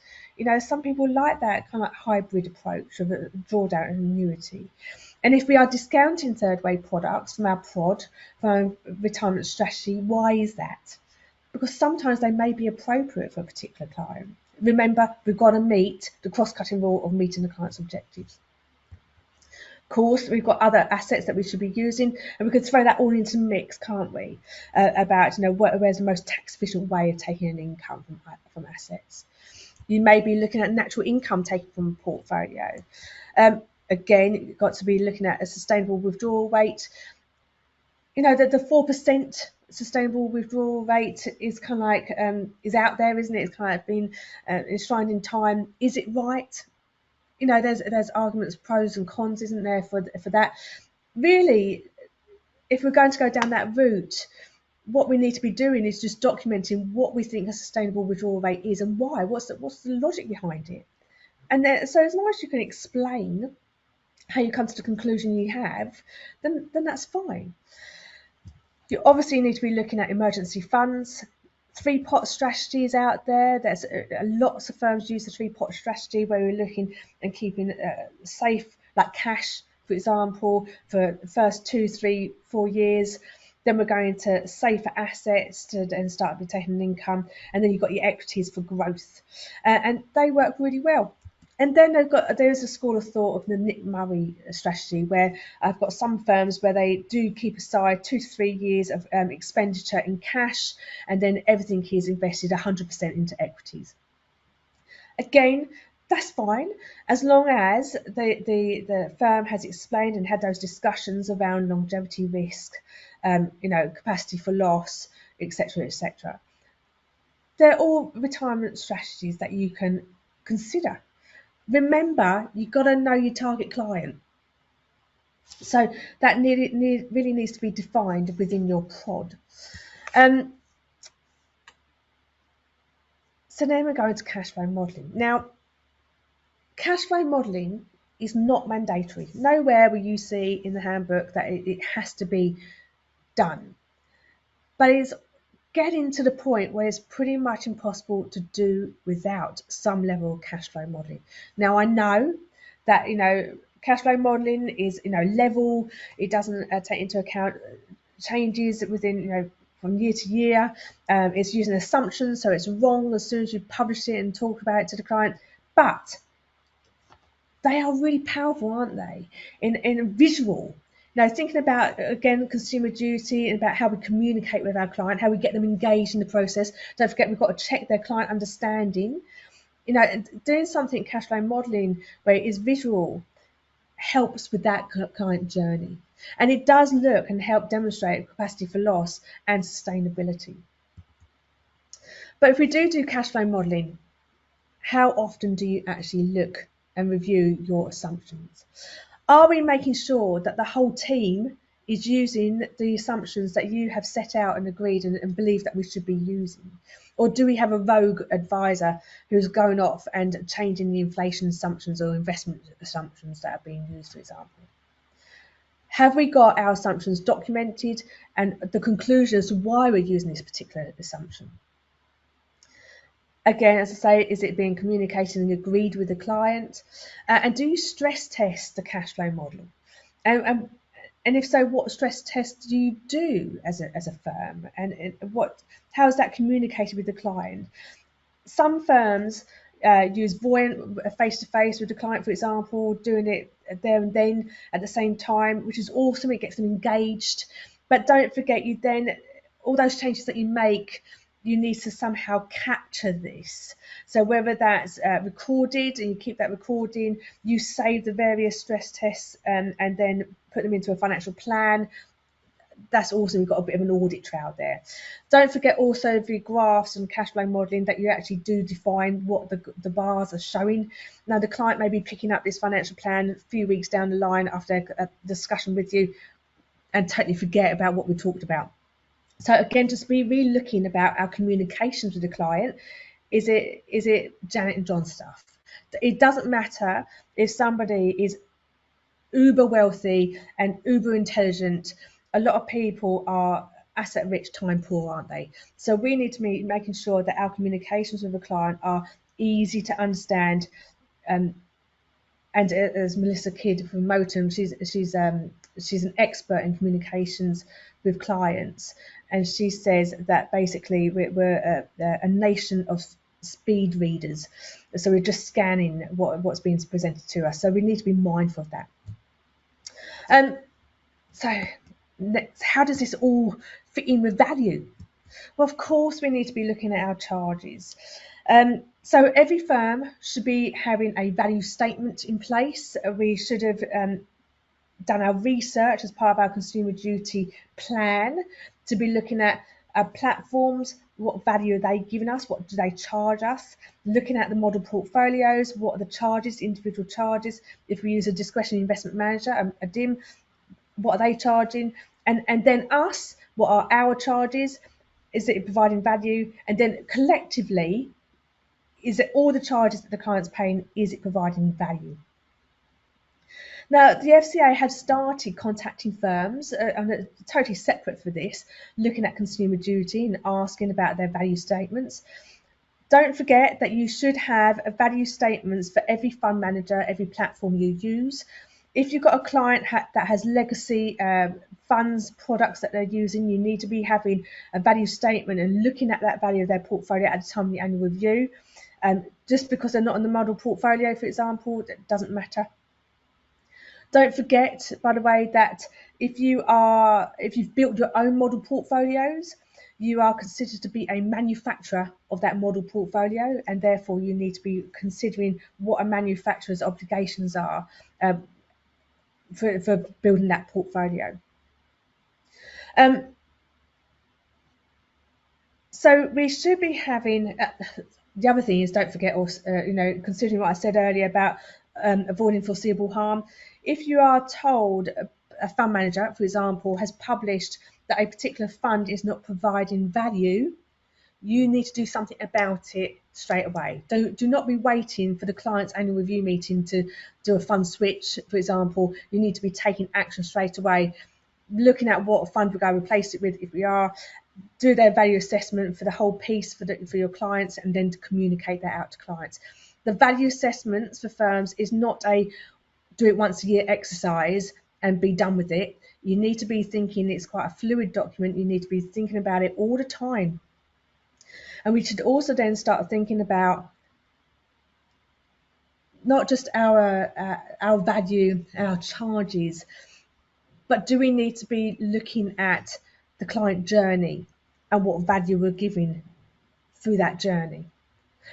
Some people like that kind of hybrid approach of a drawdown and annuity. And if we are discounting third-way products from our prod, from our retirement strategy, why is that? Because sometimes they may be appropriate for a particular client. Remember, we've got to meet the cross-cutting rule of meeting the client's objectives. Of course, we've got other assets that we should be using, and we could throw that all into the mix, can't we? About where's the most tax-efficient way of taking an income from assets. You may be looking at natural income taken from a portfolio. Again, you've got to be looking at a sustainable withdrawal rate. The 4% sustainable withdrawal rate is kind of like is out there, isn't it? It's kind of been enshrined in time. Is it right? There's arguments, pros and cons, isn't there, for that? Really, if we're going to go down that route, what we need to be doing is just documenting what we think a sustainable withdrawal rate is and why. What's the logic behind it? And then, so as long as you can explain how you come to the conclusion you have, then that's fine. You obviously need to be looking at emergency funds. 3-pot strategies out there. There's lots of firms use the 3-pot strategy where we're looking and keeping safe, like cash, for example, for the first 2, 3, 4 years. Then we're going to safer assets to then start taking an income, and then you've got your equities for growth, and they work really well. And then there's a school of thought of the Nick Murray strategy, where I've got some firms where they do keep aside 2 to 3 years of expenditure in cash, and then everything is invested 100% into equities. Again, that's fine, as long as the firm has explained and had those discussions around longevity risk, capacity for loss, etc., etc. They're all retirement strategies that you can consider. Remember, you've got to know your target client. So that really needs to be defined within your prod. So then we're going to cash flow modelling. Now, cash flow modelling is not mandatory. Nowhere will you see in the handbook that it has to be done. But it's getting to the point where it's pretty much impossible to do without some level of cash flow modelling. Now, I know that, cash flow modelling is, level. It doesn't take into account changes within, from year to year. It's using assumptions, so it's wrong as soon as you publish it and talk about it to the client. But they are really powerful, aren't they? In a visual. Now, thinking about, again, consumer duty and about how we communicate with our client, how we get them engaged in the process. Don't forget, we've got to check their client understanding. Doing something cash flow modelling where it is visual helps with that client journey. And it does look and help demonstrate capacity for loss and sustainability. But if we do cash flow modelling, how often do you actually look and review your assumptions? Are we making sure that the whole team is using the assumptions that you have set out and agreed and believe that we should be using? Or do we have a rogue advisor who's going off and changing the inflation assumptions or investment assumptions that are being used, for example? Have we got our assumptions documented and the conclusions why we're using this particular assumption? Again, as I say, is it being communicated and agreed with the client? And do you stress test the cash flow model? And if so, what stress tests do you do as a firm? And how is that communicated with the client? Some firms use Voyant face-to-face with the client, for example, doing it there and then at the same time, which is awesome. It gets them engaged. But don't forget, all those changes that you make, you need to somehow capture this. So whether that's recorded and you keep that recording, you save the various stress tests and then put them into a financial plan. That's awesome. We've got a bit of an audit trail there. Don't forget also the graphs and cash flow modelling, that you actually do define what the bars are showing. Now, the client may be picking up this financial plan a few weeks down the line after a discussion with you and totally forget about what we talked about. So again, just be really looking about our communications with the client. Is it Janet and John stuff? It doesn't matter if somebody is uber wealthy and uber intelligent. A lot of people are asset rich, time poor, aren't they? So we need to be making sure that our communications with the client are easy to understand. And as Melissa Kidd from Motum, she's an expert in communications with clients, and she says that basically we're a nation of speed readers. So we're just scanning what's being presented to us. So we need to be mindful of that. So how does this all fit in with value? Well, of course, we need to be looking at our charges. So every firm should be having a value statement in place. We should have done our research as part of our consumer duty plan to be looking at our platforms. What value are they giving us? What do they charge us? Looking at the model portfolios, what are the charges, individual charges? If we use a discretionary investment manager, a DIM, what are they charging? And then us, what are our charges? Is it providing value? And then collectively, is it all the charges that the client's paying? Is it providing value? Now, the FCA have started contacting firms, and totally separate for this, looking at consumer duty and asking about their value statements. Don't forget that you should have a value statements for every fund manager, every platform you use. If you've got a client that has legacy funds, products that they're using, you need to be having a value statement and looking at that value of their portfolio at the time of the annual review. Just because they're not in the model portfolio, for example, it doesn't matter. Don't forget, by the way, that if you've built your own model portfolios, you are considered to be a manufacturer of that model portfolio, and therefore you need to be considering what a manufacturer's obligations are for building that portfolio. So we should be having, the other thing is, don't forget also, considering what I said earlier about avoiding foreseeable harm. If you are told a fund manager, for example, has published that a particular fund is not providing value, you need to do something about it straight away. Do not be waiting for the client's annual review meeting to do a fund switch, for example. You need to be taking action straight away, looking at what fund we're going to replace it with if we are, do their value assessment for the whole piece for your clients, and then to communicate that out to clients. The value assessments for firms is not a do it once a year exercise and be done with it. You need to be thinking, it's quite a fluid document. You need to be thinking about it all the time. And we should also then start thinking about not just our value, our charges, but do we need to be looking at the client journey and what value we're giving through that journey?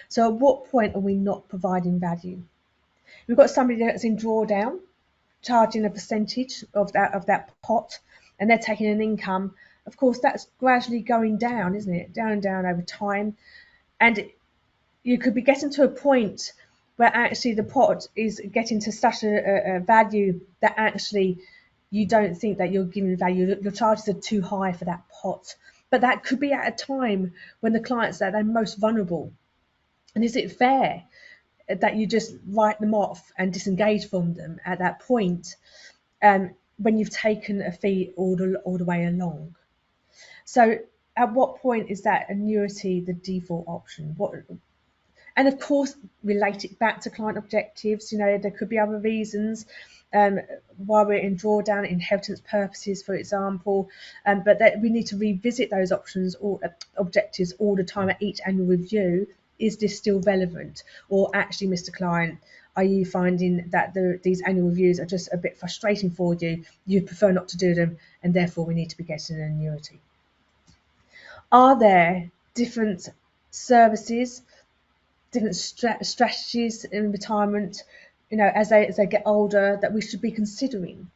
So at what point are we not providing value? We've got somebody that's in drawdown, charging a percentage of that pot, and they're taking an income. Of course, that's gradually going down, isn't it? Down and down over time. And you could be getting to a point where actually the pot is getting to such a value that actually you don't think that you're giving value. Your charges are too high for that pot. But that could be at a time when the clients are they're most vulnerable. And is it fair that you just write them off and disengage from them at that point when you've taken a fee all the way along? So at what point is that annuity the default option? And of course, relate it back to client objectives. There could be other reasons why we're in drawdown, inheritance purposes, for example, but that we need to revisit those options or objectives all the time at each annual review. Is this still relevant? Or actually, Mr. Client, are you finding that these annual reviews are just a bit frustrating for you? You prefer not to do them, and therefore we need to be getting an annuity. Are there different services, different strategies in retirement, as they get older, that we should be considering.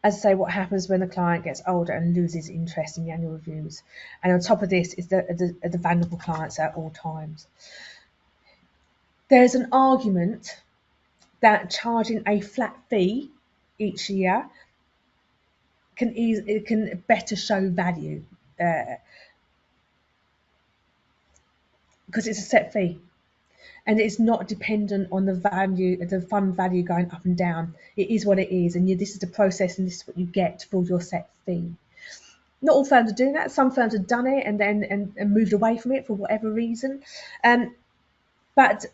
As I say, what happens when the client gets older and loses interest in the annual reviews. And on top of this is the vulnerable clients at all times. There's an argument that charging a flat fee each year can better show value, because it's a set fee. And it's not dependent on the fund value going up and down. It is what it is, and this is the process, and this is what you get for your set fee. Not all firms are doing that. Some firms have done it and then moved away from it for whatever reason. But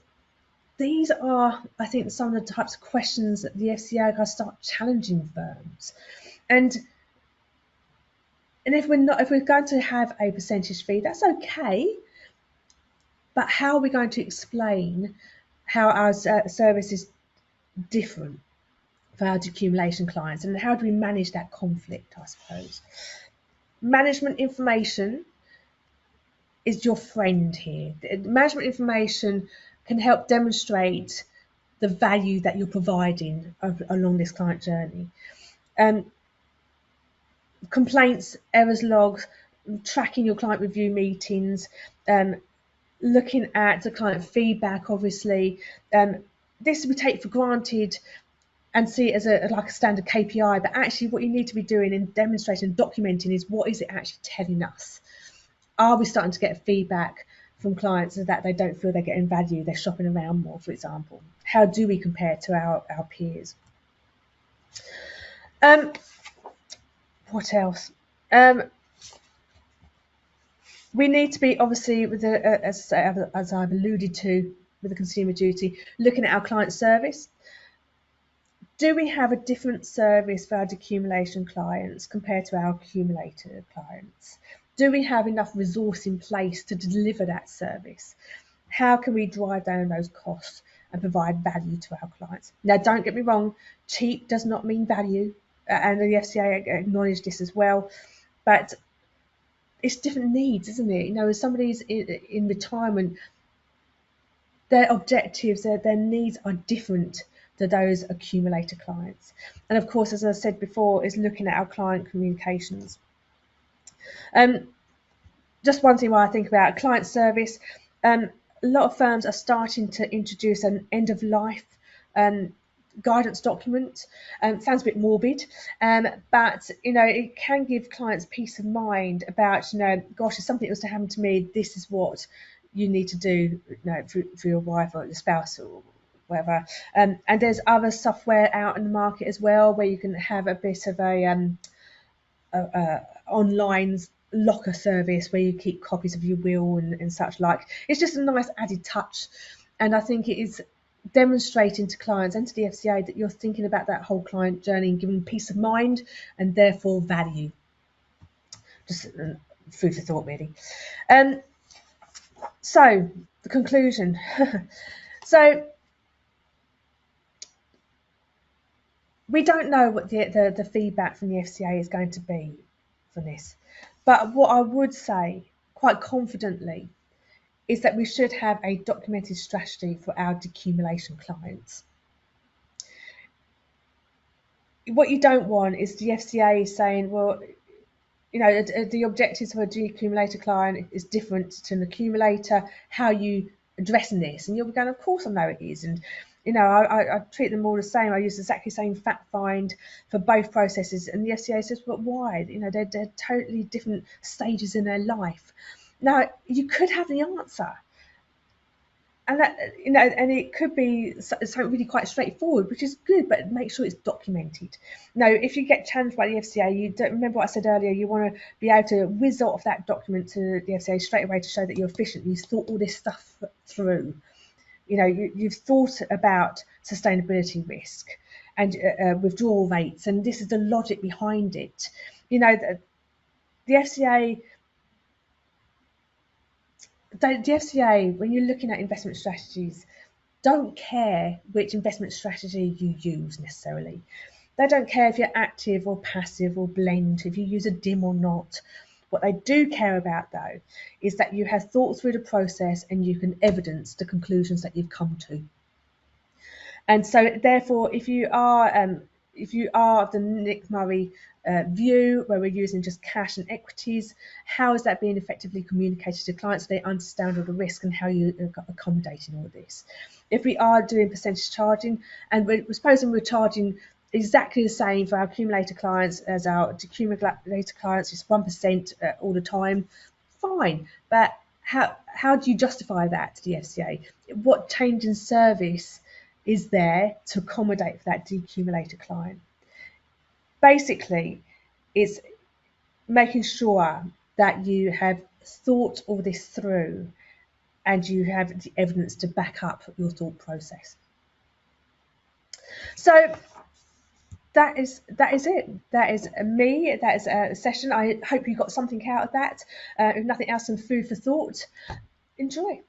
these are, I think, some of the types of questions that the FCA are going to start challenging firms. And if we're going to have a percentage fee, that's okay. But how are we going to explain how our service is different for our decumulation clients, and how do we manage that conflict, I suppose? Management information is your friend here. Management information can help demonstrate the value that you're providing along this client journey. Complaints, errors logs, tracking your client review meetings, looking at the client feedback, obviously. This we take for granted and see it as like a standard KPI, but actually what you need to be doing in demonstrating and documenting is, what is it actually telling us? Are we starting to get feedback from clients that they don't feel they're getting value, they're shopping around more, for example? How do we compare to our peers? What else? We need to be, obviously, with as I've alluded to, with the consumer duty, looking at our client service. Do we have a different service for our decumulation clients compared to our accumulator clients? Do we have enough resource in place to deliver that service? How can we drive down those costs and provide value to our clients? Now, don't get me wrong, cheap does not mean value, and the FCA acknowledged this as well, but it's different needs, isn't it? As somebody's in retirement, their objectives, their needs are different to those accumulator clients. And of course, as I said before, is looking at our client communications. Just one thing while I think about client service, a lot of firms are starting to introduce an end of life guidance document. Sounds a bit morbid, but it can give clients peace of mind about, gosh, if something was to happen to me, this is what you need to do, for your wife or your spouse or whatever. And there's other software out in the market as well, where you can have a bit of a online locker service where you keep copies of your will and such like. It's just a nice added touch, and I think it is demonstrating to clients and to the FCA that you're thinking about that whole client journey and giving peace of mind and therefore value. Just food for thought, really. So the conclusion. So we don't know what the feedback from the FCA is going to be for this, but what I would say quite confidently is that we should have a documented strategy for our decumulation clients. What you don't want is the FCA saying, well, the objectives of a decumulator client is different to an accumulator. How are you addressing this? And you'll be going, of course I know it is. And I treat them all the same. I use exactly the same fact find for both processes. And the FCA says, but why? They're totally different stages in their life. Now, you could have the answer, and that and it could be something really quite straightforward, which is good, but make sure it's documented. Now, if you get challenged by the FCA, you don't remember what I said earlier. You want to be able to whiz off that document to the FCA straight away to show that you're efficient. You've thought all this stuff through. You've thought about sustainability risk and withdrawal rates, and this is the logic behind it. The FCA. The FCA, when you're looking at investment strategies, don't care which investment strategy you use necessarily. They don't care if you're active or passive or blend, if you use a DIM or not. What they do care about, though, is that you have thought through the process and you can evidence the conclusions that you've come to. And so, therefore, if you are the Nick Murray view, where we're using just cash and equities, how is that being effectively communicated to clients so they understand all the risk and how you are accommodating all this? If we are doing percentage charging, and we're supposing we're charging exactly the same for our accumulator clients as our decumulator clients, it's 1% all the time, fine. But how do you justify that to the FCA? What change in service is there to accommodate for that decumulator client? Basically, it's making sure that you have thought all this through and you have the evidence to back up your thought process. So that is it. That is me. That is a session. I hope you got something out of that. If nothing else, some food for thought. Enjoy.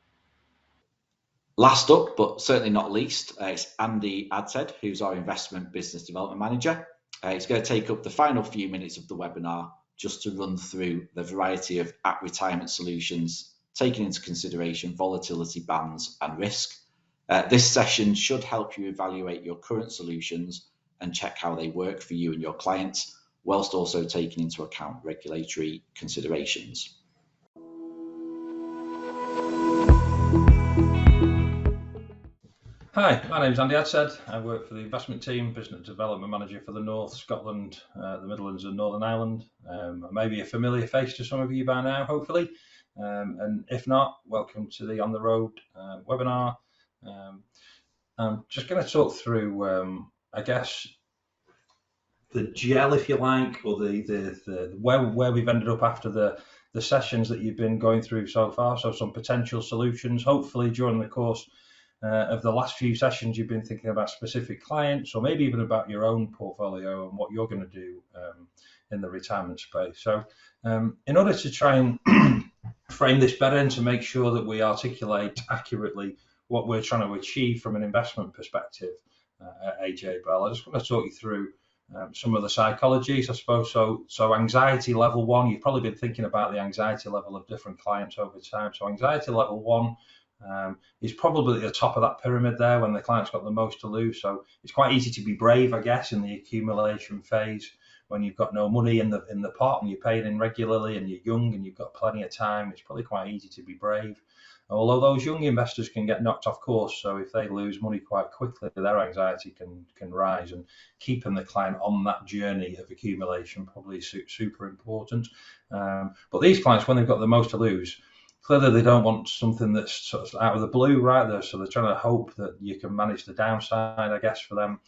Last up, but certainly not least, it's Andy Adshead, who's our Investment Business Development Manager. He's going to take up the final few minutes of the webinar just to run through the variety of at-retirement solutions, taking into consideration volatility bands and risk. This session should help you evaluate your current solutions and check how they work for you and your clients, whilst also taking into account regulatory considerations. Hi, my name's Andy Adshead. I work for the investment team, Business Development Manager for the North, Scotland, the Midlands and Northern Ireland. I may be a familiar face to some of you by now, hopefully. And if not, welcome to the On the Road webinar. I'm just going to talk through, I guess, the gel, if you like, or the where we've ended up after the sessions that you've been going through so far. So some potential solutions, hopefully during the course of the last few sessions, you've been thinking about specific clients, or maybe even about your own portfolio and what you're going to do in the retirement space. So in order to try and frame this better and to make sure that we articulate accurately what we're trying to achieve from an investment perspective at AJ Bell, I just want to talk you through some of the psychologies, I suppose. So anxiety level 1, you've probably been thinking about the anxiety level of different clients over time. So anxiety level 1 is probably at the top of that pyramid there when the client's got the most to lose. So it's quite easy to be brave, I guess, in the accumulation phase when you've got no money in the pot and you're paying in regularly and you're young and you've got plenty of time. It's probably quite easy to be brave. Although those young investors can get knocked off course, so if they lose money quite quickly, their anxiety can rise, and keeping the client on that journey of accumulation probably is super important. But these clients, when they've got the most to lose, clearly they don't want something that's sort of out of the blue right there, so they're trying to hope that you can manage the downside, I guess, for them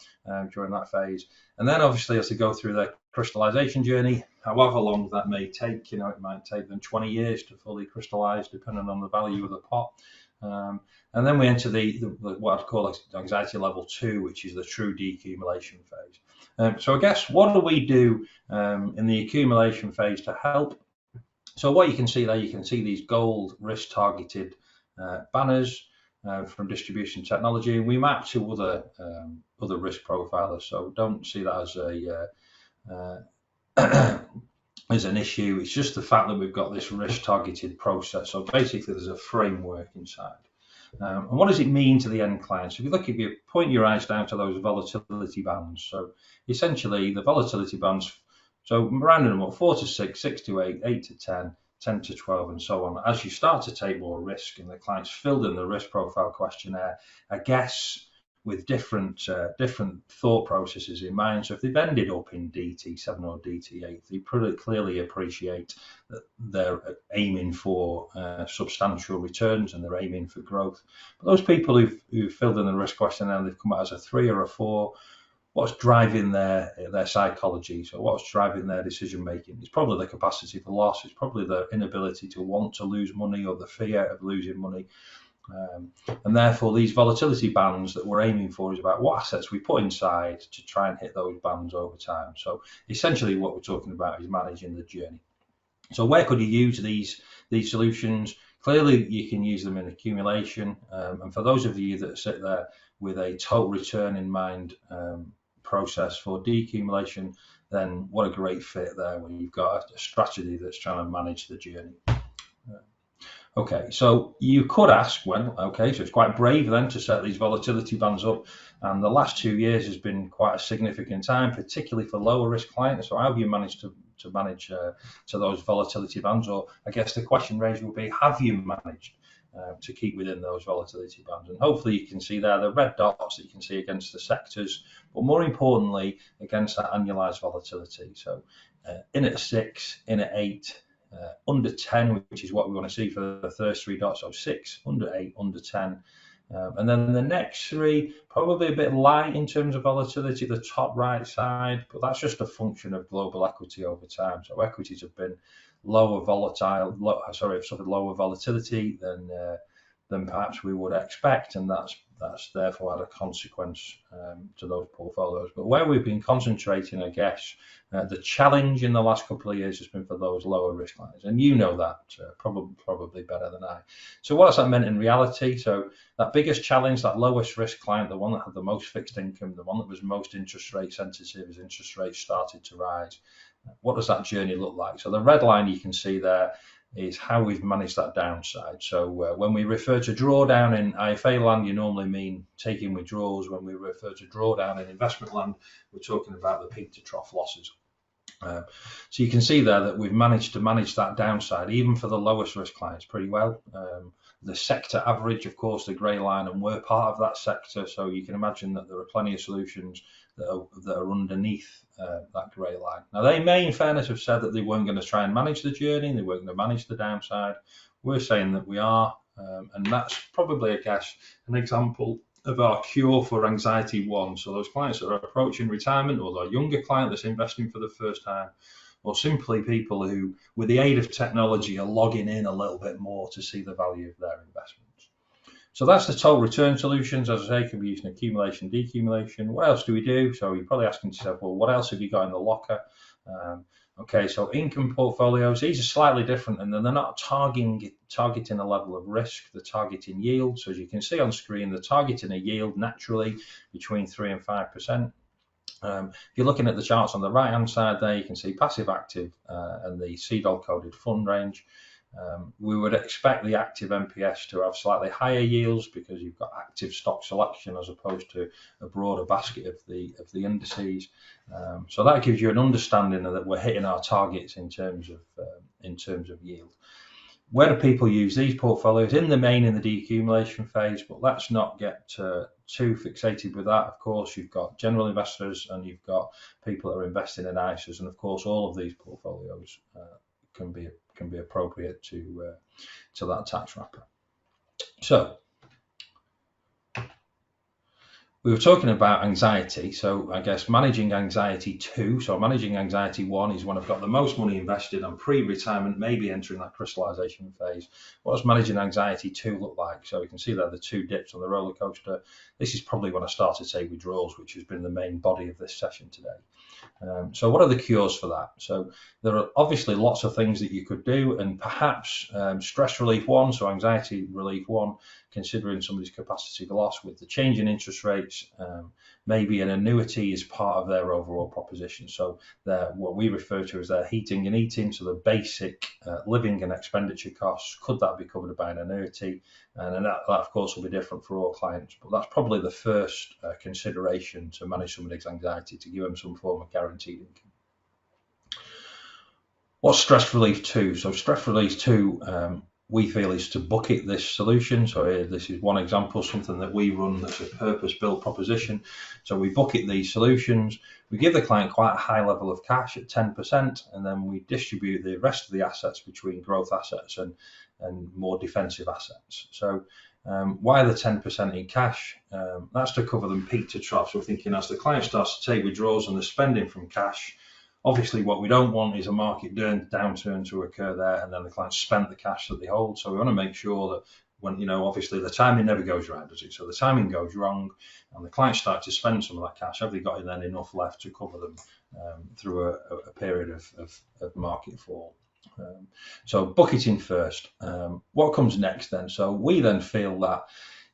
during that phase. And then obviously as they go through their crystallization journey, however long that may take, it might take them 20 years to fully crystallize, depending on the value of the pot. And then we enter the what I'd call anxiety level 2, which is the true decumulation phase. So I guess what do we do in the accumulation phase to help? So what you can see there, you can see these gold risk targeted banners from Distribution Technology. We map to other risk profilers, so don't see that as an issue. It's just the fact that we've got this risk targeted process. So basically there's a framework inside. And what does it mean to the end client? So if you point your eyes down to those volatility bands, so essentially the volatility bands, so rounding them up, 4 to 6, 6 to 8, 8 to 10, 10 to 12, and so on. As you start to take more risk and the client's filled in the risk profile questionnaire, I guess with different thought processes in mind. So if they've ended up in DT7 or DT8, they pretty clearly appreciate that they're aiming for substantial returns and they're aiming for growth. But those people who've filled in the risk questionnaire and they've come out as a 3 or a 4, what's driving their psychology? So what's driving their decision making? It's probably the capacity for loss. It's probably the inability to want to lose money or the fear of losing money. And therefore, these volatility bands that we're aiming for is about what assets we put inside to try and hit those bands over time. So essentially what we're talking about is managing the journey. So where could you use these solutions? Clearly, you can use them in accumulation. And for those of you that sit there with a total return in mind process for decumulation, then what a great fit there when you've got a strategy that's trying to manage the journey. Okay, so you could ask, well, okay, so it's quite brave then to set these volatility bands up, and the last 2 years has been quite a significant time, particularly for lower risk clients. So how have you managed to manage to those volatility bands? Or I guess the question raised will be, have you managed to keep within those volatility bands? And hopefully you can see there the red dots that you can see against the sectors, but more importantly against that annualized volatility. So in at 6, in at 8, under 10, which is what we want to see for the first 3 dots. So 6, under 8, under 10. And then the next 3, probably a bit light in terms of volatility, the top right side, but that's just a function of global equity over time. So equities have been lower suffered lower volatility than perhaps we would expect, and that's therefore had a consequence to those portfolios. But where we've been concentrating, I guess, the challenge in the last couple of years has been for those lower risk clients, and you know that probably better than I. So what has that meant in reality? So that biggest challenge, that lowest risk client, the one that had the most fixed income, the one that was most interest rate sensitive as interest rates started to rise, what does that journey look like? So the red line you can see there is how we've managed that downside. So when we refer to drawdown in IFA land, you normally mean taking withdrawals. When we refer to drawdown in investment land, we're talking about the peak to trough losses. So you can see there that we've managed to manage that downside, even for the lowest risk clients, pretty well. The sector average, of course, the grey line, and we're part of that sector. So you can imagine that there are plenty of solutions that are underneath that grey line. Now, they may, in fairness, have said that they weren't going to try and manage the journey, they weren't going to manage the downside. We're saying that we are, and that's probably, I guess, an example of our cure for anxiety 1. So those clients that are approaching retirement, or the younger client that's investing for the first time, or simply people who, with the aid of technology, are logging in a little bit more to see the value of their investments. So that's the total return solutions. As I say, can be used in accumulation, decumulation. What else do we do? So you're probably asking yourself, well, what else have you got in the locker? Okay, so income portfolios, these are slightly different, and then they're not targeting a level of risk, they're targeting yield. So as you can see on screen, they're targeting a yield naturally between 3 and 5%. If you're looking at the charts on the right hand side there, you can see passive, active, and the CDOL coded fund range. We would expect the active MPS to have slightly higher yields because you've got active stock selection as opposed to a broader basket of the indices. So that gives you an understanding that we're hitting our targets in terms of yield. Where do people use these portfolios? In the main, in the decumulation phase, but let's not get too fixated with that. Of course, you've got general investors and you've got people that are investing in ISAs, and of course, all of these portfolios can be appropriate to that tax wrapper. So we were talking about anxiety, so I guess managing anxiety 2. So managing anxiety 1 is when I've got the most money invested, I'm pre-retirement, maybe entering that crystallization phase. What does managing anxiety 2 look like? So you can see there the 2 dips on the roller coaster. This is probably when I start to take withdrawals, which has been the main body of this session today. So what are the cures for that? So there are obviously lots of things that you could do, and perhaps stress relief 1, so anxiety relief 1, considering somebody's capacity for loss with the change in interest rates, maybe an annuity is part of their overall proposition. So what we refer to as their heating and eating, so the basic living and expenditure costs, could that be covered by an annuity? And that of course will be different for all clients, but that's probably the first consideration to manage somebody's anxiety, to give them some form of guaranteed income. What's stress relief 2? So stress relief 2, we feel, is to bucket this solution. So here, this is one example, something that we run that's a purpose-built proposition. So we bucket these solutions, we give the client quite a high level of cash at 10%, and then we distribute the rest of the assets between growth assets and more defensive assets. So why the 10% in cash? That's to cover them peak to trough. So we're thinking as the client starts to take withdrawals and they're spending from cash, obviously what we don't want is a market downturn to occur there and then the client spent the cash that they hold. So we want to make sure that when, obviously the timing never goes right, does it? So the timing goes wrong and the clients start to spend some of that cash. Have they got then enough left to cover them through a period of market fall? So bucketing first. What comes next then? So we then feel that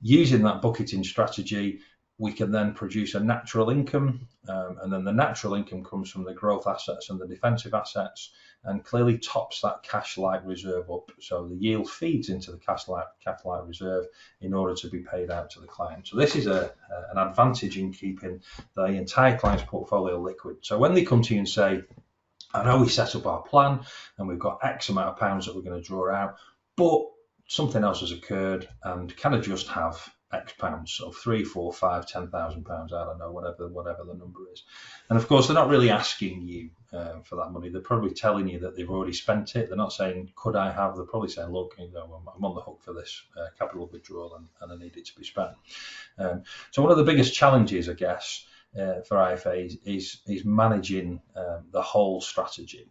using that bucketing strategy, we can then produce a natural income, and then the natural income comes from the growth assets and the defensive assets, and clearly tops that cash-like reserve up. So the yield feeds into the cash-like reserve in order to be paid out to the client. So this is an advantage in keeping the entire client's portfolio liquid. So when they come to you and say, I know we set up our plan and we've got X amount of pounds that we're going to draw out, but something else has occurred, and can I just have X pounds, so 3, 4, 5, 10,000 pounds, I don't know, whatever the number is. And of course, they're not really asking you for that money. They're probably telling you that they've already spent it. They're not saying, could I have? They're probably saying, look, I'm on the hook for this capital withdrawal and I need it to be spent. So one of the biggest challenges, I guess, for IFAs is managing the whole strategy.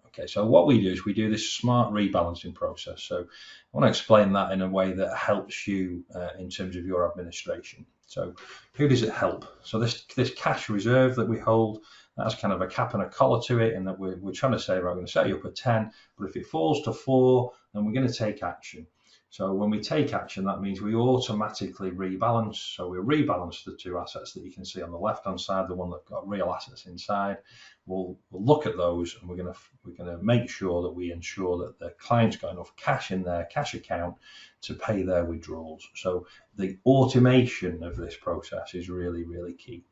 Okay, so what we do is we do this smart rebalancing process. So I want to explain that in a way that helps you in terms of your administration. So who does it help? So this cash reserve that we hold, that's kind of a cap and a collar to it, and that we're trying to say, right, I'm going to set you up at 10, but if it falls to 4, then we're going to take action. So when we take action, that means we automatically rebalance. So we rebalance the two assets that you can see on the left-hand side, the one that's got real assets inside. We'll look at those, and we're going to make sure that we ensure that the client's got enough cash in their cash account to pay their withdrawals. So the automation of this process is really, really key.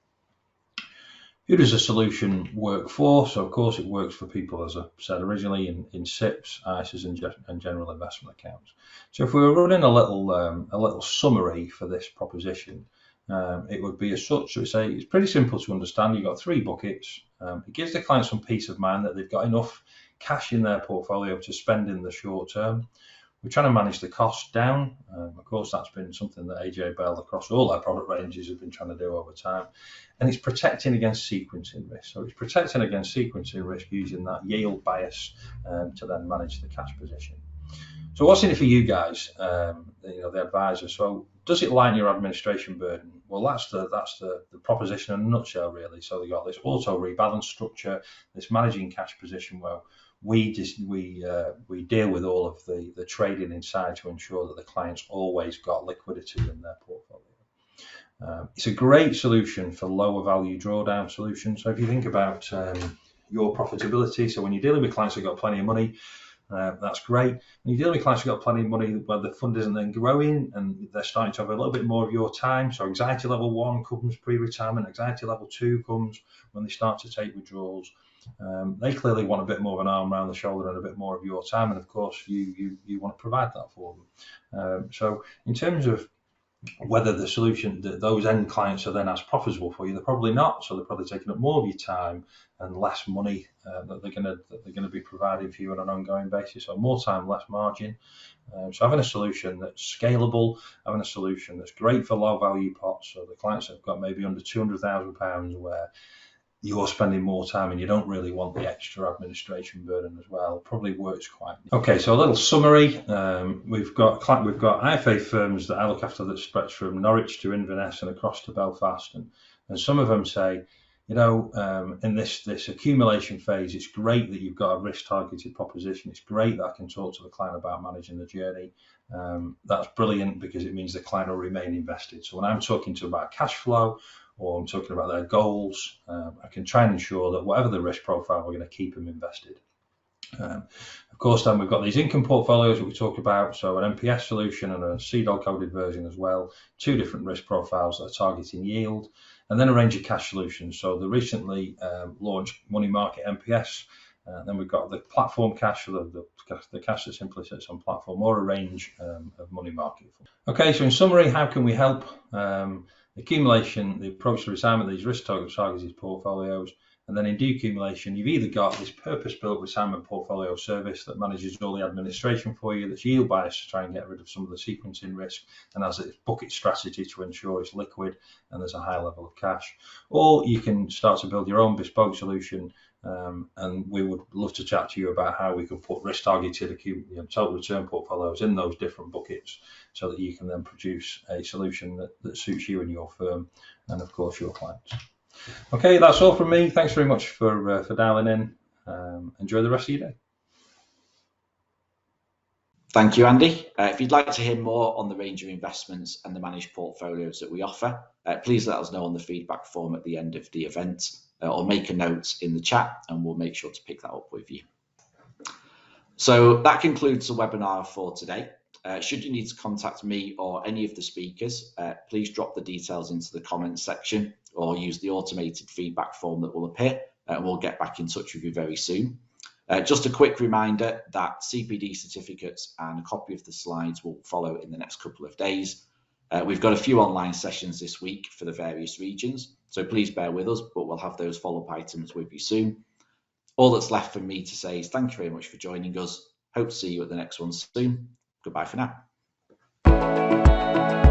Who does a solution work for? So of course it works for people, as I said originally, in SIPs, ISAs, and general investment accounts. So if we were running a little summary for this proposition, it would be as such. So it's pretty simple to understand. You've got 3 buckets. It gives the client some peace of mind that they've got enough cash in their portfolio to spend in the short term. We're trying to manage the cost down. Of course, that's been something that AJ Bell across all their product ranges have been trying to do over time. And it's protecting against sequencing risk. So it's protecting against sequencing risk using that yield bias to then manage the cash position. So what's in it for you guys, the advisors? So does it lighten your administration burden? Well, that's the proposition in a nutshell, really. So they've got this auto rebalance structure, this managing cash position where we deal with all of the trading inside to ensure that the client's always got liquidity in their portfolio. It's a great solution for lower value drawdown solutions. So if you think about your profitability, so when you're dealing with clients who've got plenty of money, that's great. When you're dealing with clients who've got plenty of money where the fund isn't then growing and they're starting to have a little bit more of your time. So anxiety level 1 comes pre-retirement, anxiety level 2 comes when they start to take withdrawals. They clearly want a bit more of an arm around the shoulder and a bit more of your time, and of course you want to provide that for them. So in terms of whether the solution that those end clients are then as profitable for you, they're probably not. So they're probably taking up more of your time and less money that they're going to be providing for you on an ongoing basis. So more time, less margin. So having a solution that's scalable, having a solution that's great for low value pots. So the clients have got maybe under £200,000 where you're spending more time and you don't really want the extra administration burden as well, probably works quite. Okay, so a little summary. We've got IFA firms that I look after that stretch from Norwich to Inverness and across to Belfast, and some of them say, in this accumulation phase, it's great that you've got a risk targeted proposition. It's great that I can talk to the client about managing the journey. That's brilliant because it means the client will remain invested. So when I'm talking to them about cash flow, or I'm talking about their goals, I can try and ensure that whatever the risk profile, we're going to keep them invested. Of course, then we've got these income portfolios that we talked about, so an MPS solution and a CDOL coded version as well, 2 different risk profiles that are targeting yield, and then a range of cash solutions. So the recently launched money market MPS, then we've got the platform cash, so the cash that simply sits on platform, or a range of money market. Okay, so in summary, how can we help? Accumulation, the approach to retirement, these risk targeted portfolios, and then in decumulation, you've either got this purpose-built retirement portfolio service that manages all the administration for you, that's yield biased to try and get rid of some of the sequencing risk, and has its bucket strategy to ensure it's liquid and there's a high level of cash. Or you can start to build your own bespoke solution, and we would love to chat to you about how we can put risk targeted total return portfolios in those different buckets so that you can then produce a solution that suits you and your firm and of course your clients. Okay, that's all from me. Thanks very much for dialing in. Enjoy the rest of your day. Thank you, Andy. If you'd like to hear more on the range of investments and the managed portfolios that we offer, please let us know on the feedback form at the end of the event, or make a note in the chat and we'll make sure to pick that up with you. So that concludes the webinar for today. Should you need to contact me or any of the speakers, please drop the details into the comments section or use the automated feedback form that will appear, and we'll get back in touch with you very soon. Just a quick reminder that CPD certificates and a copy of the slides will follow in the next couple of days. We've got a few online sessions this week for the various regions, so please bear with us, but we'll have those follow-up items with you soon. All that's left for me to say is thank you very much for joining us. Hope to see you at the next one soon. Goodbye for now.